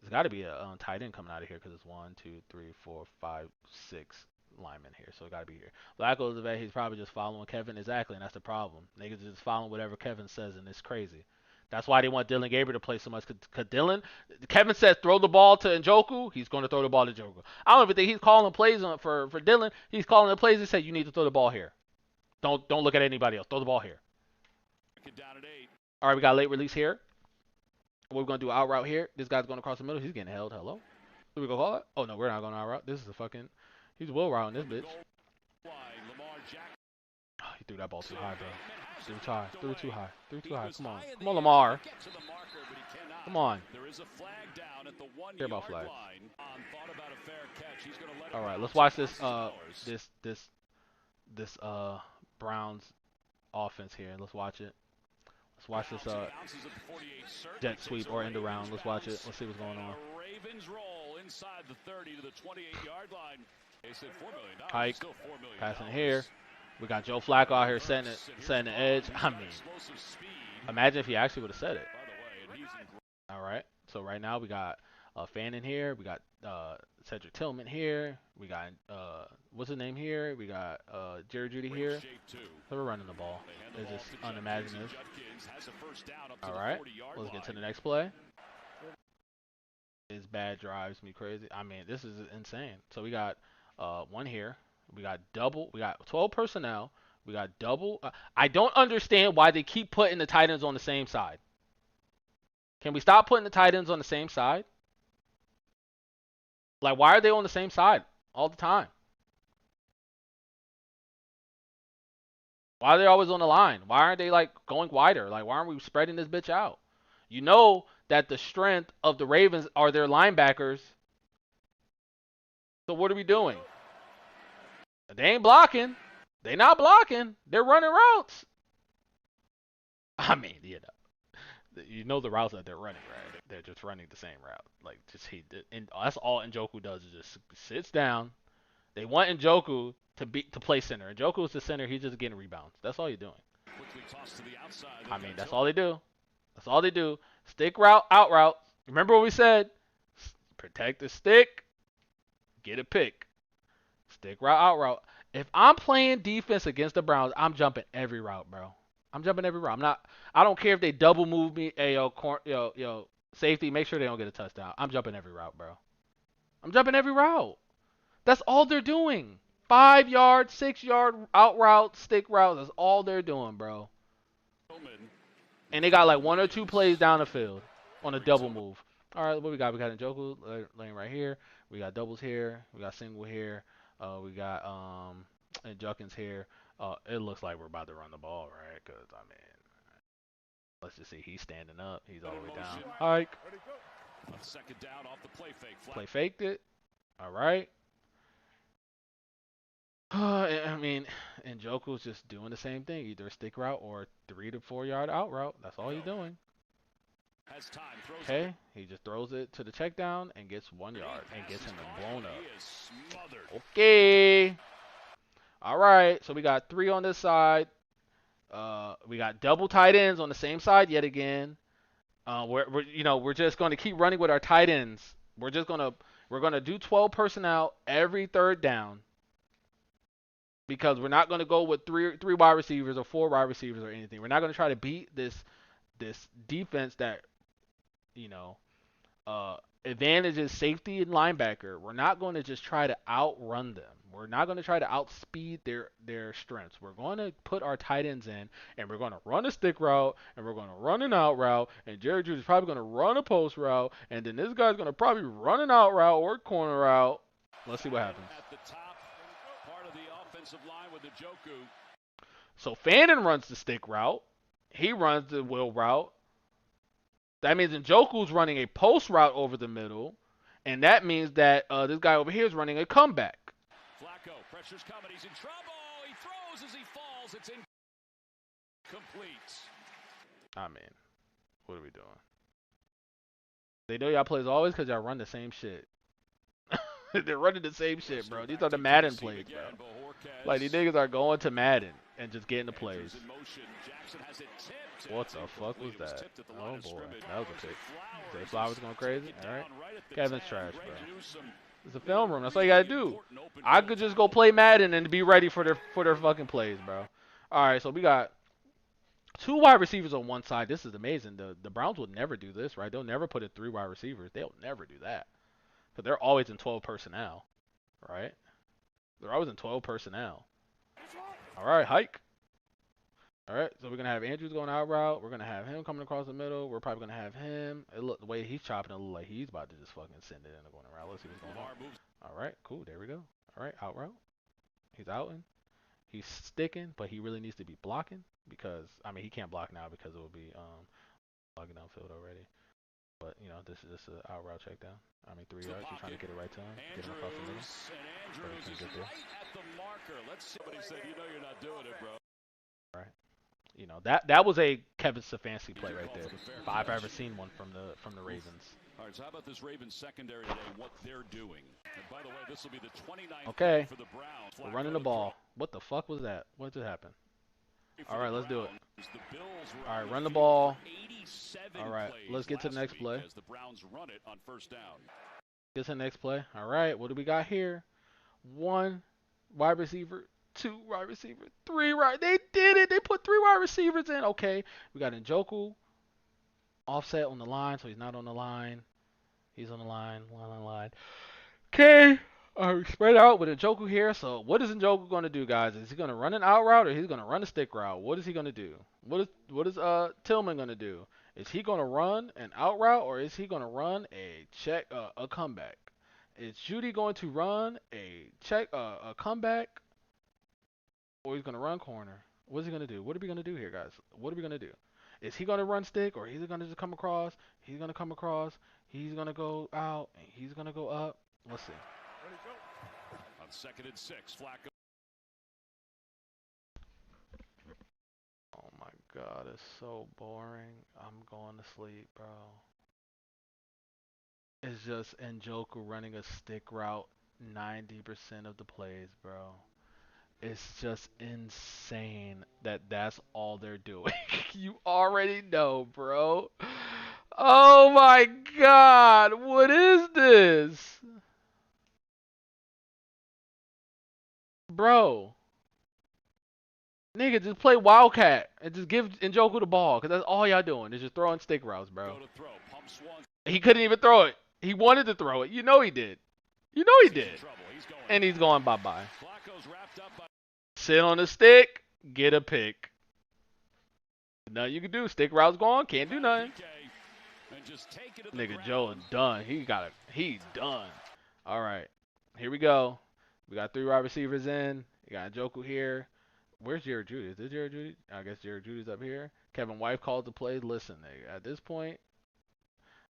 there's got to be a tight end coming out of here because it's 1, 2, 3, 4, 5, 6 linemen here. So it got to be here. Flacco's the vet. He's probably just following Kevin. Exactly, and that's the problem. Niggas just following whatever Kevin says, and it's crazy. That's why they want Dillon Gabriel to play so much. Because Kevin said throw the ball to Njoku. He's going to throw the ball to Njoku. I don't even think he's calling plays for Dillon. He's calling the plays. He said you need to throw the ball here. Don't look at anybody else. Throw the ball here. All right, we got a late release here. What we're going to do out route here. This guy's going across the middle. He's getting held. Hello? Who we going to call it? Oh, no, we're not going out route. This is a fucking... He's will routing this bitch. Oh, he threw that ball too high, bro. Threw too high. Threw too high. Threw too high. Come on. Come on, Lamar. Come on. Care about flag. All right, let's watch this Browns offense here. Let's watch it. Let's watch this jet sweep or end around. Let's watch it. Let's see what's going on. Hike, passing here. We got Joe Flacco out here setting the edge. I mean, imagine if he actually would have said it. All right. So right now we got Fannin here. We got Cedric Tillman here. We got what's his name here? We got Jerry Judy here. So we're running the ball. It's just unimaginative. All right, let's get to the next play. His bad drives me crazy. I mean, this is insane. So we got one here. We got double. We got 12 personnel. We got double. I don't understand why they keep putting the tight ends on the same side. Can we stop putting the tight ends on the same side? Like, why are they on the same side all the time? Why are they always on the line? Why aren't they like going wider? Like, why aren't we spreading this bitch out? You know that the strength of the Ravens are their linebackers. So what are we doing? They ain't blocking. They not blocking. They're running routes. I mean, you know the routes that they're running, right? They're just running the same route. Like, and that's all Njoku does is just sits down. They want Njoku to play center. Njoku is the center. He's just getting rebounds. That's all you're doing. I mean, that's all they do. That's all they do. Stick route, out route. Remember what we said? Protect the stick. Get a pick. Stick route, out route. If I'm playing defense against the Browns, I'm jumping every route, bro. I'm jumping every route. I don't care if they double move me. Hey, yo, safety. Make sure they don't get a touchdown. I'm jumping every route, bro. I'm jumping every route. That's all they're doing. 5 yard, 6 yard out route, stick route. That's all they're doing, bro. And they got like one or two plays down the field on a double move. All right, what we got? We got Njoku laying right here. We got doubles here. We got single here. We got and Junkins here. It looks like we're about to run the ball, right? Because I mean, let's just see. He's standing up. He's all the way down. Hike. Second down off the play faked it. All right. I mean, Njoku's just doing the same thing. Either a stick route or 3 to 4 yard out route. That's all he's doing. Okay, he just throws it to the check down and gets 1 yard and gets him blown up. Okay. All right, so we got 3 on this side. We got double tight ends on the same side yet again. We're just going to keep running with our tight ends. We're gonna do 12 personnel every third down. Because we're not going to go with three wide receivers or 4 wide receivers or anything. We're not going to try to beat this defense that, advantages safety and linebacker. We're not going to just try to outrun them. We're not going to try to outspeed their strengths. We're going to put our tight ends in, and we're going to run a stick route, and we're going to run an out route, and Jerry Judy is probably going to run a post route, and then this guy's going to probably run an out route or corner route. Let's see what happens. So Fannin runs the stick route. He runs the wheel route. That means Njoku's running a post route over the middle. And that means that this guy over here is running a comeback. Flacco, pressure's coming. He's in trouble. He throws as he falls. It's incomplete. I mean, what are we doing? They know y'all plays always because y'all run the same shit. They're running the same shit, bro. These are the Madden plays, bro. Like, these niggas are going to Madden and just getting the plays. What the fuck was that? Oh, boy. That was a pick. Zay Flowers going crazy? All right. Kevin's trash, bro. It's a film room. That's all you got to do. I could just go play Madden and be ready for their fucking plays, bro. All right, so we got 2 wide receivers on one side. This is amazing. The Browns would never do this, right? They'll never put in 3 wide receivers. They'll never do that. Because they're always in 12 personnel, right? They're always in 12 personnel. All right, hike. All right, so we're going to have Andrews going out route. We're going to have him coming across the middle. We're probably going to have him. The way he's chopping, it look like he's about to just fucking send it in the corner route. Let's see what's going on. All right, cool. There we go. All right, out route. He's outing. He's sticking, but he really needs to be blocking because, I mean, he can't block now because it will be blocking downfield already. But, this is just an out route check down. I mean, 3 yards. You're trying to get it right to him. Get him across the middle. But he can't get there. Let's see what he said. You're not doing it, bro. Right. That was a Kevin Stefanski play right there. If I've ever seen one from the Ravens. All right, so how about this Ravens secondary today, what they're doing? And by the way, this will be the 29th okay. for the Browns. We're running the ball. What the fuck was that? What just happened? All right, let's do it. All right, run the ball. All right, let's get to the next play. The Browns run it on first down. Gets the next play. All right, what do we got here? One wide receiver, two wide receiver, three wide. They did it. They put three wide receivers in. Okay, we got Njoku offset on the line, so he's not on the line. He's on the line, line on line. Okay, spread out with Njoku here. So what is Njoku going to do, guys? Is he going to run an out route or he's going to run a stick route? What is he going to do? What is Tillman going to do? Is he going to run an out route or is he going to run a comeback? Is Judy going to run a comeback or he's going to run corner? What is he going to do? What are we going to do here, guys? What are we going to do? Is he going to run stick or is he going to just come across? He's going to come across. He's going to go out and he's going to go up. Let's see. On 2nd and 6, Flacco. Oh my god, it's so boring. I'm going to sleep, bro. It's just Njoku running a stick route 90% of the plays, bro. It's just insane that that's all they're doing. You already know, bro. Oh my god, what is this? Bro. Nigga, just play Wildcat and just give Njoku the ball, because that's all y'all doing is just throwing stick routes, bro. He couldn't even throw it. He wanted to throw it. You know he did. You know he did. And he's going bye-bye. Sit on the stick, get a pick. Nothing you can do. Stick routes gone, can't do nothing. Nigga, Joe is done. He done. All right, here we go. We got three wide receivers in. We got Njoku here. Where's Jared Judy? Is this Jared Judy? I guess Jared Judy's up here. Kevin White called the play. Listen, nigga, at this point,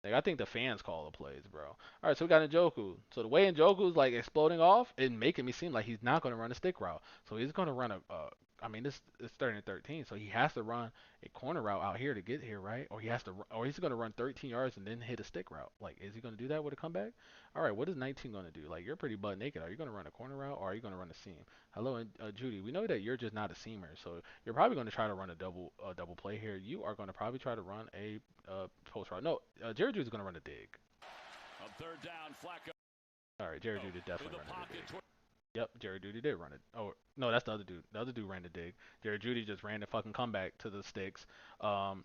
like, I think the fans call the plays, bro. All right, so we got Njoku. So the way Njoku's like exploding off, it's making me seem like he's not going to run a stick route. So he's going to run I mean, this is 30 and 13, so he has to run a corner route out here to get here, right? Or he's going to run 13 yards and then hit a stick route. Like, is he going to do that with a comeback? All right, what is 19 going to do? Like, you're pretty butt naked. Are you going to run a corner route or are you going to run a seam? Hello, Judy. We know that you're just not a seamer, so you're probably going to try to run a double play here. You are going to probably try to run a post route. No, Jared Judy's going to run a dig. On 3rd down, Flacco. All right, Jared Judy definitely ran a dig. Yep, Jared Judy did run it. Oh, no, that's the other dude. The other dude ran the dig. Jared Judy just ran the fucking comeback to the sticks. Uh,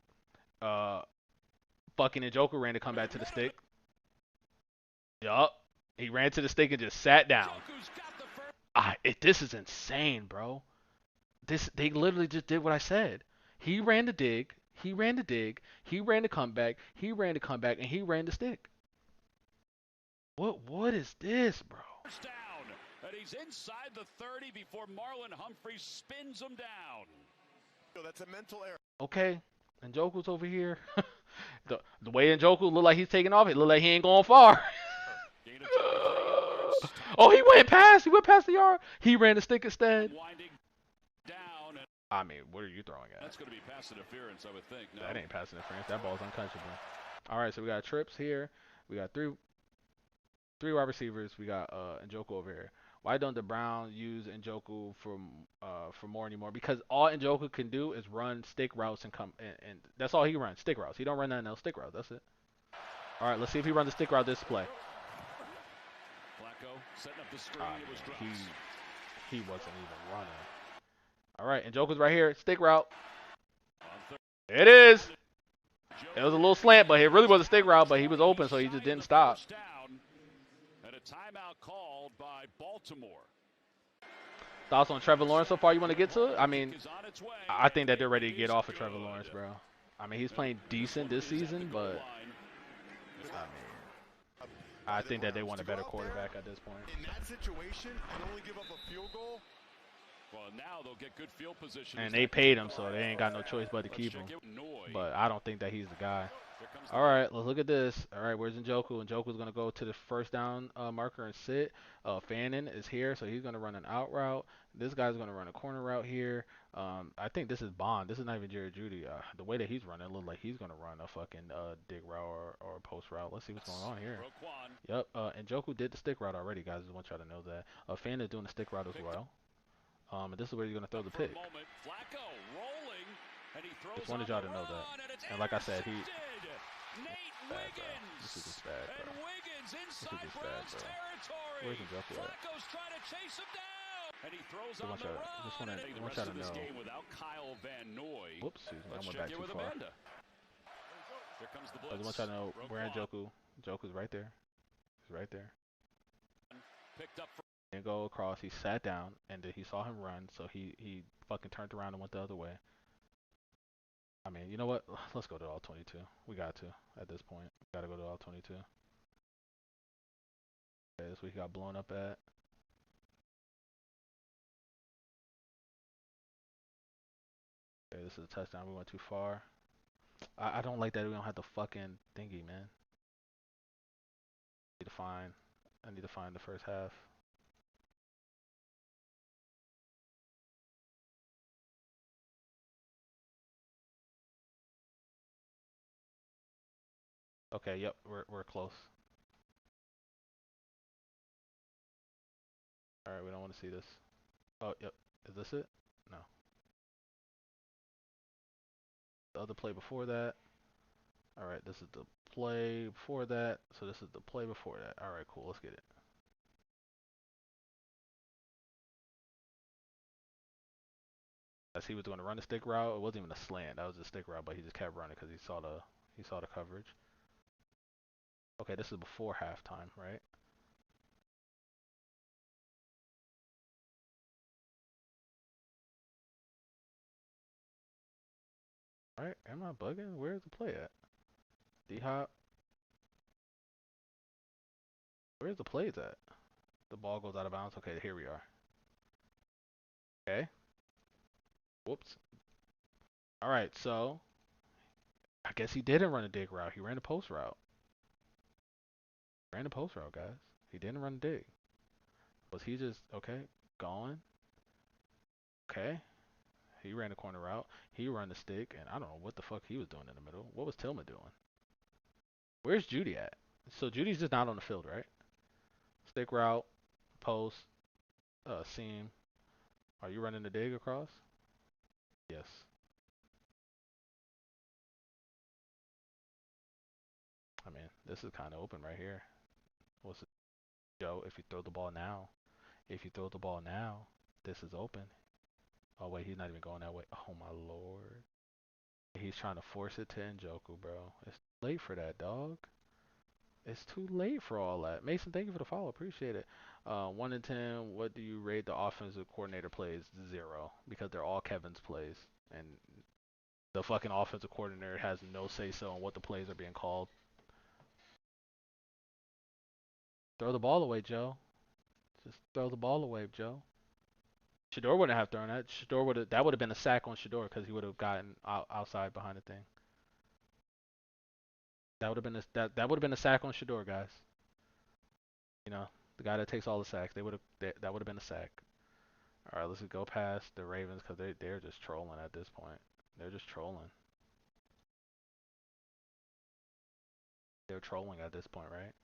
fucking Njoku ran the comeback to the stick. Yup. He ran to the stick and just sat down. This is insane, bro. They literally just did what I said. He ran the dig. He ran the dig. He ran the comeback. He ran the comeback, and he ran the stick. What is this, bro? Down, and he's inside the 30 before Marlon Humphrey spins him down. That's a mental error. Okay, Njoku's over here. the way Njoku look like he's taking off, it look like he ain't going far. Oh, he went past the yard. He ran the stick instead. I mean, what are you throwing at? That's going to be pass interference, I would think. No. That ain't pass interference. That ball's uncatchable. All right, so we got trips here. We got three wide receivers. We got Njoku over here. Why don't the Browns use Njoku for more anymore? Because all Njoku can do is run stick routes and that's all he runs, stick routes. He don't run nothing else, stick routes. That's it. All right, let's see if he runs a stick route this play. Flacco setting up the screen. He wasn't even running. All right, Njoku's right here, stick route. It is. It was a little slant, but it really was a stick route, but he was open, so he just didn't stop. And a timeout called by Baltimore. Thoughts on Trevor Lawrence so far you want to get to it? I mean, I think that they're ready to get off of Trevor Lawrence, bro. I mean, he's playing decent this season, but I think that they want a better quarterback at this point. In that situation, and only give up a field goal. Well, now they'll get good field position. And they paid him, so they ain't got no choice but to keep him. But I don't think that he's the guy. All right, let's look at this. All right, where's Njoku? Njoku's going to go to the first down marker and sit. Fannin is here, so he's going to run an out route. This guy's going to run a corner route here. I think this is Bond. This is not even Jared Judy. The way that he's running, it looks like he's going to run a fucking dig route or post route. Let's see what's going on here. Yep, Njoku did the stick route already, guys. I just want y'all to know that. Fannin is doing the stick route as well. And this is where he's going to throw the pick. Just wanted y'all to know that. And like I said, Nate Bad, bro. This is Wiggins. just bad, And bro. Wiggins This is inside just bad, Browns bro. territory. Where's Njoku at? Flacco's trying to chase him down. And he throws I on want the y'all. Just run. want And the to rest of this know. game without Kyle Van Noy. Whoops, excuse me. I Let's went check back in too with far. Amanda. Here comes the I blitz. just want y'all to know where Roquan Njoku. Njoku's right there. He's right there. picked up for Didn't go across. He sat down, and then he saw him run, so he fucking turned around and went the other way. I mean, you know what? Let's go to all 22. We got to at this point. Got to go to all 22. Okay, this week got blown up at. Okay, this is a touchdown. We went too far. I don't like that we don't have the fucking thingy, man. I need to find the first half. Okay, yep, we're close. All right, we don't want to see this. Oh, yep. Is this it? No. The other play before that. All right, this is the play before that. So this is the play before that. All right, cool. Let's get it. As he was going to run the stick route, it wasn't even a slant. That was a stick route, but he just kept running because he saw the coverage. Okay, this is before halftime, right? All right, am I bugging? Where's the play at? D Hop. Where's the plays at? The ball goes out of bounds. Okay, here we are. Okay. Whoops. All right, so I guess he didn't run a dig route. He ran a post route. Ran a post route, guys. He didn't run a dig. Was he just okay? Gone. Okay. He ran a corner route. He ran the stick, and I don't know what the fuck he was doing in the middle. What was Tillman doing? Where's Judy at? So Judy's just not on the field, right? Stick route, post, seam. Are you running the dig across? Yes. I mean, this is kind of open right here. What's it, Joe? If you throw the ball now, if you throw the ball now, this is open. Oh wait, he's not even going that way. Oh my lord. He's trying to force it to Njoku, bro. It's late for that, dog. It's too late for all that. Mason, thank you for the follow. Appreciate it. 1 in 10, what do you rate the offensive coordinator plays? 0. Because they're all Kevin's plays. And the fucking offensive coordinator has no say-so on what the plays are being called. Throw the ball away, Joe. Just throw the ball away, Joe. Shedeur wouldn't have thrown that. That would have been a sack on Shedeur because he would have gotten outside behind the thing. That would have been a sack on Shedeur, guys. You know, the guy that takes all the sacks. That would have been a sack. All right, let's just go past the Ravens because they're just trolling at this point. They're just trolling. They're trolling at this point, right?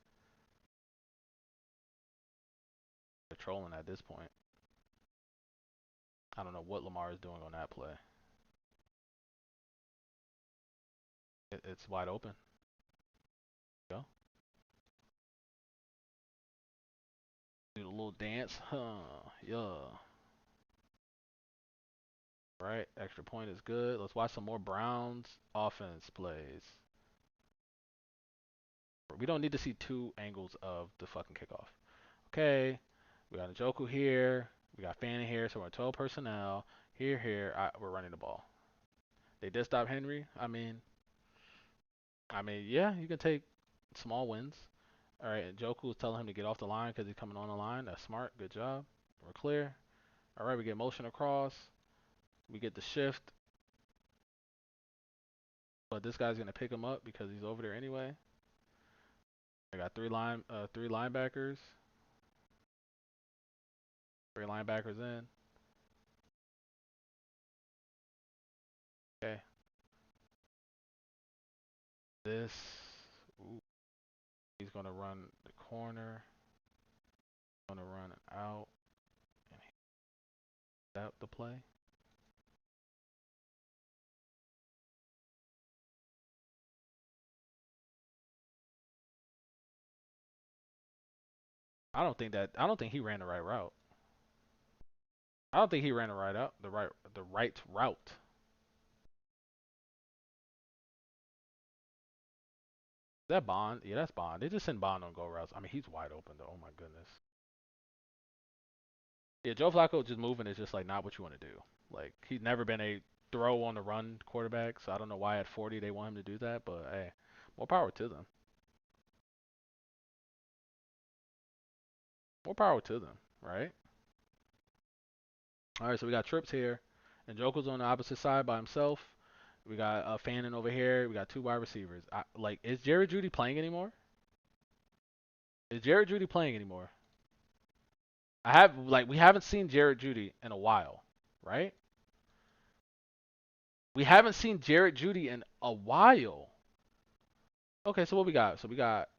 They're trolling at this point. I don't know what Lamar is doing on that play. It's wide open. Go. Do the little dance. Huh. Yeah. Right. Extra point is good. Let's watch some more Browns offense plays. We don't need to see two angles of the fucking kickoff. Okay. We got Njoku here. We got Fanning here. So we're in 12 personnel. Here. We're running the ball. They did stop Henry. I mean, yeah, you can take small wins. All right, and Joku is telling him to get off the line because he's coming on the line. That's smart. Good job. We're clear. All right, we get motion across. We get the shift, but this guy's gonna pick him up because he's over there anyway. I got three linebackers. Three linebackers in. Okay. This. Ooh, he's gonna run the corner. Gonna run out. And that the play. I don't think he ran the right route. I don't think he ran the right out the right route. That Bond, yeah, that's Bond. They just send Bond on go routes. I mean, he's wide open though. Oh my goodness. Yeah, Joe Flacco just moving is just like not what you want to do. Like he's never been a throw on the run quarterback, so I don't know why at 40 they want him to do that. But hey, more power to them. More power to them, right? All right, so we got Trips here, and Joker's on the opposite side by himself. We got Fannin over here. We got two wide receivers. Is Jared Judy playing anymore? Is Jared Judy playing anymore? We haven't seen Jared Judy in a while, right? We haven't seen Jared Judy in a while. Okay, so what we got? So we got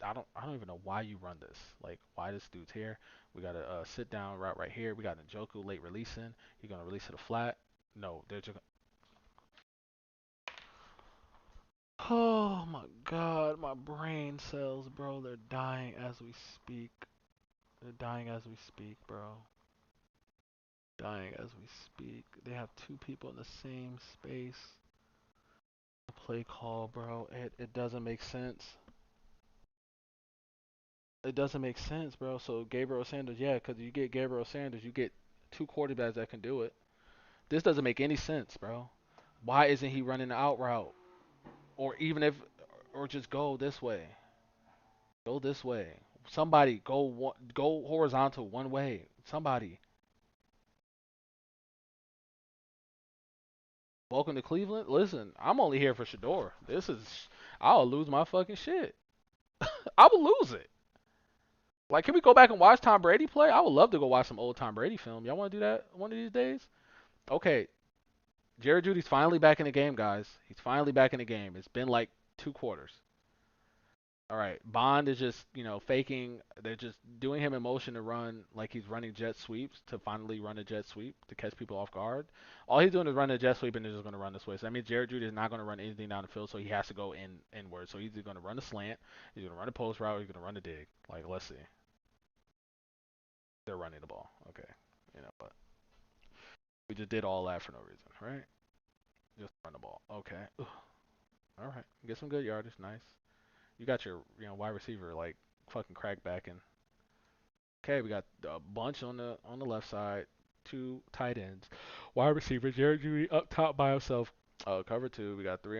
I don't even know why you run this. Like why this dude's here. We got a sit down route right here. We got Njoku late releasing. He's gonna release it a flat. No, they're just. Oh my god, my brain cells, bro. They're dying as we speak. They're dying as we speak, bro. Dying as we speak. They have two people in the same space. Play call, bro. It doesn't make sense. It doesn't make sense, bro. So Gabriel Sanders, yeah, because you get Gabriel Sanders, you get two quarterbacks that can do it. This doesn't make any sense, bro. Why isn't he running the out route? Or even if, or just go this way. Go this way. Somebody go horizontal one way. Somebody. Welcome to Cleveland. Listen, I'm only here for Shedeur. I'll lose my fucking shit. I will lose it. Like, can we go back and watch Tom Brady play? I would love to go watch some old Tom Brady film. Y'all want to do that one of these days? Okay, Jerry Judy's finally back in the game, guys. He's finally back in the game. It's been like 2 quarters. All right, Bond is just, faking. They're just doing him in motion to run like he's running jet sweeps to finally run a jet sweep to catch people off guard. All he's doing is running a jet sweep and they're just going to run this way. So that means Jared Judy is not going to run anything down the field, so he has to go inward. So he's either going to run a slant, he's going to run a post route, or he's going to run a dig. Like, let's see. They're running the ball. Okay. But we just did all that for no reason, right? Just run the ball. Okay. Ugh. All right. Get some good yardage. Nice. You got your, wide receiver like fucking crack back and okay, we got a bunch on the left side, two tight ends, wide receiver Jared Judy up top by himself. Cover two. We got we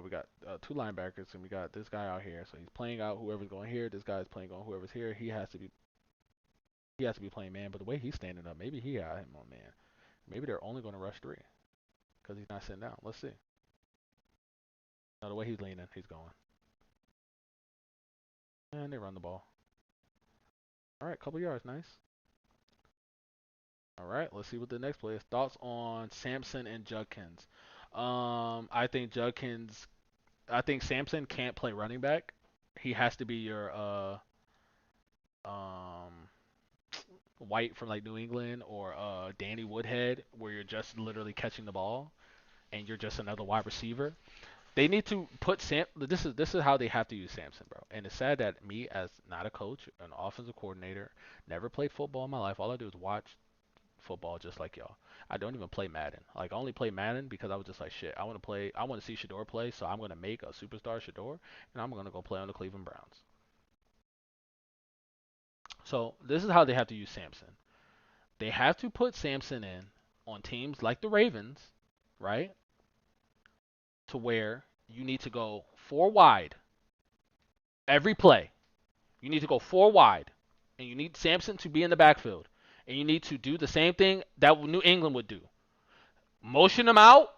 got two linebackers, and we got this guy out here. So he's playing out whoever's going here. This guy's playing on whoever's here. He has to be playing man. But the way he's standing up, maybe he got him on man. Maybe they're only going to rush three because he's not sitting down. Let's see. No, the way he's leaning, he's going. And they run the ball. All right, couple yards, nice. All right, let's see what the next play is. Thoughts on Sampson and Judkins? I think Sampson can't play running back. He has to be your um White from like New England or Danny Woodhead, where you're just literally catching the ball and you're just another wide receiver. They need to put Sam. This is how they have to use Sampson, bro. And it's sad that me, as not a coach, an offensive coordinator, never played football in my life. All I do is watch football just like y'all. I don't even play Madden. Like I only play Madden because I was just like shit. I want to see Shedeur play, so I'm gonna make a superstar Shedeur, and I'm gonna go play on the Cleveland Browns. So this is how they have to use Sampson. They have to put Sampson in on teams like the Ravens, right? To where you need to go four wide every play. You need to go four wide, and you need Sampson to be in the backfield, and you need to do the same thing that New England would do. Motion them out,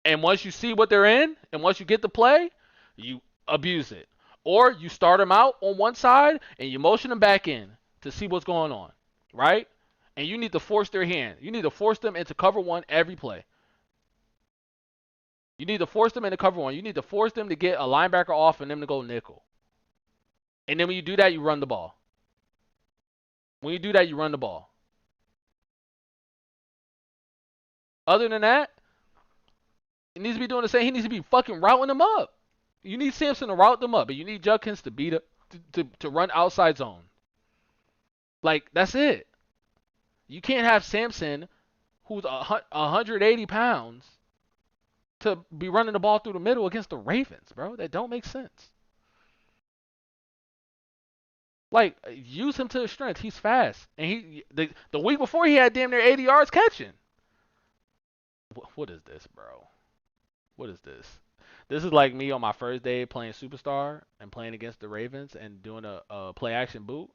and once you see what they're in, and once you get the play, you abuse it. Or you start them out on one side, and you motion them back in to see what's going on, right? And you need to force their hand. You need to force them into cover one every play. You need to force them into cover one. You need to force them to get a linebacker off and them to go nickel. And then when you do that, you run the ball. When you do that, you run the ball. Other than that, he needs to be doing the same. He needs to be fucking routing them up. You need Sampson to route them up, but you need Judkins to to run outside zone. Like that's it. You can't have Samson, who's 180 pounds, to be running the ball through the middle against the Ravens, bro. That don't make sense. Like use him to his strength. He's fast, and the week before he had damn near 80 yards catching. What is this, bro? What is this? This is like me on my first day playing Superstar and playing against the Ravens and doing a play action boot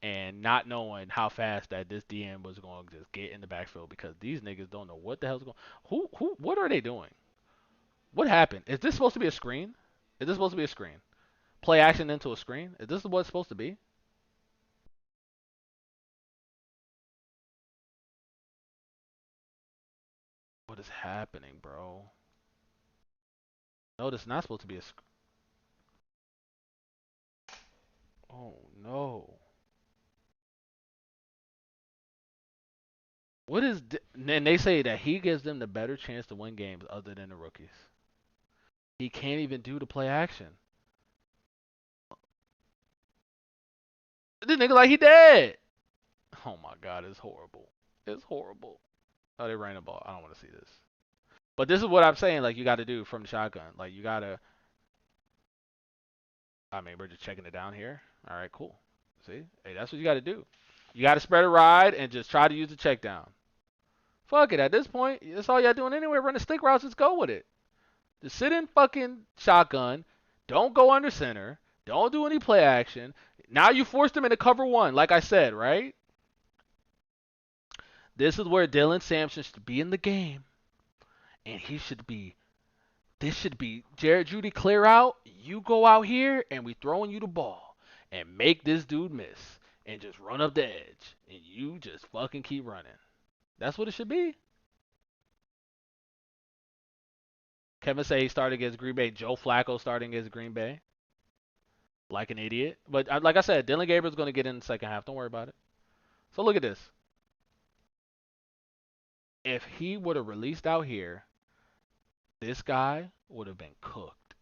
and not knowing how fast that this DM was going to just get in the backfield because these niggas don't know what the hell's going. What are they doing? What happened? Is this supposed to be a screen? Is this supposed to be a screen? Play action into a screen? Is this what it's supposed to be? What is happening, bro? No, this is not supposed to be a screen. Oh no. And they say that he gives them the better chance to win games other than the rookies. He can't even do the play action. This nigga like he dead. Oh my god, it's horrible. It's horrible. Oh, they ran the ball. I don't want to see this. But this is what I'm saying. Like you got to do from the shotgun. Like you gotta. I mean, we're just checking it down here. All right, cool. See, hey, that's what you got to do. You got to spread a ride and just try to use the check down. Fuck it. At this point, that's all y'all doing anyway. Run the stick routes. Just go with it. Just sit in fucking shotgun. Don't go under center. Don't do any play action. Now you forced him into cover one, like I said, right? This is where Dillon Sampson should be in the game, and he should be. This should be Jared Judy clear out. You go out here, and we throwing you the ball, and make this dude miss, and just run up the edge, and you just fucking keep running. That's what it should be. Kevin say he started against Green Bay. Joe Flacco starting against Green Bay, like an idiot. But like I said, Dylan Gabriel's going to get in the second half. Don't worry about it. So look at this. If he would have released out here, this guy would have been cooked.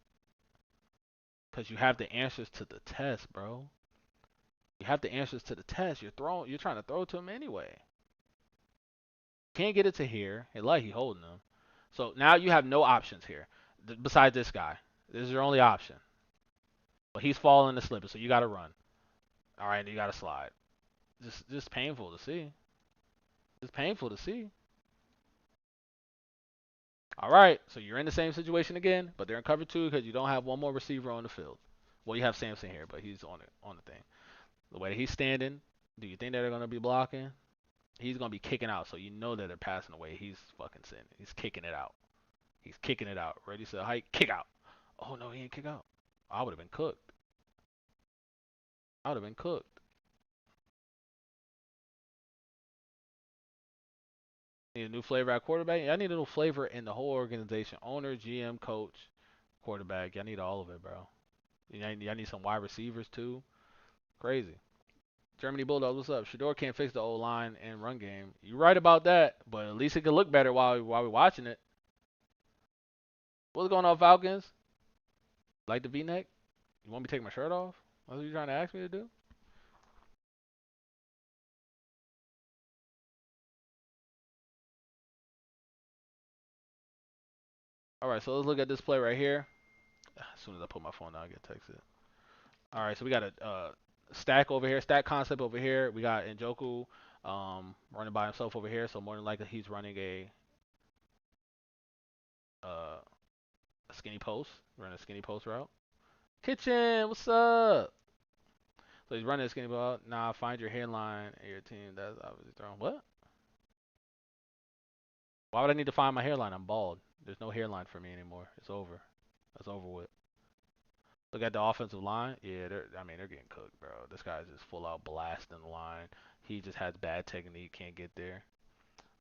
Because you have the answers to the test, bro. You have the answers to the test. You're trying to throw to him anyway. Can't get it to here. He holding them. So now you have no options here besides this guy. This is your only option. But he's falling and slipping, so you got to run. All right, you got to slide. Just painful to see. Just painful to see. All right, so you're in the same situation again, but they're in cover two because you don't have one more receiver on the field. Well, you have Samson here, but he's on the thing. The way that he's standing, do you think that they're gonna be blocking? He's gonna be kicking out, so you know that they're passing away. He's fucking sending. He's kicking it out. He's kicking it out. Ready, set, hike, kick out. Oh no, he ain't kick out. I would have been cooked. I would have been cooked. Need a new flavor at quarterback. I need a new flavor in the whole organization. Owner, GM, coach, quarterback. I need all of it, bro. I need some wide receivers too. Crazy. Germany Bulldogs, what's up? Shedeur can't fix the old line and run game. You're right about that, but at least it can look better while we're watching it. What's going on, Falcons? Like the V-neck? You want me to take my shirt off? That's what you trying to ask me to do? All right, so let's look at this play right here. As soon as I put my phone down, I get texted. All right, so we got a stack over here, stack concept over here. We got Njoku running by himself over here, so more than likely he's running uh, a skinny post, running a skinny post route. Kitchen, what's up? So he's running a skinny ball. Nah, find your hairline and your team. That's obviously throwing. What? Why would I need to find my hairline? I'm bald. There's no hairline for me anymore. It's over. That's over with. Look at the offensive line. Yeah, they're getting cooked, bro. This guy's just full out blasting the line. He just has bad technique, can't get there.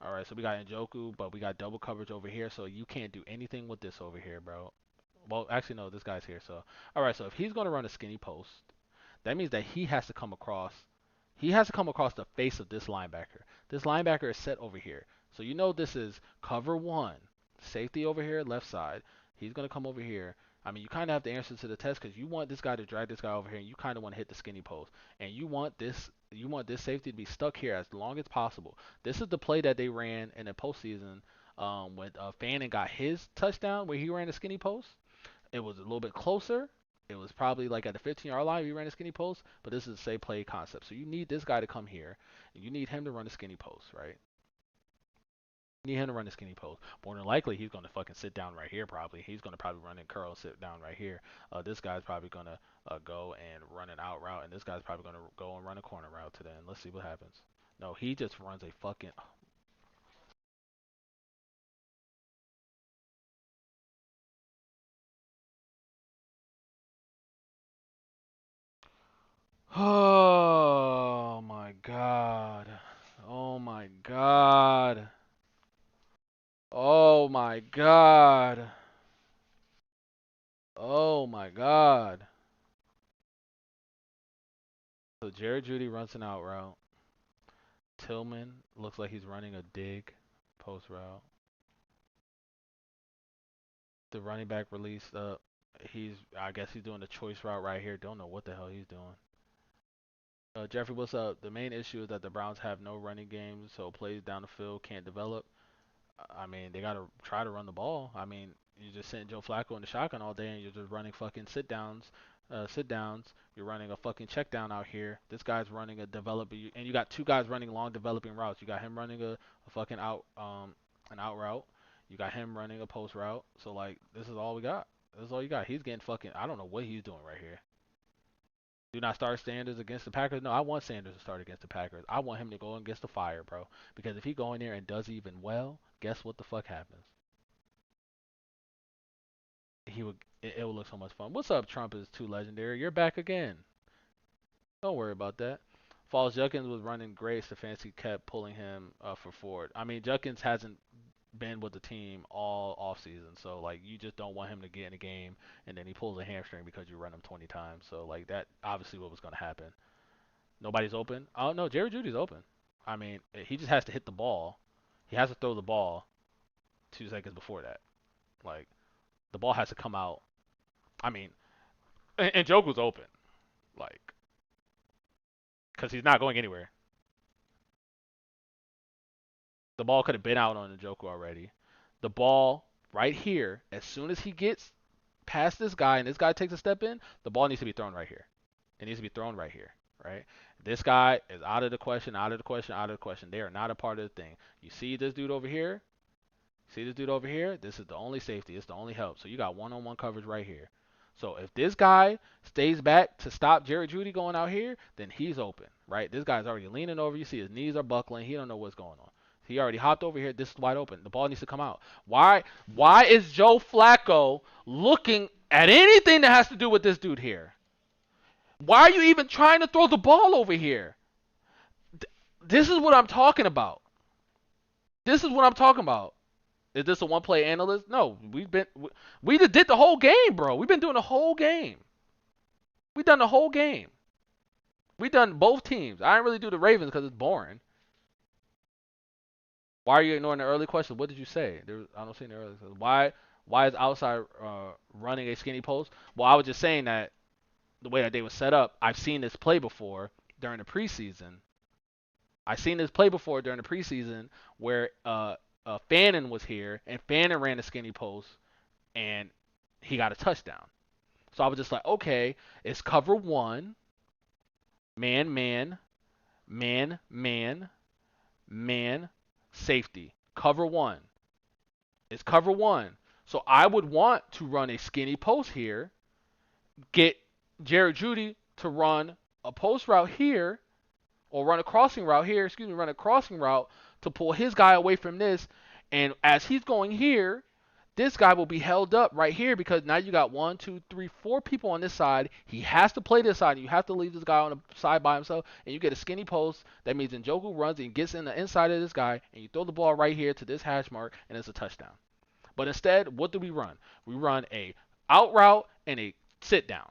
All right, so we got Njoku, but we got double coverage over here, so you can't do anything with this over here, bro. Well, actually, no, this guy's here. So, all right, so if he's gonna run a skinny post, that means that he has to come across. He has to come across the face of this linebacker. This linebacker is set over here, so you know this is cover one. Safety over here, left side. He's gonna come over here. I mean, you kind of have to answer to the test because you want this guy to drag this guy over here, and you kind of want to hit the skinny post, and you want this safety to be stuck here as long as possible. This is the play that they ran in the postseason when Fannin got his touchdown where he ran the skinny post. It was a little bit closer. It was probably like at the 15-yard line. We ran a skinny post, but this is the same play concept. So you need this guy to come here, and you need him to run the skinny post, right? You need him to run the skinny post. More than likely, he's going to fucking sit down right here. Probably he's going to probably run and curl, sit down right here. This guy's probably going to go and run an out route, and this guy's probably going to go and run a corner route to the end. Let's see what happens. No, he just runs a fucking. Oh my god. Oh my god. Oh my god. Oh my god. So Jared Judy runs an out route. Tillman looks like he's running a dig post route. The running back released up. I guess he's doing a choice route right here. Don't know what the hell he's doing. Jeffrey, what's up? The main issue is that the Browns have no running game, so plays down the field can't develop. I mean, they gotta try to run the ball. I mean, you just sitting Joe Flacco in the shotgun all day, and you're just running fucking sit downs. You're running a fucking check down out here. This guy's running a developing, and you got two guys running long developing routes. You got him running a fucking an out route. You got him running a post route. So like, this is all we got. This is all you got. He's getting fucking. I don't know what he's doing right here. Do not start Sanders against the Packers. No, I want Sanders to start against the Packers. I want him to go against the fire, bro. Because if he go in there and does even well, guess what the fuck happens? It will look so much fun. What's up, Trump is too legendary. You're back again. Don't worry about that. Falls Judkins was running great. Stefanski kept pulling him for Ford. I mean, Judkins hasn't been with the team all off season, so like you just don't want him to get in a game and then he pulls a hamstring because you run him 20 times. So like that obviously what was going to happen. Nobody's open. Oh no, Jerry Judy's open. I mean, he just has to hit the ball. He has to throw the ball 2 seconds before that. Like the ball has to come out. I mean, and Joku's open, like, because he's not going anywhere. The ball could have been out on Njoku already. The ball right here, as soon as he gets past this guy and this guy takes a step in, the ball needs to be thrown right here. It needs to be thrown right here, right? This guy is out of the question, out of the question, out of the question. They are not a part of the thing. You see this dude over here? See this dude over here? This is the only safety. It's the only help. So you got one-on-one coverage right here. So if this guy stays back to stop Jerry Judy going out here, then he's open, right? This guy's already leaning over. You see his knees are buckling. He don't know what's going on. He already hopped over here. This is wide open. The ball needs to come out. Why is Joe Flacco looking at anything that has to do with this dude here? Why are you even trying to throw the ball over here? This is what I'm talking about. This is what I'm talking about. Is this a one-play analyst? No, we just did the whole game, bro. We've been doing the whole game. We done the whole game. We done both teams. I didn't really do the Ravens because it's boring. Why are you ignoring the early question? What did you say? I don't see the early question. Why is outside running a skinny post? Well, I was just saying that the way that they were set up, I've seen this play before during the preseason. I've seen this play before during the preseason where Fannin was here and Fannin ran a skinny post and he got a touchdown. So I was just like, okay, it's cover one, man, man, man, man, man, safety. Cover one. It's cover one. So I would want to run a skinny post here, get Jared Judy to run a post route here, or run a crossing route here, run a crossing route to pull his guy away from this. And as he's going here, this guy will be held up right here because now you got 1, 2, 3, 4 people on this side. He has to play this side. And you have to leave this guy on the side by himself. And you get a skinny post. That means Njoku runs and gets in the inside of this guy. And you throw the ball right here to this hash mark. And it's a touchdown. But instead, what do we run? We run a out route and a sit down.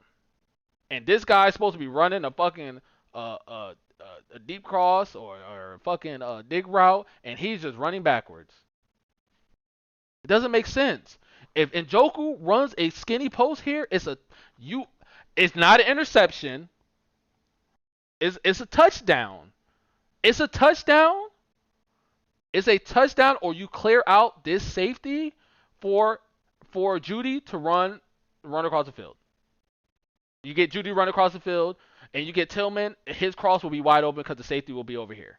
And this guy's supposed to be running a fucking a deep cross or a fucking dig route. And he's just running backwards. It doesn't make sense. If Njoku runs a skinny post here, you. It's not an interception. It's a touchdown. It's a touchdown. It's a touchdown, or you clear out this safety for Judy to run across the field. You get Judy run across the field, and you get Tillman. His cross will be wide open because the safety will be over here.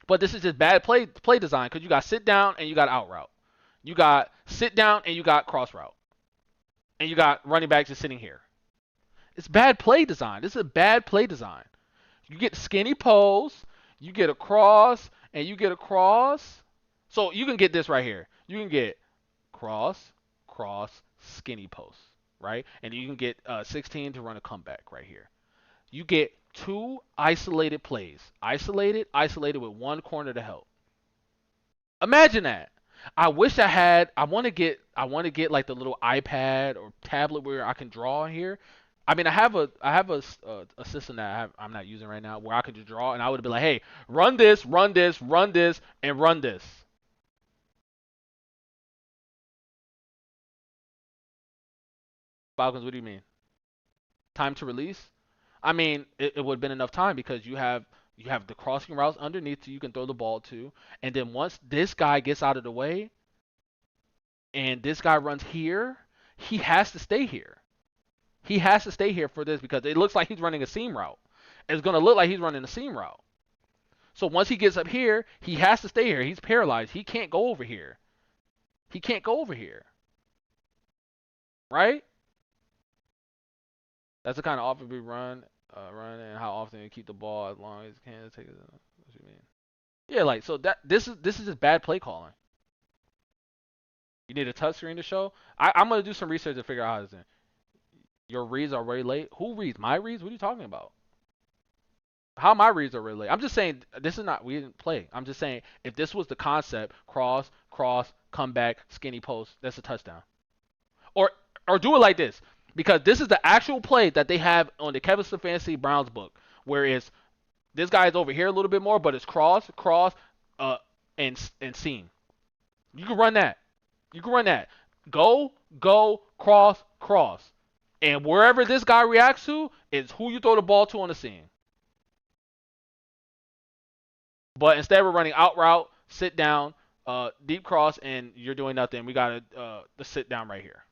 But this is just bad play design because you got sit down and you got out route. You got sit down and you got cross route. And you got running backs just sitting here. It's bad play design. This is a bad play design. You get skinny post, you get a cross, and you get a cross. So you can get this right here. You can get cross, cross, skinny post, right? And you can get 16 to run a comeback right here. You get two isolated plays. Isolated with one corner to help. Imagine that. I wish I had. I want to get like the little iPad or tablet where I can draw here. I mean, I have a system that I'm not using right now where I could just draw, and I would be like, hey, run this, run this, run this, and run this. Falcons, what do you mean? Time to release? I mean, it would have been enough time because you have the crossing routes underneath you can throw the ball to, and then once this guy gets out of the way and this guy runs here, he has to stay here. He has to stay here for this because it looks like he's running a seam route. It's going to look like he's running a seam route. So once he gets up here, he has to stay here. He's paralyzed. He can't go over here. He can't go over here. Right? That's the kind of offense we run, and how often you keep the ball as long as you can. Take it. What you mean? Yeah, like so that this is just bad play calling. You need a touchscreen to show. I'm gonna do some research to figure out how this is. Your reads are way late. Who reads? My reads? What are you talking about? How my reads are really late? I'm just saying this is not. We didn't play. I'm just saying if this was the concept, cross, cross, come back, skinny post, that's a touchdown. Or do it like this because this is the actual play that they have on the Kevin Stefanski Browns book, where it's this guy is over here a little bit more, but it's cross, cross, uh, and seam. You can run that. You can run that. Go, go, cross, cross. And wherever this guy reacts to is who you throw the ball to on the seam. But instead we're running out route, sit down, deep cross, and you're doing nothing. We got the sit down right here.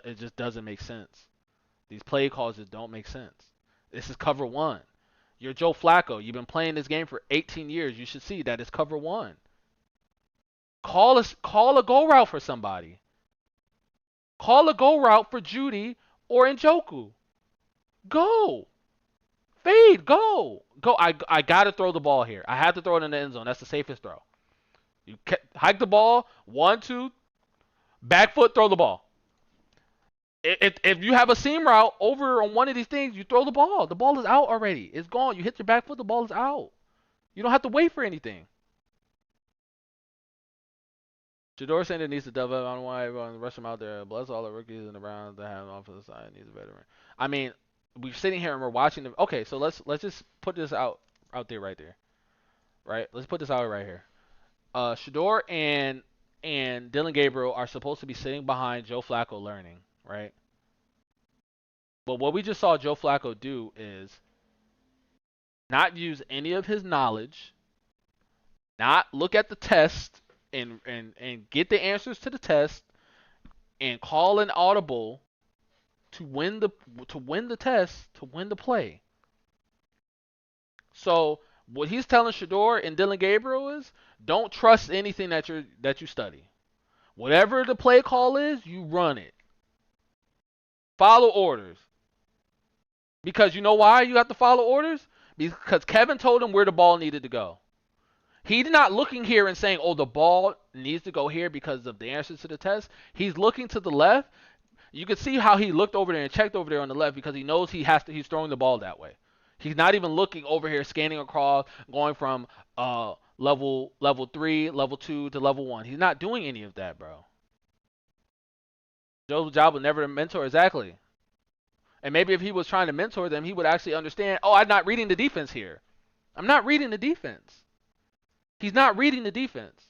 It just doesn't make sense. These play calls just don't make sense. This is cover one. You're Joe Flacco. You've been playing this game for 18 years. You should see that it's cover one. Call a go route for somebody. Call a go route for Judy or Njoku. Go. Fade. Go. Go. I gotta throw the ball here. I have to throw it in the end zone. That's the safest throw. You hike the ball. 1, 2. Back foot. Throw the ball. If you have a seam route over on one of these things, you throw the ball. The ball is out already. It's gone. You hit your back foot. The ball is out. You don't have to wait for anything. Shedeur saying it needs to double. I don't know why everyone rush him out there. Bless all the rookies in the Browns that have off of the side. Needs a veteran. I mean, we're sitting here and we're watching them. Okay, so let's just put this out there right there. Right? Let's put this out right here. Shedeur and Dillon Gabriel are supposed to be sitting behind Joe Flacco learning, right? But what we just saw Joe Flacco do is not use any of his knowledge, not look at the test and get the answers to the test and call an audible to win the test, to win the play. So what he's telling Shedeur and Dillon Gabriel is don't trust anything that you study. Whatever the play call is, you run it. Follow orders. Because you know why you have to follow orders? Because Kevin told him where the ball needed to go. He's not looking here and saying, oh, the ball needs to go here because of the answers to the test. He's looking to the left. You can see how he looked over there and checked over there on the left because he knows he's throwing the ball that way. He's not even looking over here, scanning across, going from level 3, level 2 to level 1. He's not doing any of that, bro. Joe's job was never to mentor, exactly. And maybe if he was trying to mentor them, he would actually understand, oh, I'm not reading the defense here. I'm not reading the defense. He's not reading the defense.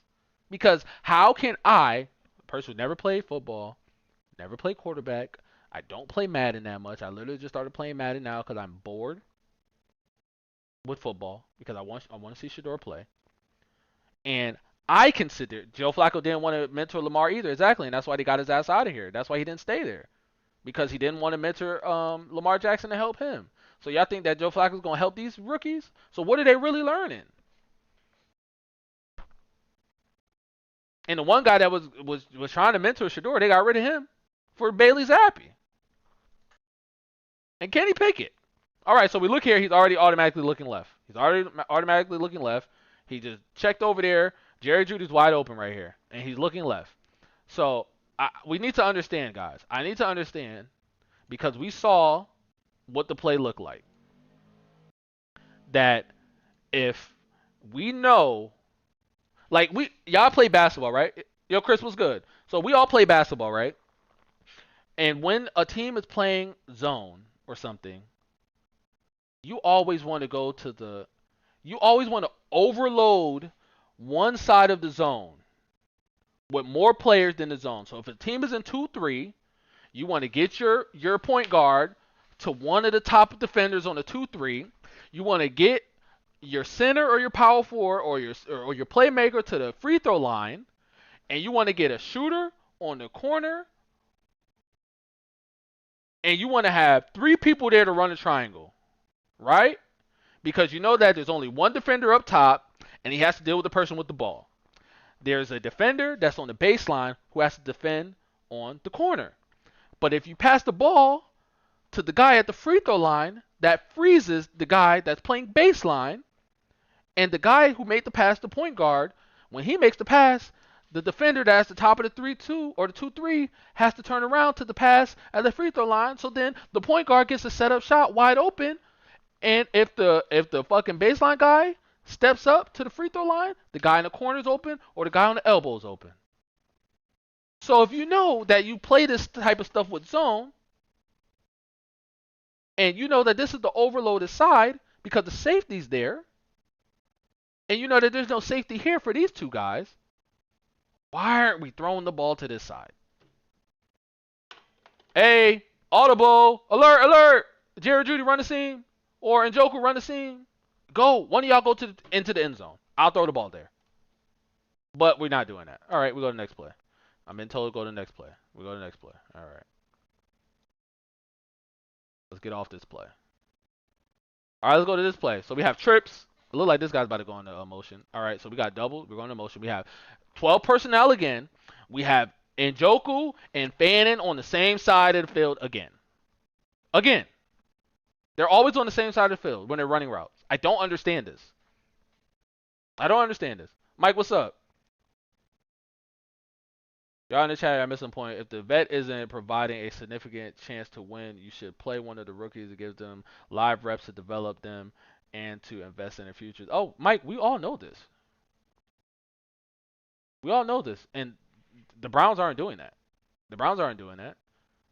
Because how can I, a person who never played football, never played quarterback, I don't play Madden that much. I literally just started playing Madden now because I'm bored with football because I want to see Shedeur play. And I consider Joe Flacco didn't want to mentor Lamar either, exactly, and that's why they got his ass out of here. That's why he didn't stay there because he didn't want to mentor Lamar Jackson to help him. So y'all think that Joe Flacco's gonna help these rookies? So what are they really learning? And the one guy that was trying to mentor Shedeur, they got rid of him for Bailey Zappi and Kenny Pickett. All right, so we look here. He's already automatically looking left. He's already automatically looking left. He just checked over there. Jerry Judy's wide open right here, and he's looking left. So we need to understand, guys. I need to understand because we saw what the play looked like. That if we know, like y'all play basketball, right? Yo, Chris was good. So we all play basketball, right? And when a team is playing zone or something, you always want to go to you always want to overload one side of the zone with more players than the zone. So if a team is in 2-3, you want to get your point guard to one of the top defenders on the 2-3. You want to get your center or your power forward or your playmaker to the free throw line, and you want to get a shooter on the corner, and you want to have 3 people there to run a triangle, right? Because you know that there's only one defender up top, and he has to deal with the person with the ball. There's a defender that's on the baseline who has to defend on the corner. But if you pass the ball to the guy at the free throw line, that freezes the guy that's playing baseline, and the guy who made the pass, the point guard, when he makes the pass, the defender that's the top of the 3-2 or the 2-3 has to turn around to the pass at the free throw line. So then the point guard gets a setup shot wide open, and if the fucking baseline guy steps up to the free throw line, the guy in the corner is open or the guy on the elbow is open. So if you know that you play this type of stuff with zone, and you know that this is the overloaded side because the safety's there, and you know that there's no safety here for these two guys, why aren't we throwing the ball to this side? Hey, audible, alert, alert! Jerry Judy run the seam, or Njoku run the seam. Go, one of y'all go into the end zone. I'll throw the ball there. But we're not doing that. All right, we go to the next play. I'm in total. Go to the next play. We go to the next play. All right. Let's get off this play. All right, let's go to this play. So we have trips. It looks like this guy's about to go into motion. All right, so we got double. We're going to motion. We have 12 personnel again. We have Njoku and Fannin on the same side of the field again. Again. They're always on the same side of the field when they're running routes. I don't understand this. I don't understand this. Mike, what's up? Y'all in the chat, I missed some point. If the vet isn't providing a significant chance to win, you should play one of the rookies to give them live reps to develop them and to invest in their futures. Oh, Mike, we all know this. We all know this. And the Browns aren't doing that. The Browns aren't doing that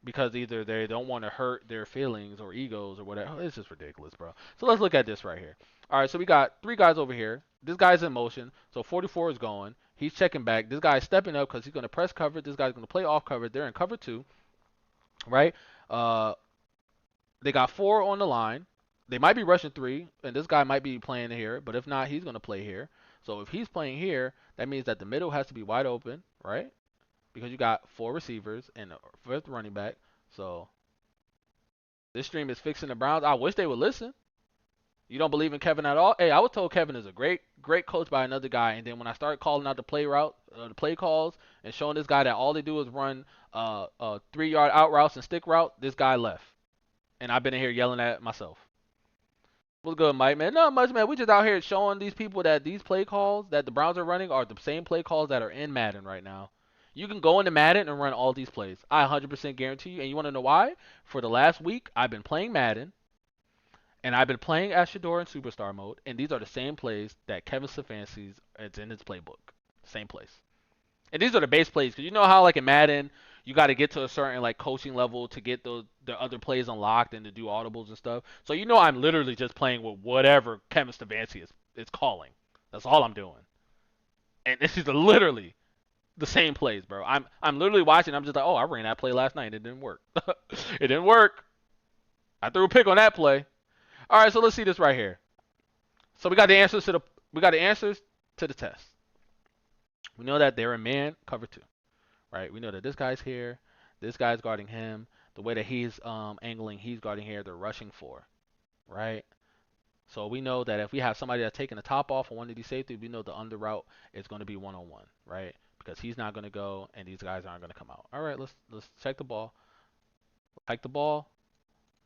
because either they don't want to hurt their feelings or egos or whatever. It's just ridiculous, bro. So let's look at this right here. All right, so we got 3 guys over here. This guy's in motion, so 44 is going. He's checking back. This guy's stepping up because he's going to press cover. This guy's going to play off cover. They're in cover 2, right? They got 4 on the line. They might be rushing 3, and this guy might be playing here, but if not, he's going to play here. So if he's playing here, that means that the middle has to be wide open, right? Because you got 4 receivers and a 5th running back. So this stream is fixing the Browns. I wish they would listen. You don't believe in Kevin at all? Hey, I was told Kevin is a great coach by another guy, and then when I started calling out the play calls, and showing this guy that all they do is run 3-yard out routes and stick route, this guy left, and I've been in here yelling at myself. What's good, Mike? Man, not much, man. We just out here showing these people that these play calls that the Browns are running are the same play calls that are in Madden right now. You can go into Madden and run all these plays. I 100% guarantee you. And you want to know why? For the last week, I've been playing Madden. And I've been playing as Shedeur in Superstar mode, and these are the same plays that Kevin Stefanski's it's in his playbook. Same plays. And these are the base plays, because you know how, like in Madden, you got to get to a certain like coaching level to get the other plays unlocked and to do audibles and stuff. So you know I'm literally just playing with whatever Kevin Stefanski is calling. That's all I'm doing. And this is literally the same plays, bro. I'm literally watching. I'm just like, oh, I ran that play last night. It didn't work. It didn't work. I threw a pick on that play. All right, so let's see this right here. So we got the answers to the test. We know that they're in man cover two, right? We know that this guy's here, this guy's guarding him. The way that he's angling, he's guarding here. They're rushing for, right? So we know that if we have somebody that's taking the top off on one of these safeties, we know the under route is going to be one on one, right? Because he's not going to go and these guys aren't going to come out. All right, let's check the ball. Check the ball.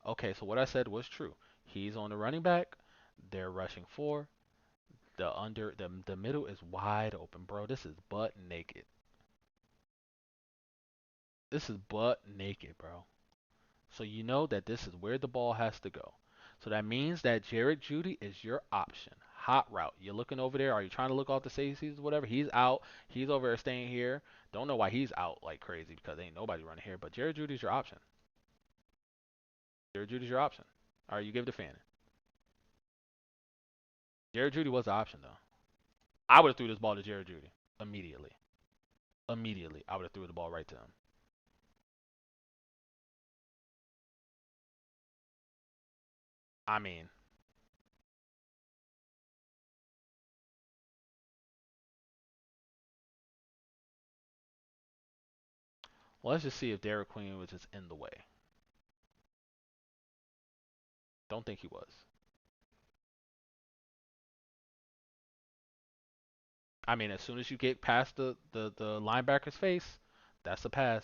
Okay, so what I said was true. He's on the running back. They're rushing for the middle is wide open, bro. This is butt naked. This is butt naked, bro. So you know that this is where the ball has to go. So that means that Jared Judy is your option. Hot route. You're looking over there. Are you trying to look off the safeties or whatever? He's out. He's over there staying here. Don't know why he's out like crazy because ain't nobody running here. But Jared Judy's your option. Jared Judy's your option. All right, you give it to Fannin. Jared Judy was the option though. I would have threw this ball to Jared Judy immediately. Immediately, I would have threw the ball right to him. I mean, well, let's just see if Derek Queen was just in the way. Don't think he was. I mean, as soon as you get past the linebacker's face, that's a pass.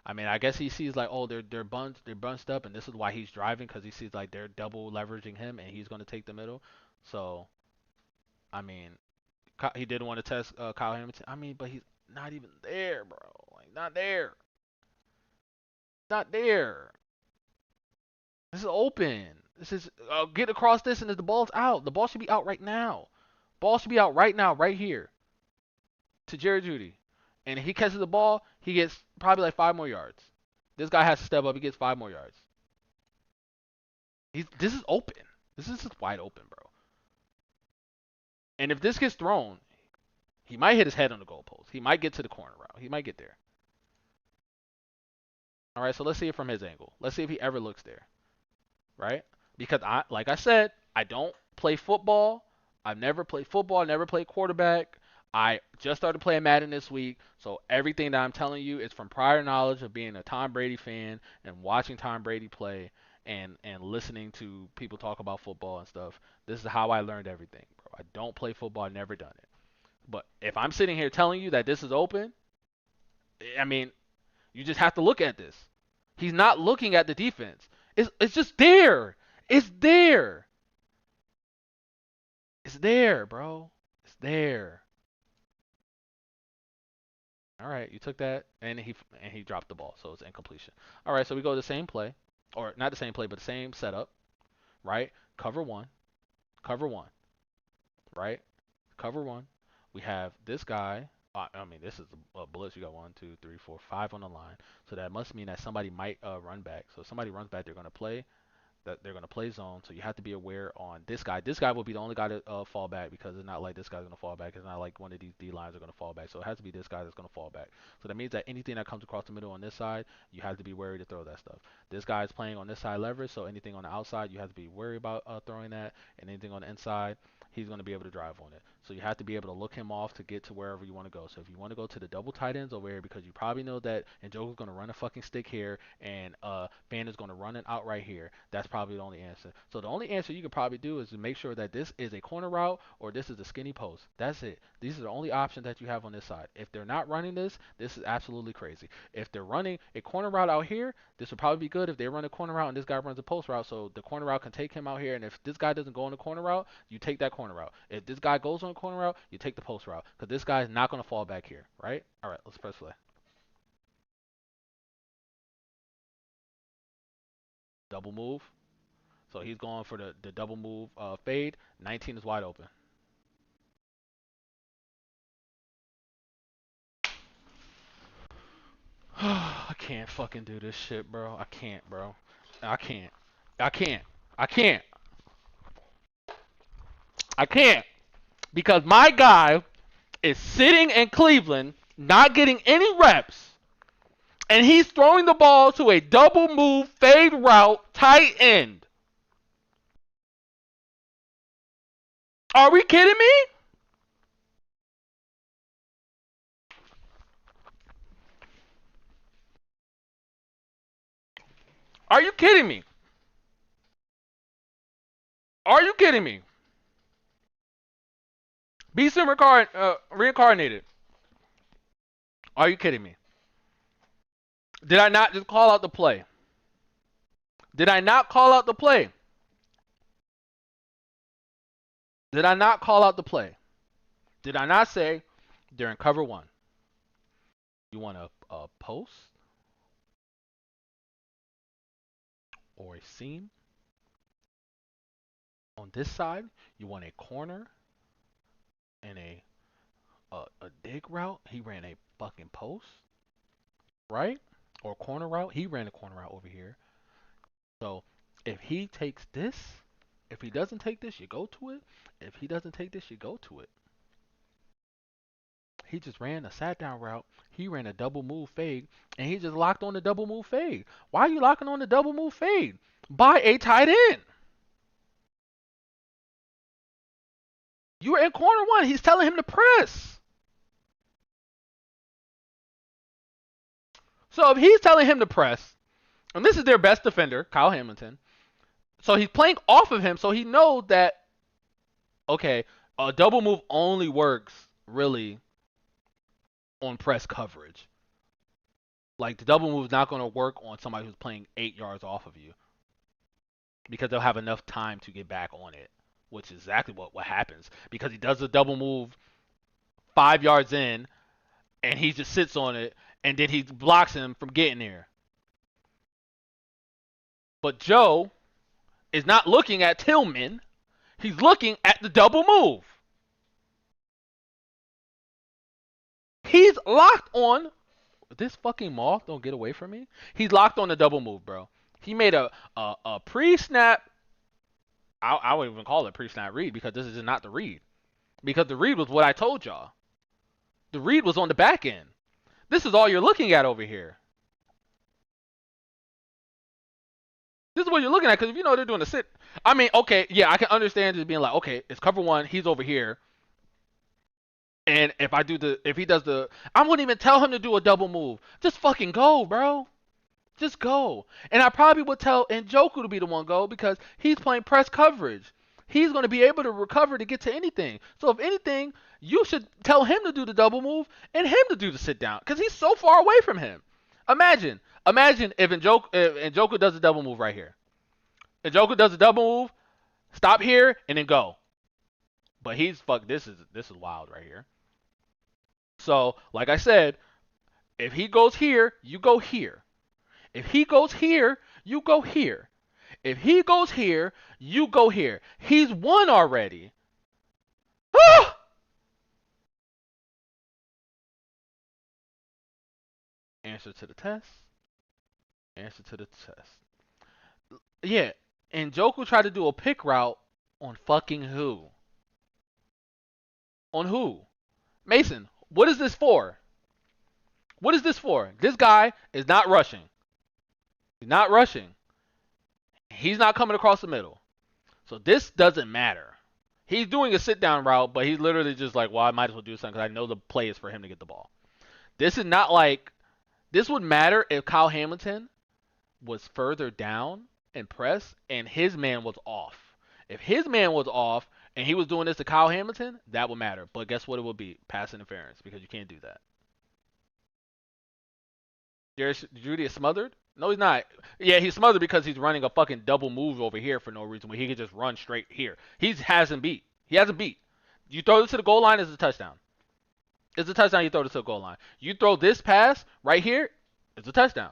I mean, I guess he sees like, oh, they're bunched up, and this is why he's driving because he sees like they're double leveraging him, and he's going to take the middle. So, I mean, he did want to test Kyle Hamilton. I mean, but he's not even there, bro. Like, not there. Not there. This is open. This is get across this, and the ball's out. The ball should be out right now. Ball should be out right now, right here to Jerry Judy. And if he catches the ball, he gets probably like 5 more yards. This guy has to step up. He gets 5 more yards. This is open. This is just wide open, bro. And if this gets thrown, he might hit his head on the goalpost. He might get to the corner route. He might get there. All right, so let's see it from his angle. Let's see if he ever looks there, right? Because like I said, I don't play football. I've never played football. I never played quarterback. I just started playing Madden this week, so everything that I'm telling you is from prior knowledge of being a Tom Brady fan and watching Tom Brady play and listening to people talk about football and stuff. This is how I learned everything, bro. I don't play football. I've never done it. But if I'm sitting here telling you that this is open, I mean, you just have to look at this. He's not looking at the defense. It's just there. It's there. It's there, bro. It's there. All right, you took that, and he dropped the ball, so it's incompletion. All right, so we go to the same play, or not the same play, but the same setup, right? Cover one, right? Cover one. We have this guy. I mean, this is a blitz. You got one, two, three, four, five on the line. So that must mean that somebody might run back. So if somebody runs back, they're gonna play. That they're going to play zone, so you have to be aware on this guy. This guy will be the only guy to fall back because it's not like this guy's going to fall back. It's not like one of these D lines are going to fall back. So it has to be this guy that's going to fall back. So that means that anything that comes across the middle on this side, you have to be wary to throw that stuff. This guy is playing on this side leverage, so anything on the outside, you have to be wary about throwing that, and anything on the inside, he's going to be able to drive on it. So you have to be able to look him off to get to wherever you want to go. So if you want to go to the double tight ends over here, because you probably know that Njoku's going to run a fucking stick here, and Banner's going to run it out right here. That's probably the only answer. So the only answer you could probably do is to make sure that this is a corner route or this is a skinny post. That's it. These are the only options that you have on this side. If they're not running this, this is absolutely crazy. If they're running a corner route out here, this would probably be good if they run a corner route and this guy runs a post route. So the corner route can take him out here. And if this guy doesn't go on the corner route, you take that corner route. If this guy goes on the corner route, you take the post route. Because this guy is not going to fall back here, right? All right, let's press play. Double move. So he's going for the double move fade. 19 is wide open. I can't fucking do this shit, bro. I can't, bro. I can't. I can't. I can't. I can't. Because my guy is sitting in Cleveland, not getting any reps, and he's throwing the ball to a double move fade route tight end. Are we kidding me? Are you kidding me? Are you kidding me? Beast reincarnated. Are you kidding me? Did I not just call out the play? Did I not call out the play? Did I not call out the play? Did I not say during cover one, you want a post or a seam? On this side, you want a corner and a dig route. He ran a fucking post, right? Or corner route. He ran a corner route over here. So if he takes this, if he doesn't take this, you go to it. If he doesn't take this, you go to it. He just ran a sat down route. He ran a double move fade, and he just locked on the double move fade. Why are you locking on the double move fade? By a tight end. You were in corner one. He's telling him to press. So if he's telling him to press, and this is their best defender, Kyle Hamilton, so he's playing off of him, so he knows that, okay, a double move only works really on press coverage. Like the double move is not going to work on somebody who's playing 8 yards off of you because they'll have enough time to get back on it, which is exactly what happens because he does the double move 5 yards in and he just sits on it and then he blocks him from getting there. But Joe is not looking at Tillman. He's looking at the double move. He's locked on. This fucking moth don't get away from me. He's locked on the double move, bro. He made a pre-snap. I wouldn't even call it pre-snap read because this is not the read. Because the read was what I told y'all. The read was on the back end. This is all you're looking at over here. This is what you're looking at because if you know they're doing a sit. I mean, okay, yeah, I can understand just being like, okay, it's cover one. He's over here. And if he does the, I wouldn't even tell him to do a double move. Just fucking go, bro. Just go. And I probably would tell Njoku to be the one go because he's playing press coverage. He's going to be able to recover to get to anything. So if anything, you should tell him to do the double move and him to do the sit down because he's so far away from him. Imagine if Njoku does a double move right here. Njoku does a double move, stop here, and then go. But this is wild right here. So, like I said, if he goes here, you go here. If he goes here, you go here. If he goes here, you go here. He's won already. Answer to the test. Answer to the test. Yeah, and Joku tried to do a pick route on fucking who? On who? Mason, what is this for? What is this for? This guy is not rushing. He's not rushing. He's not coming across the middle. So this doesn't matter. He's doing a sit down route, but he's literally just like, well, I might as well do something because I know the play is for him to get the ball. This is not like, this would matter if Kyle Hamilton was further down and press and his man was off. If his man was off and he was doing this to Kyle Hamilton, that would matter. But guess what it would be? Pass interference because you can't do that. Judy is smothered? No, he's not. Yeah, he's smothered because he's running a fucking double move over here for no reason when he could just run straight here. He hasn't beat. He hasn't beat. You throw this to the goal line, it's a touchdown. It's a touchdown, you throw this to the goal line. You throw this pass right here, it's a touchdown.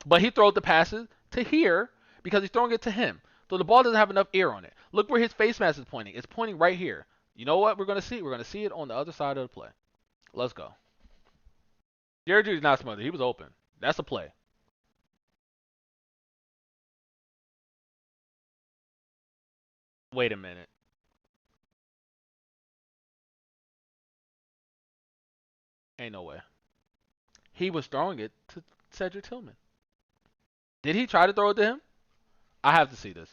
But he throws the passes to here because he's throwing it to him. So the ball doesn't have enough air on it. Look where his face mask is pointing. It's pointing right here. You know what we're going to see? We're going to see it on the other side of the play. Let's go. Jerry Judy's not smothered. He was open. That's a play. Wait a minute. Ain't no way. He was throwing it to Cedric Tillman. Did he try to throw it to him? I have to see this.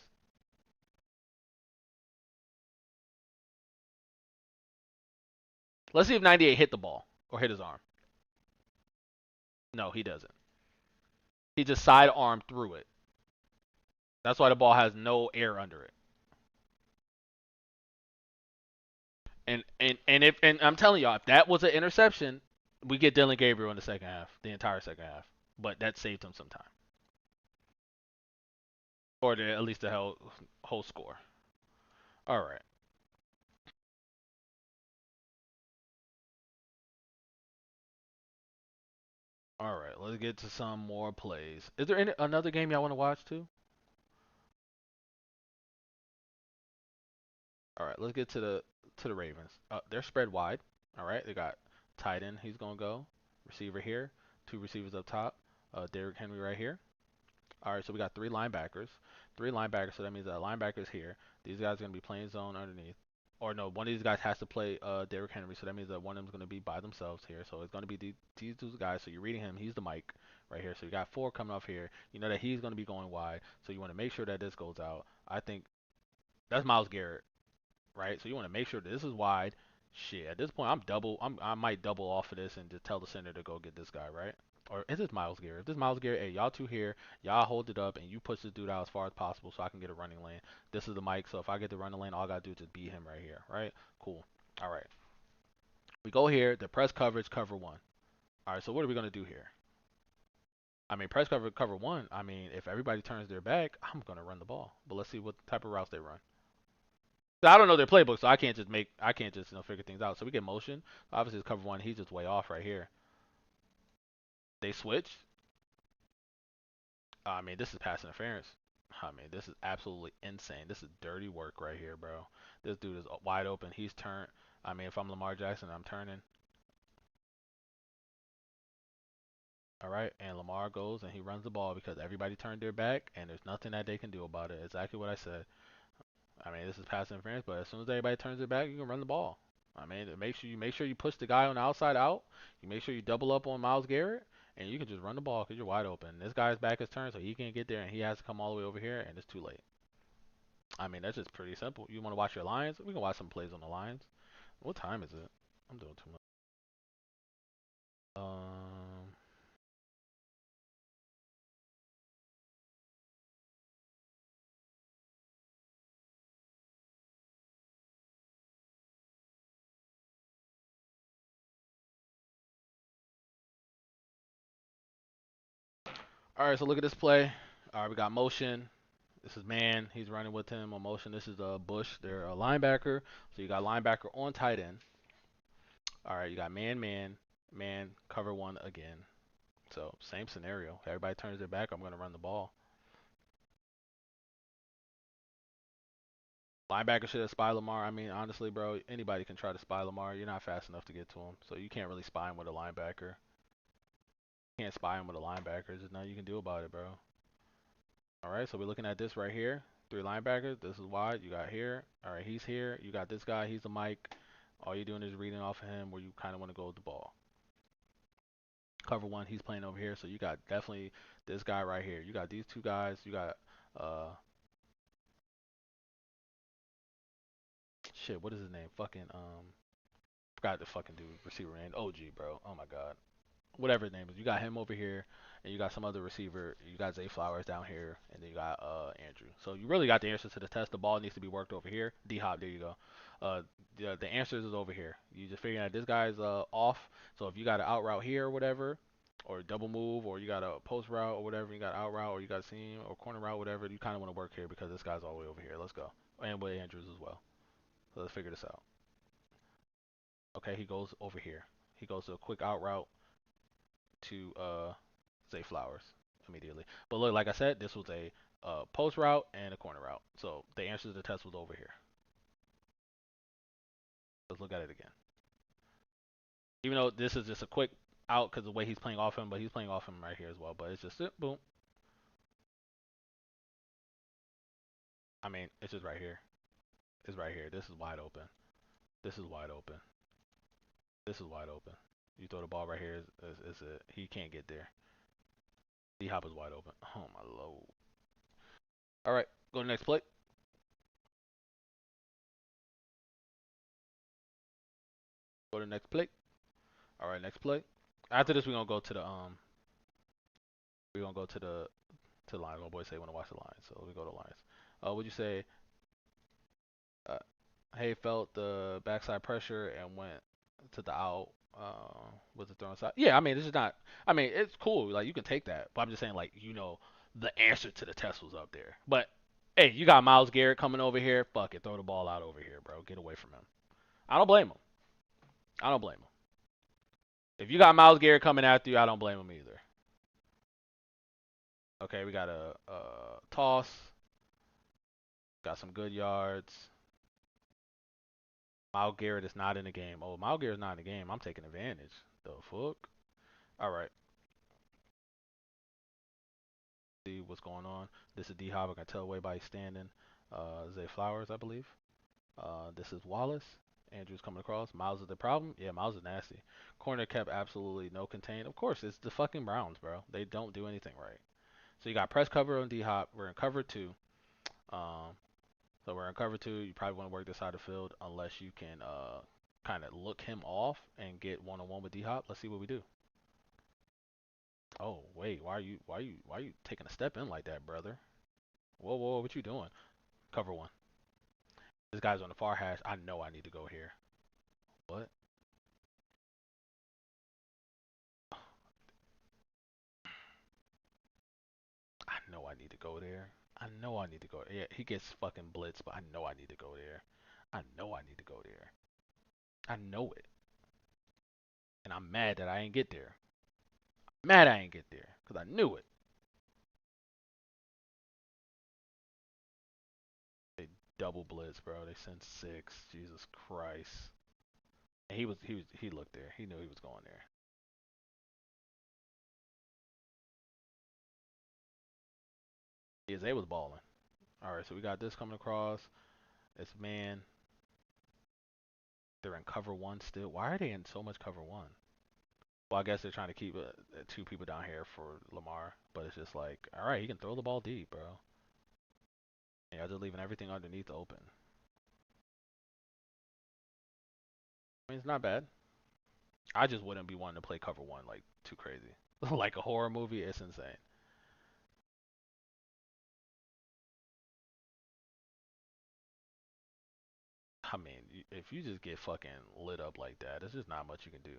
Let's see if 98 hit the ball or hit his arm. No, he doesn't. He just side arm through it. That's why the ball has no air under it. And I'm telling y'all, if that was an interception, we get Dillon Gabriel in the second half, the entire second half. But that saved him some time, or at least the whole score. All right, all right. Let's get to some more plays. Is there another game y'all want to watch too? All right, let's get to the Ravens. They're spread wide. All right, they got tight end. He's gonna go receiver here. Two receivers up top. Derrick Henry right here. All right, so we got three linebackers. Three linebackers, so that means that linebackers here. These guys are going to be playing zone underneath. Or no, one of these guys has to play Derrick Henry, so that means that one of them is going to be by themselves here. So it's going to be these two guys. So you're reading him. He's the Mike right here. So you got four coming off here. You know that he's going to be going wide. So you want to make sure that this goes out. I think that's Myles Garrett, right? So you want to make sure that this is wide. Shit, at this point, I might double off of this and just tell the center to go get this guy, right? Or is this Myles Garrett? If this Myles Garrett, hey, y'all two here, y'all hold it up, and you push this dude out as far as possible so I can get a running lane. This is the mic, so if I get the running lane, all I gotta do is just beat him right here, right? Cool. All right. We go here, the press coverage, cover one. All right, so what are we gonna do here? I mean, press cover one. I mean, if everybody turns their back, I'm gonna run the ball. But let's see what type of routes they run. So I don't know their playbook, so I can't just figure things out. So we get motion. Obviously, it's cover one. He's just way off right here. They switch. I mean, this is pass interference. I mean, this is absolutely insane. This is dirty work right here, bro. This dude is wide open. He's turned. I mean, if I'm Lamar Jackson, I'm turning. All right, and Lamar goes and he runs the ball because everybody turned their back, and there's nothing that they can do about it. Exactly what I said. I mean, this is pass interference, but as soon as everybody turns their back, you can run the ball. I mean, make sure you push the guy on the outside out. You make sure you double up on Myles Garrett, and you can just run the ball because you're wide open. This guy's back is turned, so he can't get there, and he has to come all the way over here, and it's too late. I mean, that's just pretty simple. You want to watch your Lions? We can watch some plays on the Lions. What time is it? I'm doing too much. Um. All right, so look at this play. All right, we got motion. This is man. He's running with him on motion. This is Bush. They're a linebacker. So you got linebacker on tight end. All right, you got man, man, man. Cover one again. So same scenario. If everybody turns their back, I'm gonna run the ball. Linebacker should have spy Lamar. I mean, honestly, bro, anybody can try to spy Lamar. You're not fast enough to get to him, so you can't really spy him with a linebacker. You can't spy him with a linebacker. There's nothing you can do about it, bro. All right, so we're looking at this right here. Three linebackers. This is wide. You got here. All right, he's here. You got this guy. He's the Mike. All you're doing is reading off of him where you kind of want to go with the ball. Cover one. He's playing over here. So you got definitely this guy right here. You got these two guys. You got shit. What is his name? Fucking forgot the fucking dude receiver name. OG, bro. Oh my god. Whatever his name is. You got him over here, and you got some other receiver. You got Zay Flowers down here, and then you got Andrew. So you really got the answers to the test. The ball needs to be worked over here. D Hop, there you go. The answers is over here. You just figuring out this guy's off. So if you got an out route here or whatever, or double move, or you got a post route or whatever, you got out route, or you got seam or corner route, whatever, you kind of want to work here because this guy's all the way over here. Let's go. And with Andrews as well. So let's figure this out. Okay, he goes over here. He goes to a quick out route to Zay Flowers immediately. But look, like I said, this was a post route and a corner route. So the answer to the test was over here. Let's look at it again. Even though this is just a quick out because the way he's playing off him, but he's playing off him right here as well. But it's just boom. I mean, it's just right here. It's right here. This is wide open. This is wide open. This is wide open. You throw the ball right here. Is it? He can't get there. D Hop is wide open. Oh my lord. All right, go to the next play. Go to the next play. All right, next play. After this, we're gonna go to the we're gonna go to the Lions. My boy say want to watch the Lions, so we go to the Lions. Would you say uh, Hay felt the backside pressure and went to the out with the throwing side? Yeah, I mean this is not. I mean it's cool. Like you can take that, but I'm just saying like the answer to the test was up there. But hey, you got Myles Garrett coming over here. Fuck it, throw the ball out over here, bro. Get away from him. I don't blame him. I don't blame him. If you got Myles Garrett coming after you, I don't blame him either. Okay, we got a toss. Got some good yards. Myles Garrett is not in the game. Oh, Myles Garrett's not in the game. I'm taking advantage. The fuck? All right. See what's going on. This is D Hop. I can tell away by his standing. Zay Flowers, I believe. This is Wallace. Andrews coming across. Miles is the problem. Yeah, Miles is nasty. Corner kept absolutely no contain. Of course, it's the fucking Browns, bro. They don't do anything right. So you got press cover on D Hop. We're in cover two. Um, so we're in cover two. You probably want to work this side of the field unless you can kind of look him off and get one on one with D Hop. Let's see what we do. Oh wait, why are you taking a step in like that, brother? Whoa, whoa, what you doing? Cover one. This guy's on the far hash. I know I need to go here. What? I know I need to go there. I know I need to go. Yeah, he gets fucking blitzed, but I know I need to go there. I know I need to go there. I know it, and I'm mad that I ain't get there. Mad I ain't get there because I knew it. They double blitz, bro. They sent six. Jesus Christ. And he looked there. He knew he was going there. Yes, they was balling. All right, so we got this coming across. It's man. They're in cover one still. Why are they in so much cover one? Well, I guess they're trying to keep two people down here for Lamar, but it's just like, all right, he can throw the ball deep, bro. Yeah, just leaving everything underneath open. I mean, it's not bad. I just wouldn't be wanting to play cover one like too crazy. Like a horror movie, it's insane. I mean, if you just get fucking lit up like that, there's just not much you can do.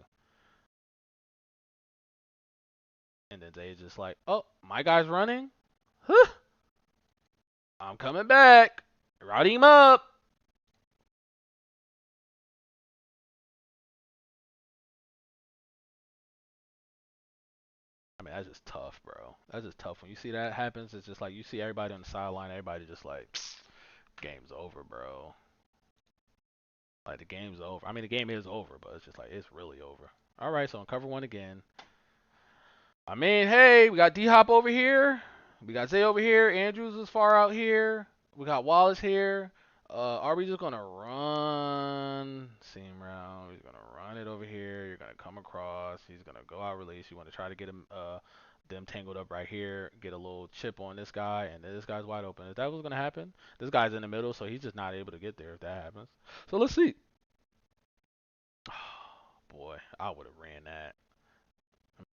And then they just like, oh, my guy's running. Huh, I'm coming back. Route him up. I mean, that's just tough, bro. That's just tough. When you see that happens, it's just like you see everybody on the sideline, everybody just like, game's over, bro. Like the game's over. I mean, the game is over, but it's just like it's really over. All right, so on cover one again. I mean, hey, we got D Hop over here. We got Zay over here. Andrews is far out here. We got Wallace here. Are we just gonna run seam round? He's gonna run it over here. You're gonna come across. He's gonna go out release. You want to try to get him them tangled up right here. Get a little chip on this guy, and then this guy's wide open. Is that what's gonna happen? This guy's in the middle, so he's just not able to get there if that happens. So let's see. Boy, I would have ran that.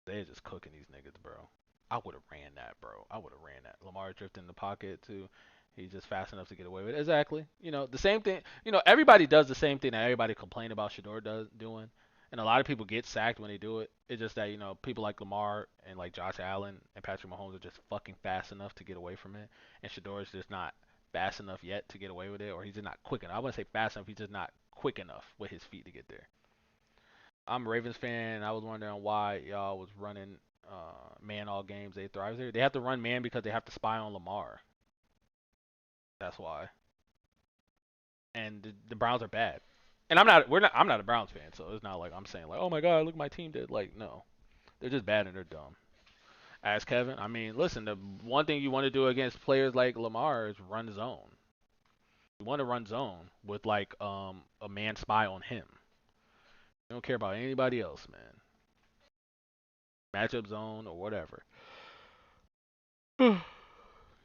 They're just cooking these niggas, bro. I would have ran that, bro. I would have ran that. Lamar drifting in the pocket too. He's just fast enough to get away with it. Exactly. The same thing. Everybody does the same thing that everybody complain about Shedeur doing. And a lot of people get sacked when they do it. It's just that, people like Lamar and like Josh Allen and Patrick Mahomes are just fucking fast enough to get away from it. And Shedeur is just not fast enough yet to get away with it, or he's just not quick enough. I wouldn't say fast enough. He's just not quick enough with his feet to get there. I'm a Ravens fan, and I was wondering why y'all was running man all games. They thrive there. They have to run man because they have to spy on Lamar. That's why. And the Browns are bad. And I'm not a Browns fan, so it's not like I'm saying like, oh my god, look my team did. Like no. They're just bad and they're dumb. Ask Kevin. I mean, listen, the one thing you want to do against players like Lamar is run zone. You want to run zone with like a man spy on him. You don't care about anybody else, man. Matchup zone or whatever. You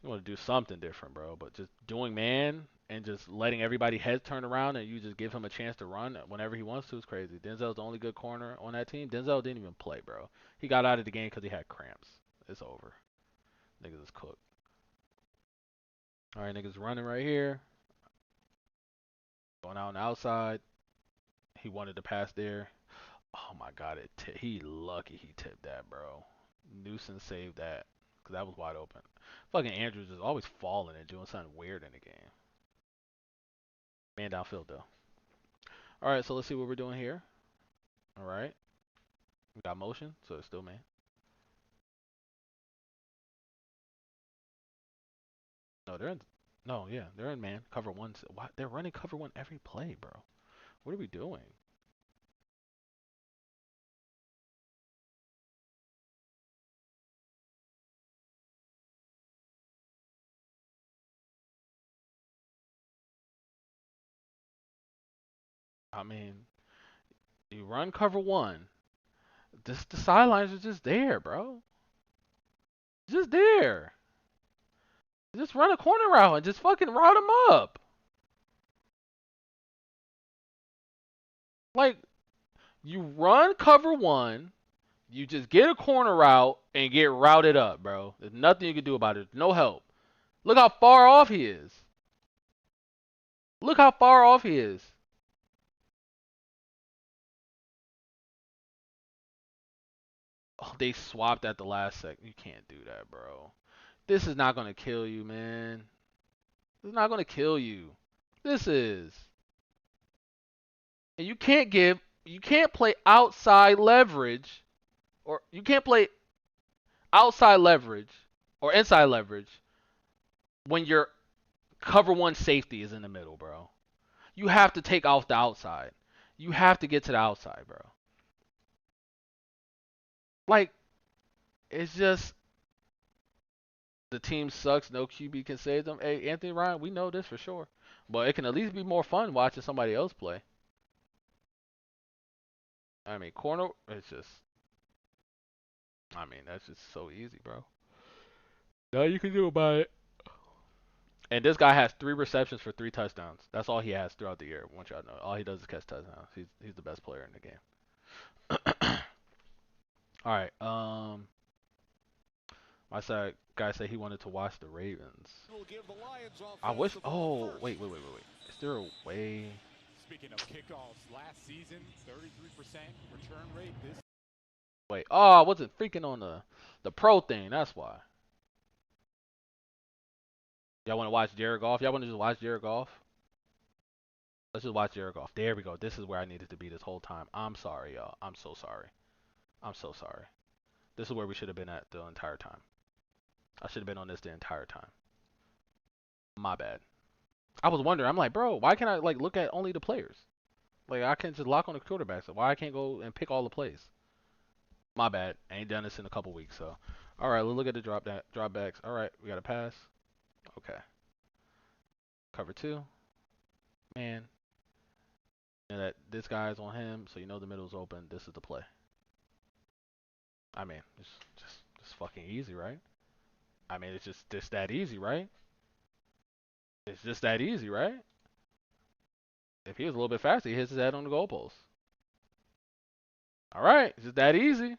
want to do something different, bro. But just doing man and just letting everybody heads turn around and you just give him a chance to run whenever he wants to is crazy. Denzel's the only good corner on that team. Denzel didn't even play, bro. He got out of the game because he had cramps. It's over. Niggas is cooked. All right, niggas running right here. Going out on the outside. He wanted to pass there. Oh my God, he lucky he tipped that, bro. Newsom saved that because that was wide open. Fucking Andrews is always falling and doing something weird in the game. Man downfield though. All right, so let's see what we're doing here. All right, we got motion, so it's still man. No, they're in. No, yeah, they're in man. Cover one. Why they're running cover one every play, bro? What are we doing? I mean, you run cover one. The sidelines are just there, bro. Just there. Just run a corner route and just fucking route them up. Like you run cover one, you just get a corner route and get routed up, bro. There's nothing you can do about it. No help. Look how far off he is. Look how far off he is. Oh, they swapped at the last second. You can't do that, bro. This is not gonna kill you, man. This is not gonna kill you. This is. And you can't play outside leverage, or you can't play outside leverage or inside leverage when your cover one safety is in the middle, bro. You have to take off the outside. You have to get to the outside, bro. Like, it's just the team sucks. No QB can save them. Hey, Anthony Ryan, we know this for sure. But it can at least be more fun watching somebody else play. I mean, corner, it's just, I mean, that's just so easy, bro. Now you can do about it. And this guy has 3 receptions for 3 touchdowns. That's all he has throughout the year. I want y'all to know. All he does is catch touchdowns. He's the best player in the game. All right. My side guy said he wanted to watch the Ravens. I wish. Oh, wait. Is there a way? Speaking of kickoffs, last season, 33% return rate. This Wait. Oh, I wasn't freaking on the pro thing. That's why. Y'all want to watch Jared Goff? Y'all want to just watch Jared Goff? Let's just watch Jared Goff. There we go. This is where I needed to be this whole time. I'm sorry, y'all. I'm so sorry. I'm so sorry. This is where we should have been at the entire time. I should have been on this the entire time. My bad. I was wondering. I'm like, bro, why can't I like look at only the players? Like I can just lock on the quarterback. So why I can't go and pick all the plays? My bad. I ain't done this in a couple weeks. So, all right, let's look at the dropbacks. All right, we got a pass. Okay. Cover two. Man. And that this guy's on him, so you know the middle's open. This is the play. I mean, it's just fucking easy, right? I mean, it's just that easy, right? It's just that easy, right? If he was a little bit faster, he hits his head on the goalpost. All right, it's just that easy.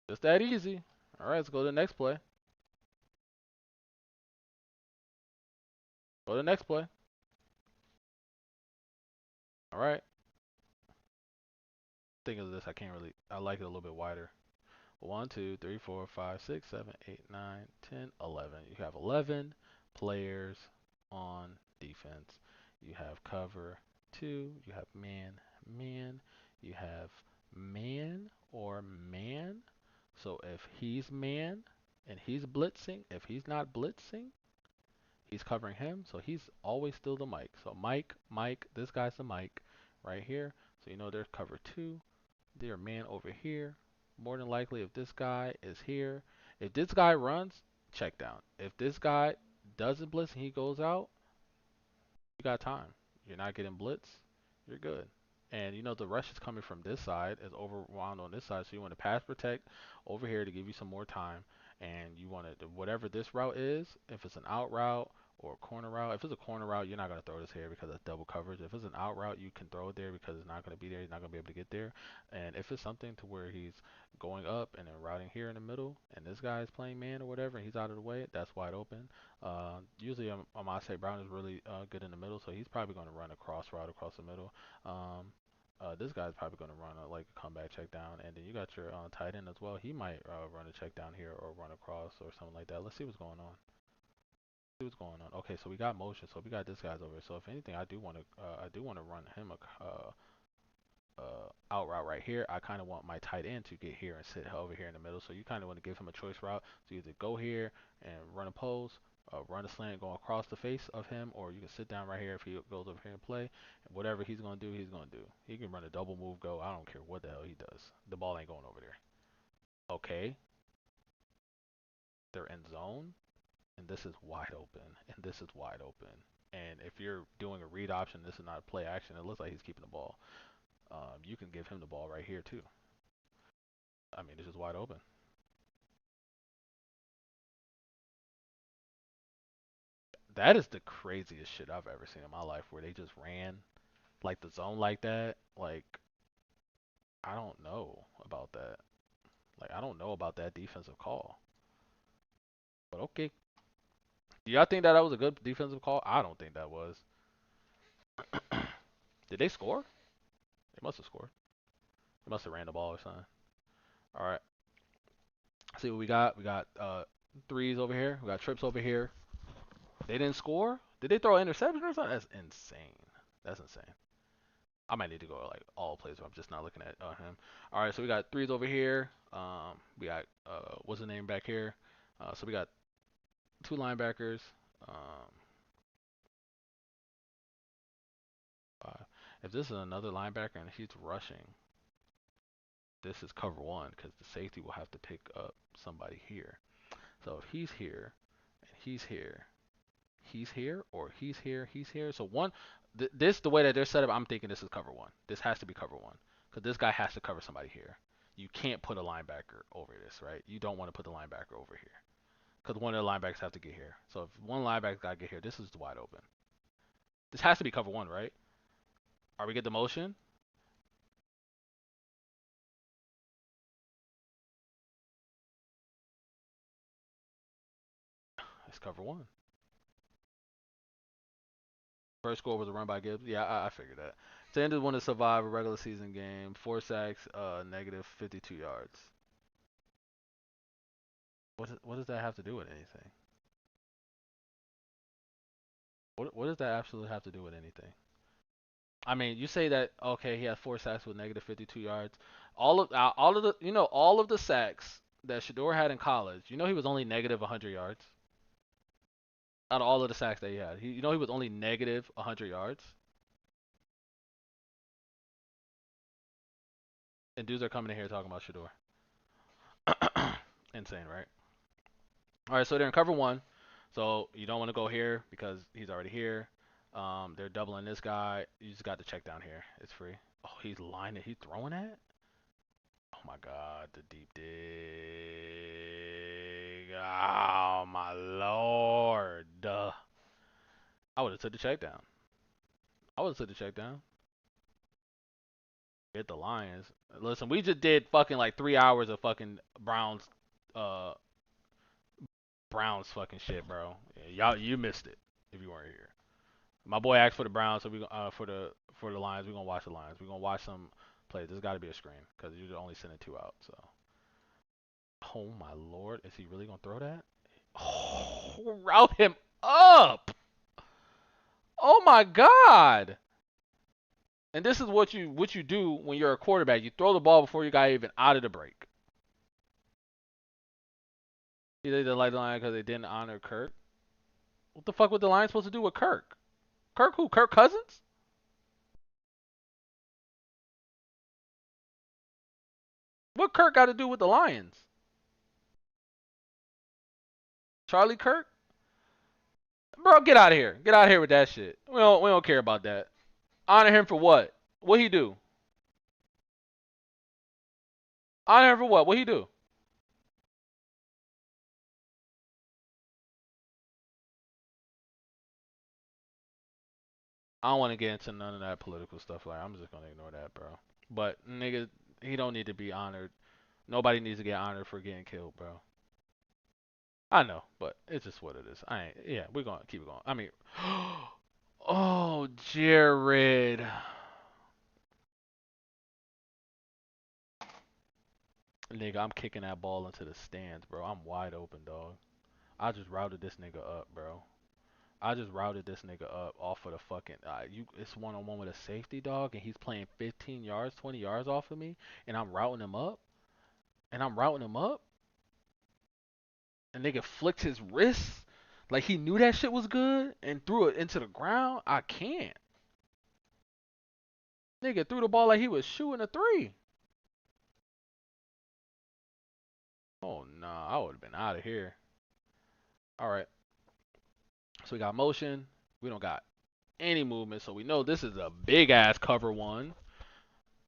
Just that easy. All right, let's go to the next play. Go to the next play. All right. Think of this. I can't really. I like it a little bit wider. 1, 2, 3, 4, 5, 6, 7, 8, 9, 10, 11. You have 11 players on defense. You have cover 2. You have man, man. You have man or man. So if he's man and he's blitzing, if he's not blitzing, he's covering him. So he's always still the Mike. So Mike, this guy's the Mike right here. So you know there's cover two. Their man over here. More than likely, if this guy is here, if this guy runs, check down. If this guy doesn't blitz and he goes out, you got time. You're not getting blitz. You're good. And you know the rush is coming from this side, is overwound on this side, so you want to pass protect over here to give you some more time. And you want to whatever this route is, if it's an out route or a corner route. If it's a corner route, you're not gonna throw this here because it's double coverage. If it's an out route, you can throw it there because it's not gonna be there. He's not gonna be able to get there. And if it's something to where he's going up and then routing here in the middle, and this guy is playing man or whatever, and he's out of the way, that's wide open. Usually, Amase Brown is really good in the middle, so he's probably going to run a cross route across the middle. This guy's probably going to run like a comeback check down, and then you got your tight end as well. He might run a check down here or run across or something like that. Let's see what's going on. See what's going on. Okay, so we got motion. So we got this guy's over here. So if anything, I do want to run him out route right here. I kind of want my tight end to get here and sit over here in the middle. So you kind of want to give him a choice route. So either go here and run a post, run a slant, go across the face of him, or you can sit down right here if he goes over here and play. And whatever he's gonna do, he's gonna do. He can run a double move go. I don't care what the hell he does. The ball ain't going over there. Okay, they're in zone, and this is wide open, and this is wide open. And if you're doing a read option, this is not a play action. It looks like he's keeping the ball. You can give him the ball right here too. I mean, this is wide open. That is the craziest shit I've ever seen in my life where they just ran like the zone like that. Like, I don't know about that. Like, I don't know about that defensive call. But okay. Do y'all think that that was a good defensive call? I don't think that was. Did they score? They must have scored. They must have ran the ball or something. All right. See what we got. We got threes over here. We got trips over here. They didn't score? Did they throw an interception or something? That's insane. That's insane. I might need to go like all plays. I'm just not looking at him. All right, so we got threes over here. We got what's the name back here? So we got two linebackers. Um, if this is another linebacker and he's rushing, this is cover one because the safety will have to pick up somebody here. So if he's here and he's here, or he's here. So one, this the way that they're set up. I'm thinking this is cover one. This has to be cover one because this guy has to cover somebody here. You can't put a linebacker over this, right? You don't want to put the linebacker over here because one of the linebackers have to get here. So if one linebacker got to get here, this is wide open. This has to be cover one, right? Are we get the motion? It's cover one. First score was a run by Gibbs. Yeah, I figured that. So ended one to survive a regular season game. 4 sacks, negative 52 yards. What does that have to do with anything? What does that absolutely have to do with anything? I mean, you say that okay, he had 4 sacks with negative 52 yards. All of the all of the sacks that Shedeur had in college. You know he was only negative 100 yards out of all of the sacks that he had. He was only negative 100 yards. And dudes are coming in here talking about Shedeur. Insane, right? All right, so they're in cover one. So you don't want to go here because he's already here. They're doubling this guy. You just got to check down here. It's free. Oh, he's lining. He's throwing that. Oh my God, the deep dig. Oh my Lord. I would have took the check down. I would have took the check down. Hit the Lions. Listen, we just did fucking like 3 hours of fucking uh, Browns fucking shit, bro. Yeah, y'all, you missed it if you weren't here. My boy asked for the Browns, so we for the Lions, we're gonna watch the Lions. We're gonna watch some plays. There's got to be a screen because you're only sending two out. So, oh my Lord, is he really gonna throw that? Oh, route him up! Oh my God! And this is what you do when you're a quarterback. You throw the ball before you got even out of the break. They didn't like the line because they didn't honor Kirk. What the fuck was the Lions supposed to do with Kirk? Kirk who? Kirk Cousins? What Kirk got to do with the Lions? Charlie Kirk? Bro, get out of here. Get out of here with that shit. We don't care about that. Honor him for what? What he do? Honor him for what? What he do? I don't want to get into none of that political stuff. Like, I'm just gonna ignore that, bro. But nigga, he don't need to be honored. Nobody needs to get honored for getting killed, bro. I know, but it's just what it is. I ain't. Yeah, we're gonna keep it going. I mean, oh, Jared, nigga, I'm kicking that ball into the stands, bro. I'm wide open, dog. I just routed this nigga up, bro. I just routed this nigga up off of the fucking. It's one on one with a safety dog, and he's playing 15 yards, 20 yards off of me, and I'm routing him up, and I'm routing him up, and nigga flicked his wrist like he knew that shit was good and threw it into the ground. I can't. Nigga threw the ball like he was shooting a three. Oh nah, I would have been out of here. All right, so we got motion. We don't got any movement, so we know this is a big ass cover one.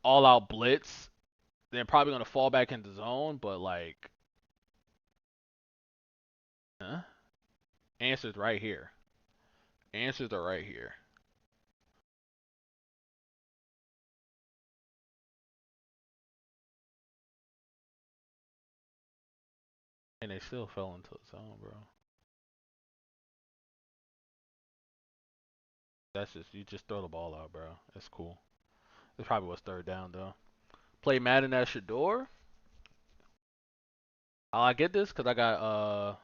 All out blitz. They're probably gonna fall back into zone, but like, huh? Answers right here. Answers are right here. And they still fell into the zone, bro. That's just you just throw the ball out, bro. It's cool. This probably was third down though. Play Madden at Shedeur. I get this because I got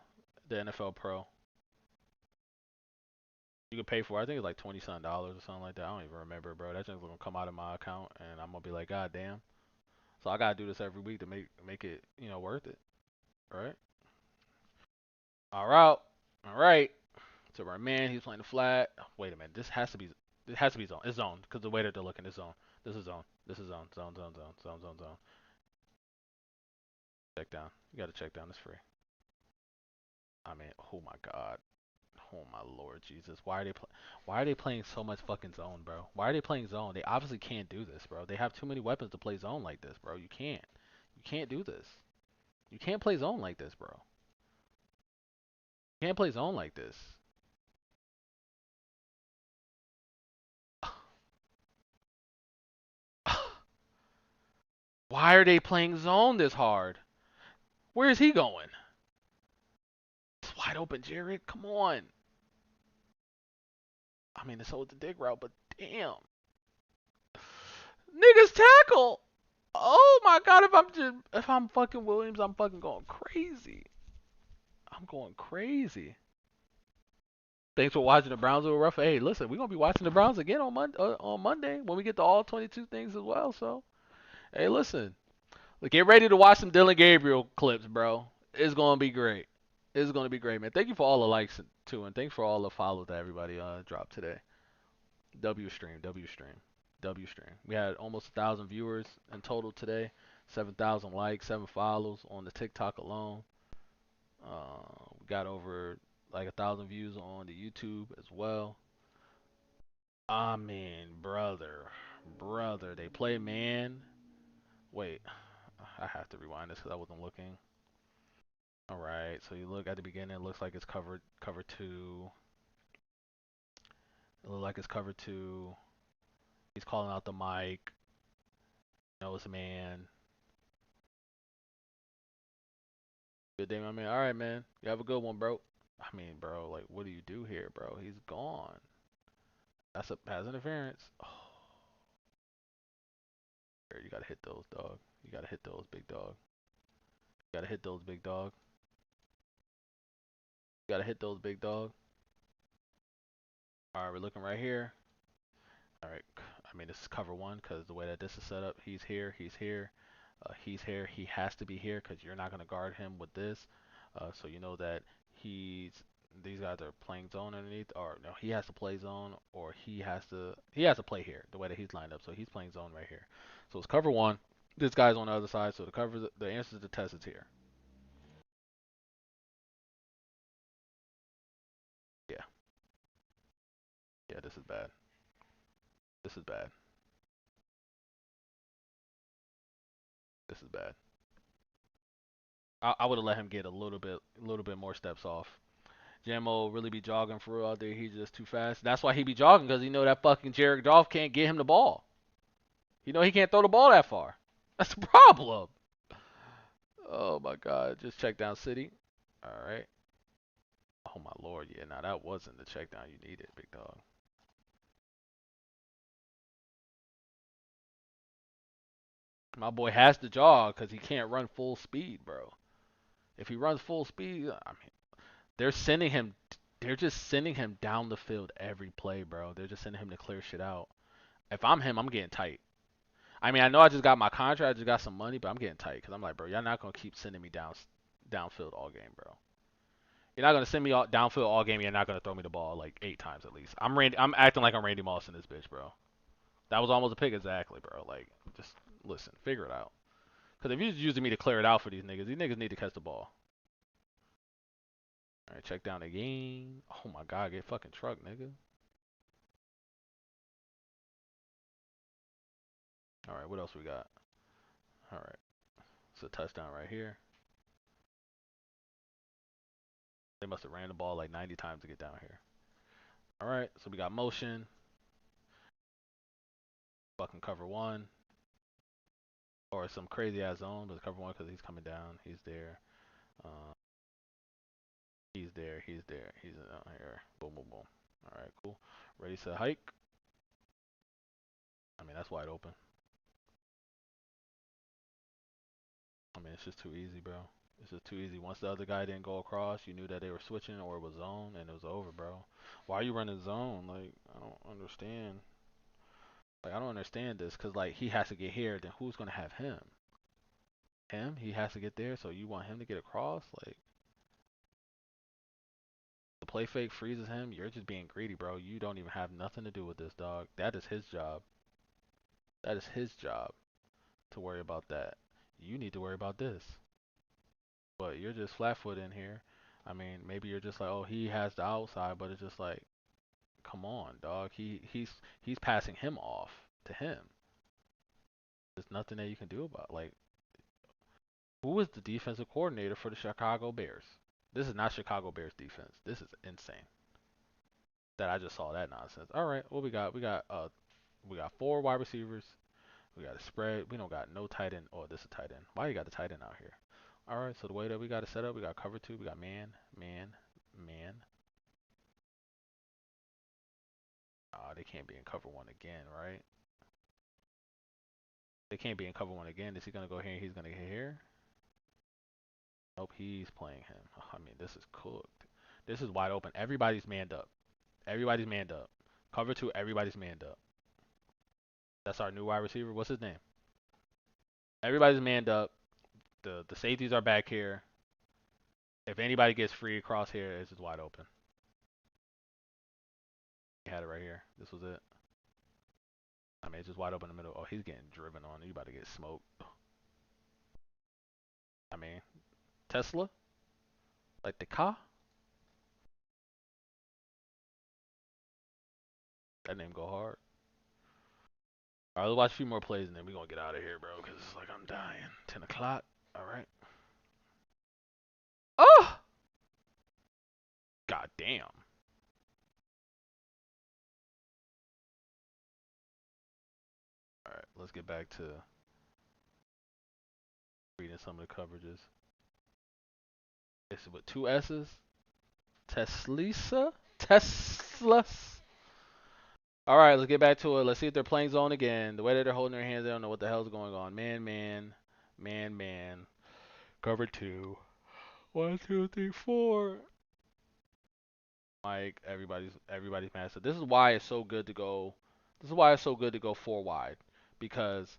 the NFL Pro. You can pay for it. I think it's like $20 or something like that. I don't even remember, bro. That just gonna come out of my account and I'm gonna be like, God damn. So I gotta do this every week to make it, worth it. Right? All right. All right. So our man, he's playing the flat. Wait a minute. This has to be zone. It's zone because the way that they're looking is zone. This is zone. This is zone. Zone. Zone. Zone. Zone. Zone. Zone. Check down. You gotta check down. It's free. I mean, oh my god. Oh my Lord Jesus. Why are they playing so much fucking zone, bro? Why are they playing zone? They obviously can't do this, bro. They have too many weapons to play zone like this, bro. You can't. You can't do this. You can't play zone like this, bro. You can't play zone like this. Why are they playing zone this hard? Where is he going? It's wide open, Jared. Come on. I mean, it's always the dig route, but damn. Niggas tackle. Oh my god, if I'm fucking Williams, I'm fucking going crazy. I'm going crazy. Thanks for watching the Browns over rough. Hey, listen, we're gonna be watching the Browns again on Monday when we get to all 22 things as well. So, hey, listen, get ready to watch some Dillon Gabriel clips, bro. It's gonna be great. It's gonna be great, man. Thank you for all the likes too, and thanks for all the follows that everybody dropped today. W stream, W stream, W stream. We had almost 1,000 viewers in total today. 7,000 likes, 7 follows on the TikTok alone. We got over like 1,000 views on the YouTube as well. I mean, brother, they play man. Wait, I have to rewind this because I wasn't looking. All right, so you look at the beginning. It looks like it's cover two. It looks like it's cover two. He's calling out the mic. Knows man. Good day, my man. All right, man. You have a good one, bro. I mean, bro, like, what do you do here, bro? He's gone. That's a pass interference. Oh, you gotta hit those, dog. You gotta hit those, big dog. You gotta hit those, big dog. You gotta hit those, big dog. All right, we're looking right here. All right. I mean, this is cover one because the way that this is set up, he's here, he's here, he's here. He has to be here because you're not gonna guard him with this. So you know that he's these guys are playing zone underneath, or no, he has to play zone, or he has to play here the way that he's lined up. So he's playing zone right here. So it's cover one. This guy's on the other side, so the answer to the test is here. Yeah, yeah, this is bad. This is bad. This is bad. I would have let him get a little bit more steps off. Jammo really be jogging for real out there. He's just too fast. That's why he be jogging because he know that fucking Jared Goff can't get him the ball. You know he can't throw the ball that far. That's the problem. Oh my God. Just check down City. All right. Oh my Lord. Yeah. Now that wasn't the check down you needed, big dog. My boy has to jog because he can't run full speed, bro. If he runs full speed, I mean, they're sending him. They're just sending him down the field every play, bro. They're just sending him to clear shit out. If I'm him, I'm getting tight. I mean, I know I just got my contract, I just got some money, but I'm getting tight because I'm like, bro, y'all not gonna keep sending me downfield all game, bro. You're not gonna send me downfield all game. You're not gonna throw me the ball like 8 times at least. I'm acting like I'm Randy Moss in this bitch, bro. That was almost a pick exactly, bro. Like, just listen, figure it out. Because if you're just using me to clear it out for these niggas need to catch the ball. All right, check down again. Oh my God, get fucking truck, nigga. All right, what else we got? All right, it's a touchdown right here. They must have ran the ball like 90 times to get down here. All right, so we got motion. Fucking cover one. Or some crazy ass zone, but cover one because he's coming down. He's there. Uh, he's there. He's there. He's down here. Boom, boom, boom. All right, cool. Ready to hike. I mean, that's wide open. I mean, it's just too easy, bro. It's just too easy. Once the other guy didn't go across, you knew that they were switching or it was zone, and it was over, bro. Why are you running zone? Like, I don't understand. Like, I don't understand this, because, like, he has to get here, then who's going to have him? Him? He has to get there, so you want him to get across? Like, the play fake freezes him. You're just being greedy, bro. You don't even have nothing to do with this, dog. That is his job. That is his job to worry about that. You need to worry about this. But you're just flat foot in here. I mean, maybe you're just like, oh, he has the outside, but it's just like, come on, dog. He's passing him off to him. There's nothing that you can do about. Like, who is the defensive coordinator for the Chicago Bears? This is not Chicago Bears defense. This is insane. That I just saw that nonsense. All right, what we got? We got 4 wide receivers. We got a spread. We don't got no tight end. Oh, this is a tight end. Why you got the tight end out here? All right, so the way that we got it set up, we got cover two. We got man, man, man. They can't be in cover one again, right? They can't be in cover one again. Is he gonna go here? And he's gonna get here. Nope, he's playing him. I mean, this is cooked. This is wide open. Everybody's manned up. Everybody's manned up. Cover two. Everybody's manned up. That's our new wide receiver. What's his name? Everybody's manned up. The safeties are back here. If anybody gets free across here, it's just wide open. He had it right here. This was it. I mean, it's just wide open in the middle. Oh, he's getting driven on. You about to get smoked. I mean, Tesla? Like the car? That name go hard. All right, let's watch a few more plays and then we're going to get out of here, bro, because it's like I'm dying. 10 o'clock. All right. Oh! God damn. All right, let's get back to reading some of the coverages. This is with 2 S's. Teslisa? Teslas? All right, let's get back to it. Let's see if they're playing zone again. The way that they're holding their hands, they don't know what the hell's going on. Man, man, man, man. Cover two. 1, 2, 3, 4. Mike, everybody's mad. So this is why it's so good to go. This is why it's so good to go 4 wide, because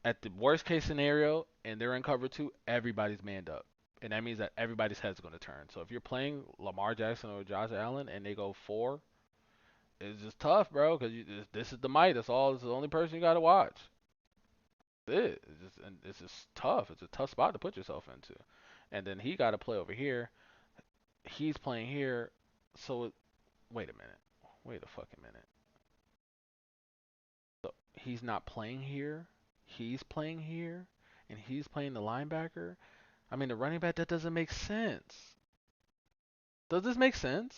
at the worst case scenario and they're in cover two, everybody's manned up, and that means that everybody's head's going to turn. So if you're playing Lamar Jackson or Josh Allen and they go 4, it's just tough, bro, because this is the might. That's all. This is the only person you got to watch. It's just tough. It's a tough spot to put yourself into. And then he got to play over here. He's playing here. So wait a minute. Wait a fucking minute. So he's not playing here. He's playing here, and he's playing the linebacker. I mean, the running back. That doesn't make sense. Does this make sense?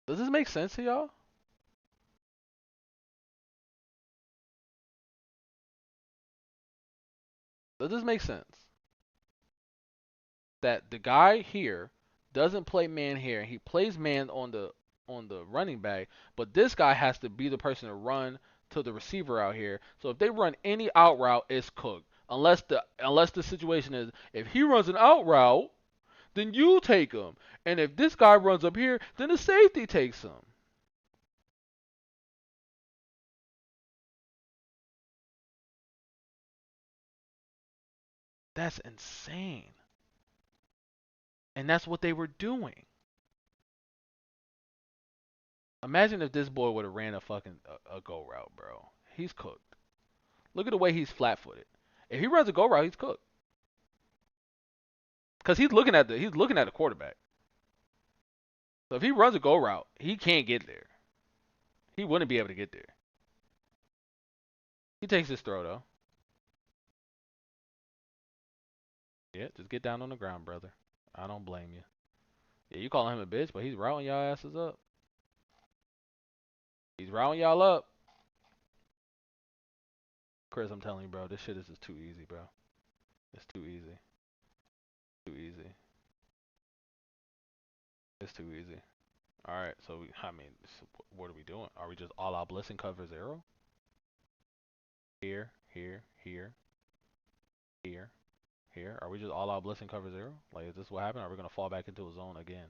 Does this make sense to y'all? Does this make sense? That the guy here doesn't play man here, he plays man on the running back, but this guy has to be the person to run to the receiver out here. So if they run any out route, it's cooked. Unless the situation is if he runs an out route, then you take him, and if this guy runs up here, then the safety takes him. That's insane, and that's what they were doing. Imagine if this boy would have ran a fucking a go route, bro. He's cooked. Look at the way he's flat-footed. If he runs a go route, he's cooked. Cause he's looking at the quarterback. So if he runs a go route, he can't get there. He wouldn't be able to get there. He takes his throw though. Yeah, just get down on the ground, brother. I don't blame you. Yeah, you calling him a bitch, but he's routing y'all asses up. He's routing y'all up. Chris, I'm telling you, bro, this shit is just too easy, bro. It's too easy. Too easy. It's too easy. All right, so I mean, so what are we doing? Are we just all out blitzing cover zero? Here, here, here, here, here. Are we just all out blitzing cover zero? Like, is this what happened? Are we gonna fall back into a zone again?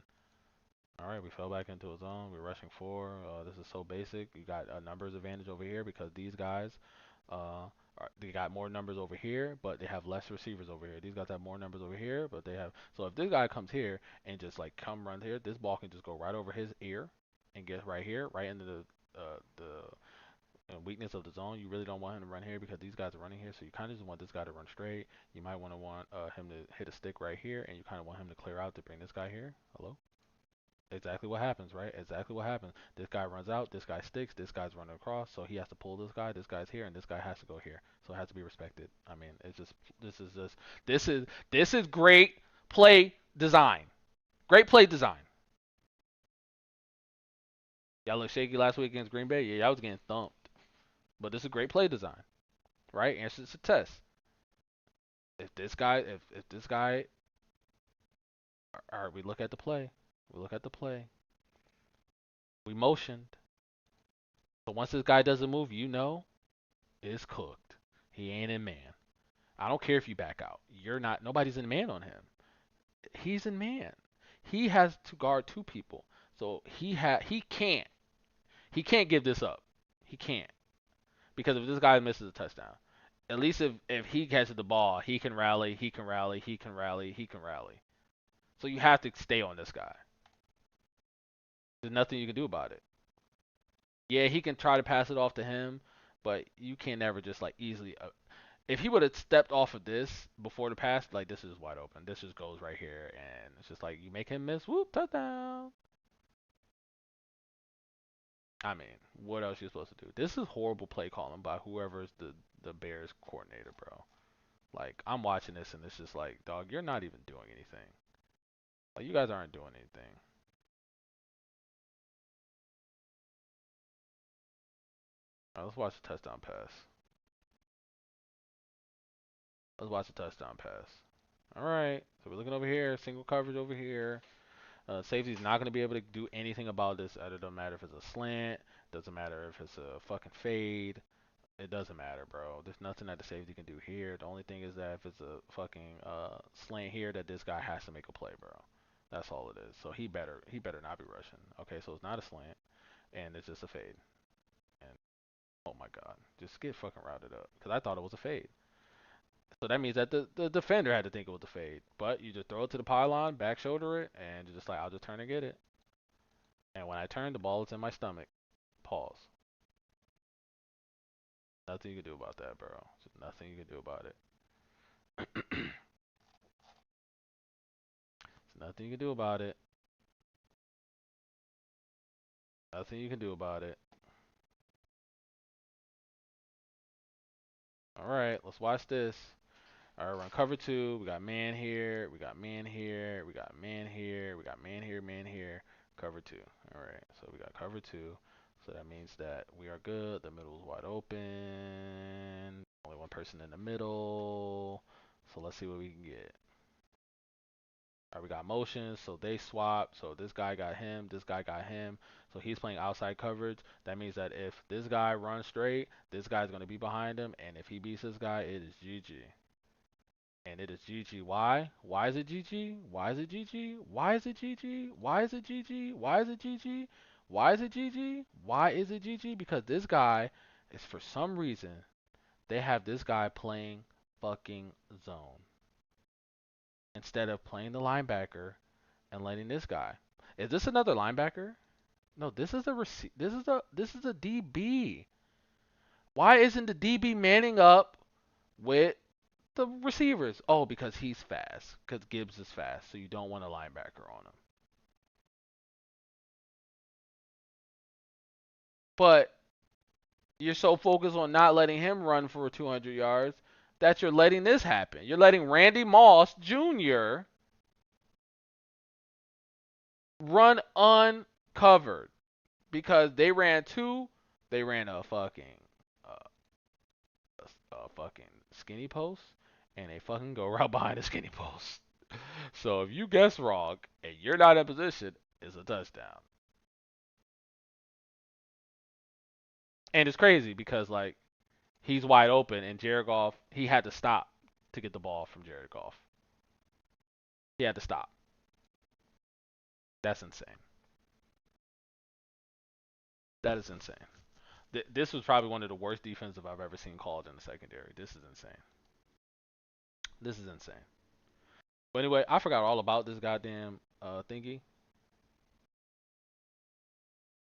All right, we fell back into a zone. We're rushing four. This is so basic. You got a numbers advantage over here because these guys, they got more numbers over here, but they have less receivers over here. These guys have more numbers over here, but they have. So if this guy comes here and just like come run here, this ball can just go right over his ear and get right here, right into the weakness of the zone. You really don't want him to run here because these guys are running here, so you kind of just want this guy to run straight. You might want him to hit a stick right here, and you kind of want him to clear out to bring this guy here. Hello. Exactly what happens, right? Exactly what happens. This guy runs out, this guy sticks, this guy's running across, so he has to pull this guy's here, and this guy has to go here. So it has to be respected. I mean, it's just this is great play design. Great play design. Y'all look shaky last week against Green Bay. Yeah, y'all was getting thumped. But this is great play design, right? Answer to test. If this guy, all right, we look at the play. We look at the play. We motioned. So once this guy doesn't move, you know it's cooked. He ain't in man. I don't care if you back out. You're not. Nobody's in man on him. He's in man. He has to guard two people. So he can't give this up. He can't because if this guy misses a touchdown, at least if he catches the ball, he can rally. He can rally. He can rally. He can rally. So you have to stay on this guy. There's nothing you can do about it. Yeah, he can try to pass it off to him, but you can never just like easily if he would have stepped off of this before the pass, like this is wide open. This just goes right here, and it's just like you make him miss. Whoop, touchdown. I mean, what else you supposed to do? This is horrible play calling by whoever's the Bears coordinator, bro. Like I'm watching this, and it's just like, dog, you're not even doing anything. Like you guys aren't doing anything. All right, let's watch the touchdown pass. Let's watch the touchdown pass. All right, so we're looking over here, single coverage over here. Safety's not going to be able to do anything about this. It doesn't matter if it's a slant. Doesn't matter if it's a fucking fade. It doesn't matter, bro. There's nothing that the safety can do here. The only thing is that if it's a fucking slant here, that this guy has to make a play, bro. That's all it is. So he better not be rushing. Okay, so it's not a slant, and it's just a fade. And oh my god, just get fucking routed up. Cause I thought it was a fade. So that means that the defender had to think it was a fade. But you just throw it to the pylon, back shoulder it, and you're just like, I'll just turn and get it. And when I turn, the ball is in my stomach. Pause. Nothing you can do about that, bro. There's nothing you can do about it. There's nothing you can do about it. Nothing you can do about it. All right, let's watch this. All right, run cover two. We got man here. We got man here. We got man here. We got man here. Man here. Cover two. All right, so we got cover two. So that means that we are good. The middle is wide open. Only one person in the middle. So let's see what we can get. All right, we got motions, so they swap. So this guy got him, this guy got him. So he's playing outside coverage. That means that if this guy runs straight, this guy's going to be behind him. And if he beats this guy, it is GG. And it is GG. Why? Why is it GG? Why is it GG? Why is it GG? Why is it GG? Why is it GG? Why is it GG? Why is it GG? Because this guy is, for some reason, they have this guy playing fucking zone instead of playing the linebacker and letting this guy. Is this another linebacker? No, this is a this is a DB. Why isn't the DB manning up with the receivers? Oh, because he's fast. Because Gibbs is fast, so you don't want a linebacker on him. But you're so focused on not letting him run for 200 yards that you're letting this happen. You're letting Randy Moss Jr. run uncovered because they ran uh, a fucking skinny post and a fucking go route behind the skinny post. So if you guess wrong and you're not in position, it's a touchdown. And it's crazy because like he's wide open and Jared Goff he had to stop to get the ball from Jared Goff. He had to stop. That's insane. That is insane. This was probably one of the worst defensive I've ever seen called in the secondary. This is insane. This is insane. But anyway, I forgot all about this goddamn thingy.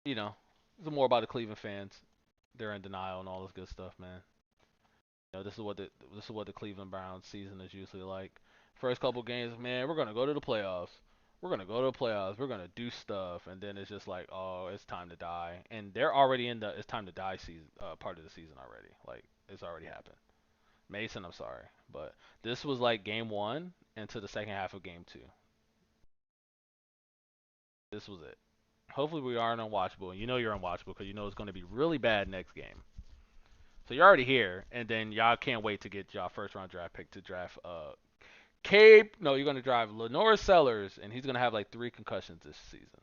You know, it's more about the Cleveland fans. They're in denial and all this good stuff, man. You know, this is what the Cleveland Browns season is usually like. First couple games, man, we're gonna go to the playoffs. We're gonna go to the playoffs. We're gonna do stuff, and then it's just like, oh, it's time to die. And they're already in the it's time to die season part of the season already. Like it's already happened. Mason, I'm sorry, but this was like game one into the second half of game two. This was it. Hopefully we aren't unwatchable, and you know you're unwatchable because you know it's gonna be really bad next game. So you're already here, and then y'all can't wait to get y'all first round draft pick to draft Cape. No, you're gonna drive Lenore Sellers, and he's gonna have like 3 concussions this season.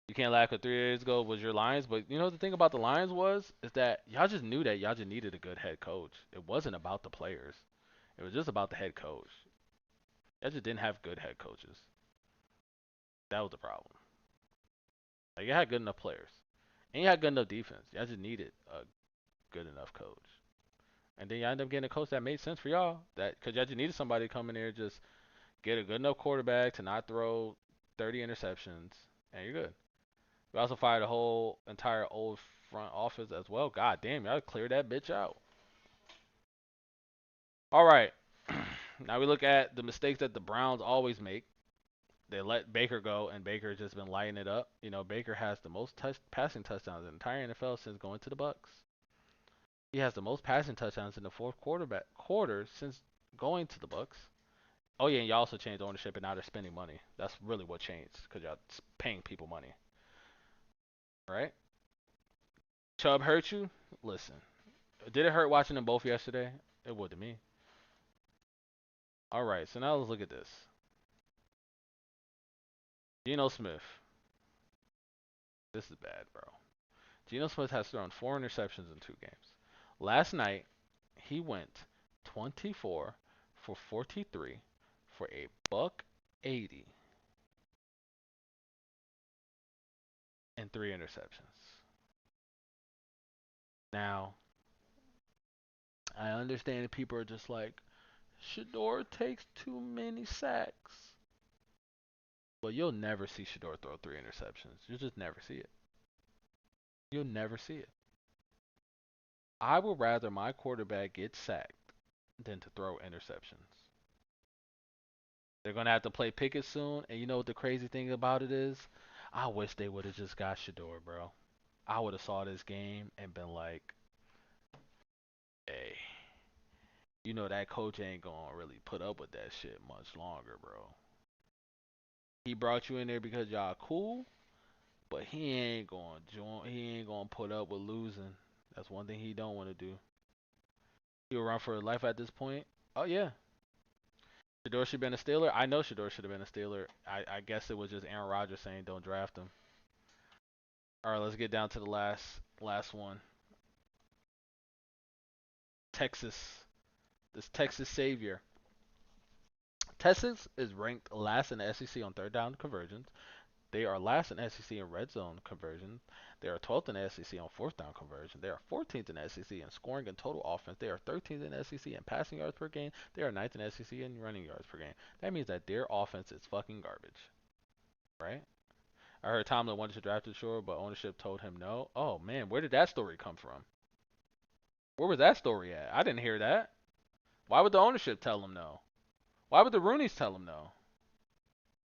You can't laugh at 3 years ago was your Lions, but you know the thing about the Lions was is that y'all just knew that y'all just needed a good head coach. It wasn't about the players. It was just about the head coach. Y'all just didn't have good head coaches. That was the problem. Like you had good enough players, and you had good enough defense. Y'all just needed a good enough coach. And then you end up getting a coach that made sense for y'all. That because y'all just needed somebody to come in there just get a good enough quarterback to not throw 30 interceptions, and you're good. We also fired a whole entire old front office as well. God damn, y'all clear that bitch out. All right. Now we look at the mistakes that the Browns always make. They let Baker go, and Baker has just been lighting it up. You know, Baker has the most passing touchdowns in the entire NFL since going to the Bucks. He has the most passing touchdowns in the fourth quarter since going to the Bucks. Oh yeah, and you also changed ownership, and now they're spending money. That's really what changed because y'all paying people money, right? Chubb hurt you? Listen, did it hurt watching them both yesterday? It would to me. All right, so now let's look at this. Geno Smith. This is bad, bro. Geno Smith has thrown 4 interceptions in 2 games. Last night, he went 24 for 43 for a buck 80 and 3 interceptions. Now, I understand people are just like, Shedeur takes too many sacks. But you'll never see Shedeur throw 3 interceptions. You'll just never see it. You'll never see it. I would rather my quarterback get sacked than to throw interceptions. They're gonna have to play Pickett soon, and you know what the crazy thing about it is? I wish they would have just got Shedeur, bro. I would have saw this game and been like, hey, you know that coach ain't gonna really put up with that shit much longer, bro. He brought you in there because y'all cool, but he ain't gonna join. He ain't gonna put up with losing. That's one thing he don't want to do. He'll run for his life at this point. Oh yeah, Shedeur should have been a Steeler. I know Shedeur should have been a Steeler. I guess it was just Aaron Rodgers saying don't draft him. All right, let's get down to the last one. Texas. This Texas savior. Texas is ranked last in the SEC on third down conversions. They are last in SEC in red zone conversion. They are 12th in the SEC on fourth down conversion. They are 14th in the SEC in scoring and total offense. They are 13th in the SEC in passing yards per game. They are 9th in the SEC in running yards per game. That means that their offense is fucking garbage, right? I heard Tomlin wanted to draft it, sure, but ownership told him no. Oh man, where did that story come from? Where was that story at? I didn't hear that. Why would the ownership tell him no? Why would the Roonies tell him no?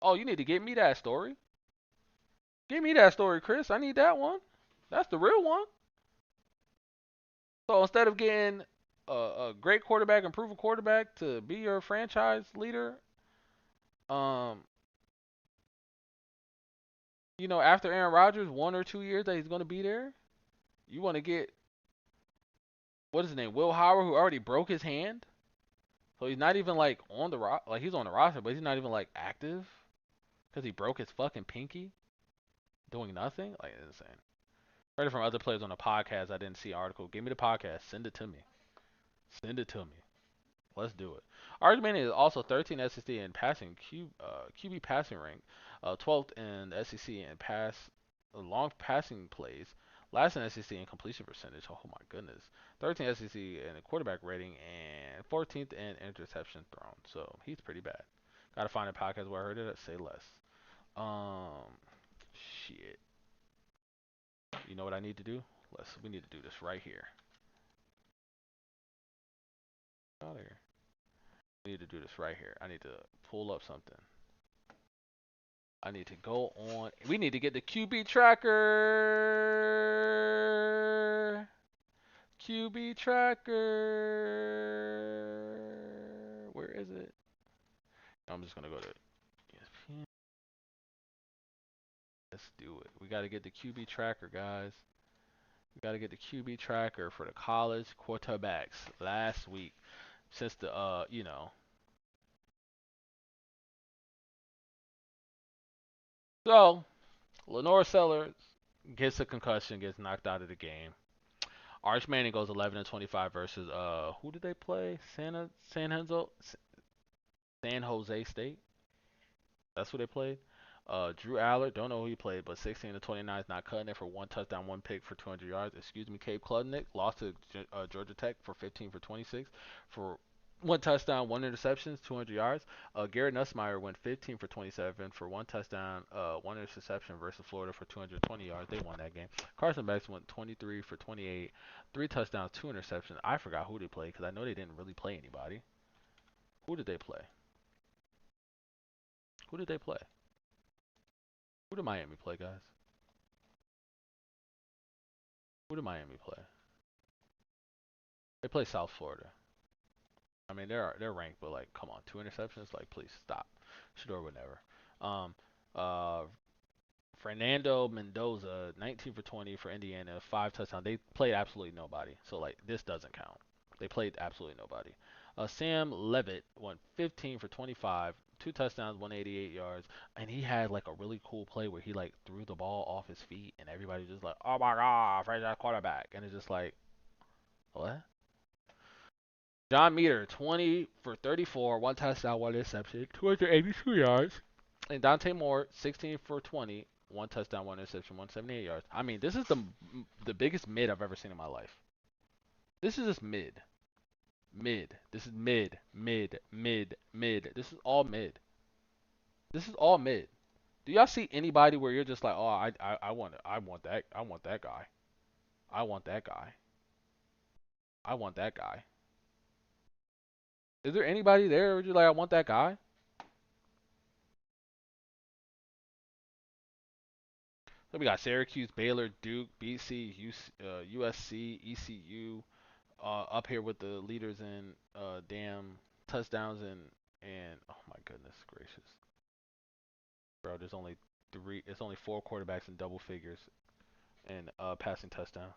Oh, you need to get me that story. Give me that story, Chris. I need that one. That's the real one. So instead of getting a great quarterback, improving quarterback to be your franchise leader, um, after Aaron Rodgers, 1 or 2 years that he's going to be there, you want to get what is his name, Will Howard, who already broke his hand. So he's not even like on the like he's on the roster, but he's not even like active because he broke his fucking pinky doing nothing. Like insane. Heard it from other players on the podcast. I didn't see an article. Give me the podcast. Send it to me. Send it to me. Let's do it. Arch Manning is also 13th SEC in passing QB passing rank, 12th in the SEC in long passing plays, last in SEC in completion percentage. Oh my goodness. 13th SEC in quarterback rating and 14th in interception thrown. So he's pretty bad. Gotta find a podcast where I heard it. Say less. Um, shit. You know what I need to do? We need to do this right here. Out of here. We need to do this right here. I need to pull up something. I need to go on. We need to get the QB tracker. QB tracker. Where is it? I'm just gonna go to ESPN. Let's do it. We gotta get the QB tracker, guys. We gotta get the QB tracker for the college quarterbacks last week. Since the So Lenore Sellers gets a concussion, gets knocked out of the game. Arch Manning goes 11 and 25 versus who did they play? San Jose State. That's who they played. Drew Allard, don't know who he played, but 16 to 29 is not cutting it for one touchdown, one pick for 200 yards. Excuse me, Cape Klubnik lost to Georgia Tech for 15 for 26 for one touchdown, one interception, 200 yards. Garrett Nussmeier went 15 for 27 for one touchdown, one interception versus Florida for 220 yards. They won that game. Carson Beck went 23 for 28, three touchdowns, two interceptions. I forgot who they played because I know they didn't really play anybody. Who did they play? Who did they play? Who did Miami play, guys? Who did Miami play? They play South Florida. I mean, they're ranked, but like, come on, two interceptions. Like, please stop. Shedeur would never. Um, uh, Fernando Mendoza, 19 for 20 for Indiana, five touchdowns. They played absolutely nobody. So like, this doesn't count. They played absolutely nobody. Sam Levitt went 15 for 25, two touchdowns, 188 yards, and he had like a really cool play where he like threw the ball off his feet, and everybody just like, oh my god, franchise quarterback, and it's just like, what? John Meter, 20 for 34, one touchdown, one interception, 282 yards. And Dante Moore, 16 for 20, one touchdown, one interception, 178 yards. I mean, this is the biggest mid I've ever seen in my life. This is just mid. Mid. This is mid. Mid. Mid. Mid. This is all mid. This is all mid. Do y'all see anybody where you're just like, oh, I want that guy. I want that guy. I want that guy. Is there anybody there where you're like, I want that guy? So we got Syracuse, Baylor, Duke, BC, USC, ECU, up here with the leaders in damn touchdowns and oh my goodness gracious, bro. There's only three. It's only four quarterbacks in double figures and passing touchdowns.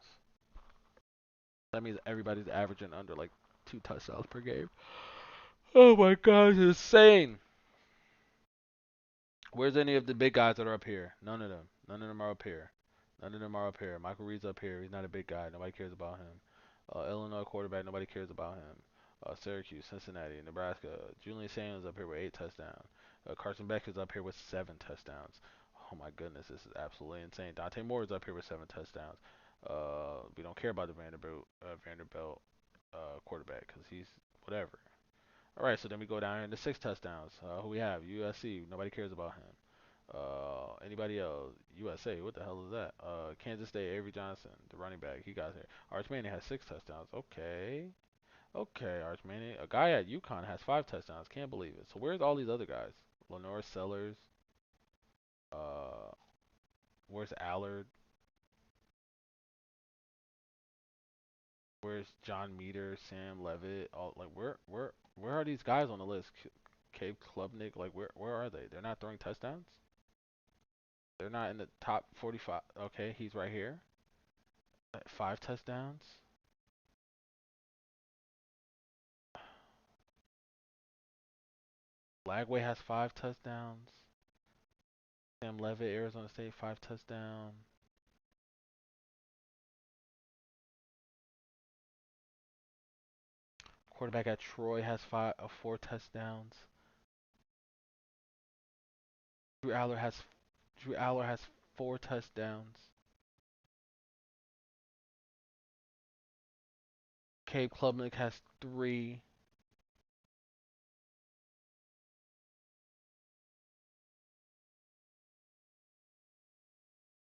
That means everybody's averaging under like 2 touchdowns per game. Oh my god, it's insane. Where's any of the big guys that are up here? None of them. None of them are up here. None of them are up here. Michael Reed's up here. He's not a big guy. Nobody cares about him. Illinois quarterback. Nobody cares about him. Syracuse, Cincinnati, Nebraska. Julian Samuels up here with 8 touchdowns. Carson Beck is up here with 7 touchdowns. Oh my goodness, this is absolutely insane. Dante Moore is up here with 7 touchdowns. We don't care about the Vanderbilt quarterback because he's whatever. All right, so then we go down into 6 touchdowns. Who we have? USC. Nobody cares about him. Anybody else? USA. What the hell is that? Kansas State. Avery Johnson, the running back. He got here. Arch Manning has 6 touchdowns. Okay. Okay, Arch Manning. A guy at UConn has 5 touchdowns. Can't believe it. So where's all these other guys? Lenore Sellers. Uh, where's Allard? Where's John Meter? Sam Levitt? All like where are these guys on the list? Cave Klubnik. Like where are they? They're not throwing touchdowns. They're not in the top 45. Okay, he's right here. 5 touchdowns. Lagway has 5 touchdowns. Sam Levitt, Arizona State, 5 touchdowns. Quarterback at Troy has 4 touchdowns. Drew Aller has Drew Aller has 4 touchdowns. Cade Klubnik has 3.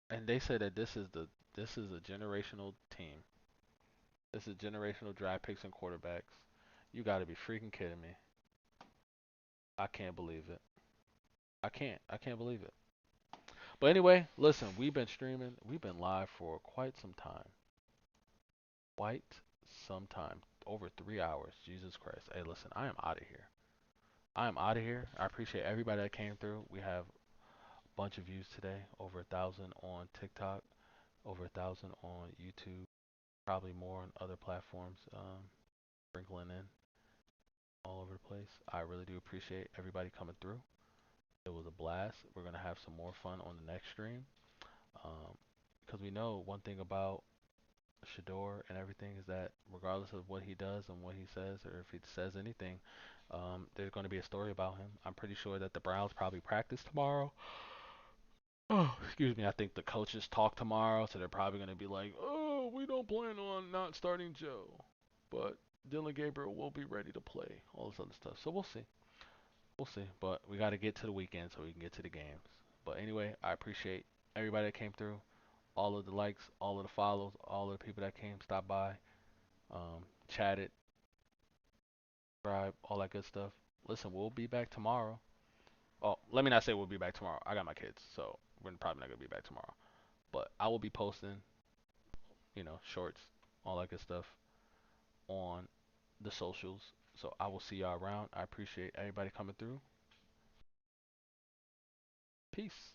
And they say that this is a generational team. This is generational draft picks and quarterbacks. You got to be freaking kidding me. I can't believe it. I can't believe it. But anyway, listen, we've been streaming. We've been live for quite some time. Quite some time. Over 3 hours. Jesus Christ. Hey, listen, I am out of here. I am out of here. I appreciate everybody that came through. We have a bunch of views today. Over 1,000 on TikTok. Over 1,000 on YouTube. Probably more on other platforms. Sprinkling in all over the place. I really do appreciate everybody coming through. It was a blast. We're gonna have some more fun on the next stream. Um, because we know one thing about Shedeur and everything is that regardless of what he does and what he says, or if he says anything, there's going to be a story about him. I'm pretty sure that the Browns probably practice tomorrow. Oh, excuse me. I think the coaches talk tomorrow, so they're probably going to be like, "Oh, we don't plan on not starting Joe, but Dillon Gabriel will be ready to play." All this other stuff. So we'll see. We'll see. But we got to get to the weekend so we can get to the games. But anyway, I appreciate everybody that came through, all of the likes, all of the follows, all of the people that came, stopped by, chatted, subscribe, all that good stuff. Listen, we'll be back tomorrow. Oh, let me not say we'll be back tomorrow. I got my kids, so we're probably not gonna be back tomorrow. But I will be posting, shorts, all that good stuff on the socials. So I will see y'all around. I appreciate everybody coming through. Peace.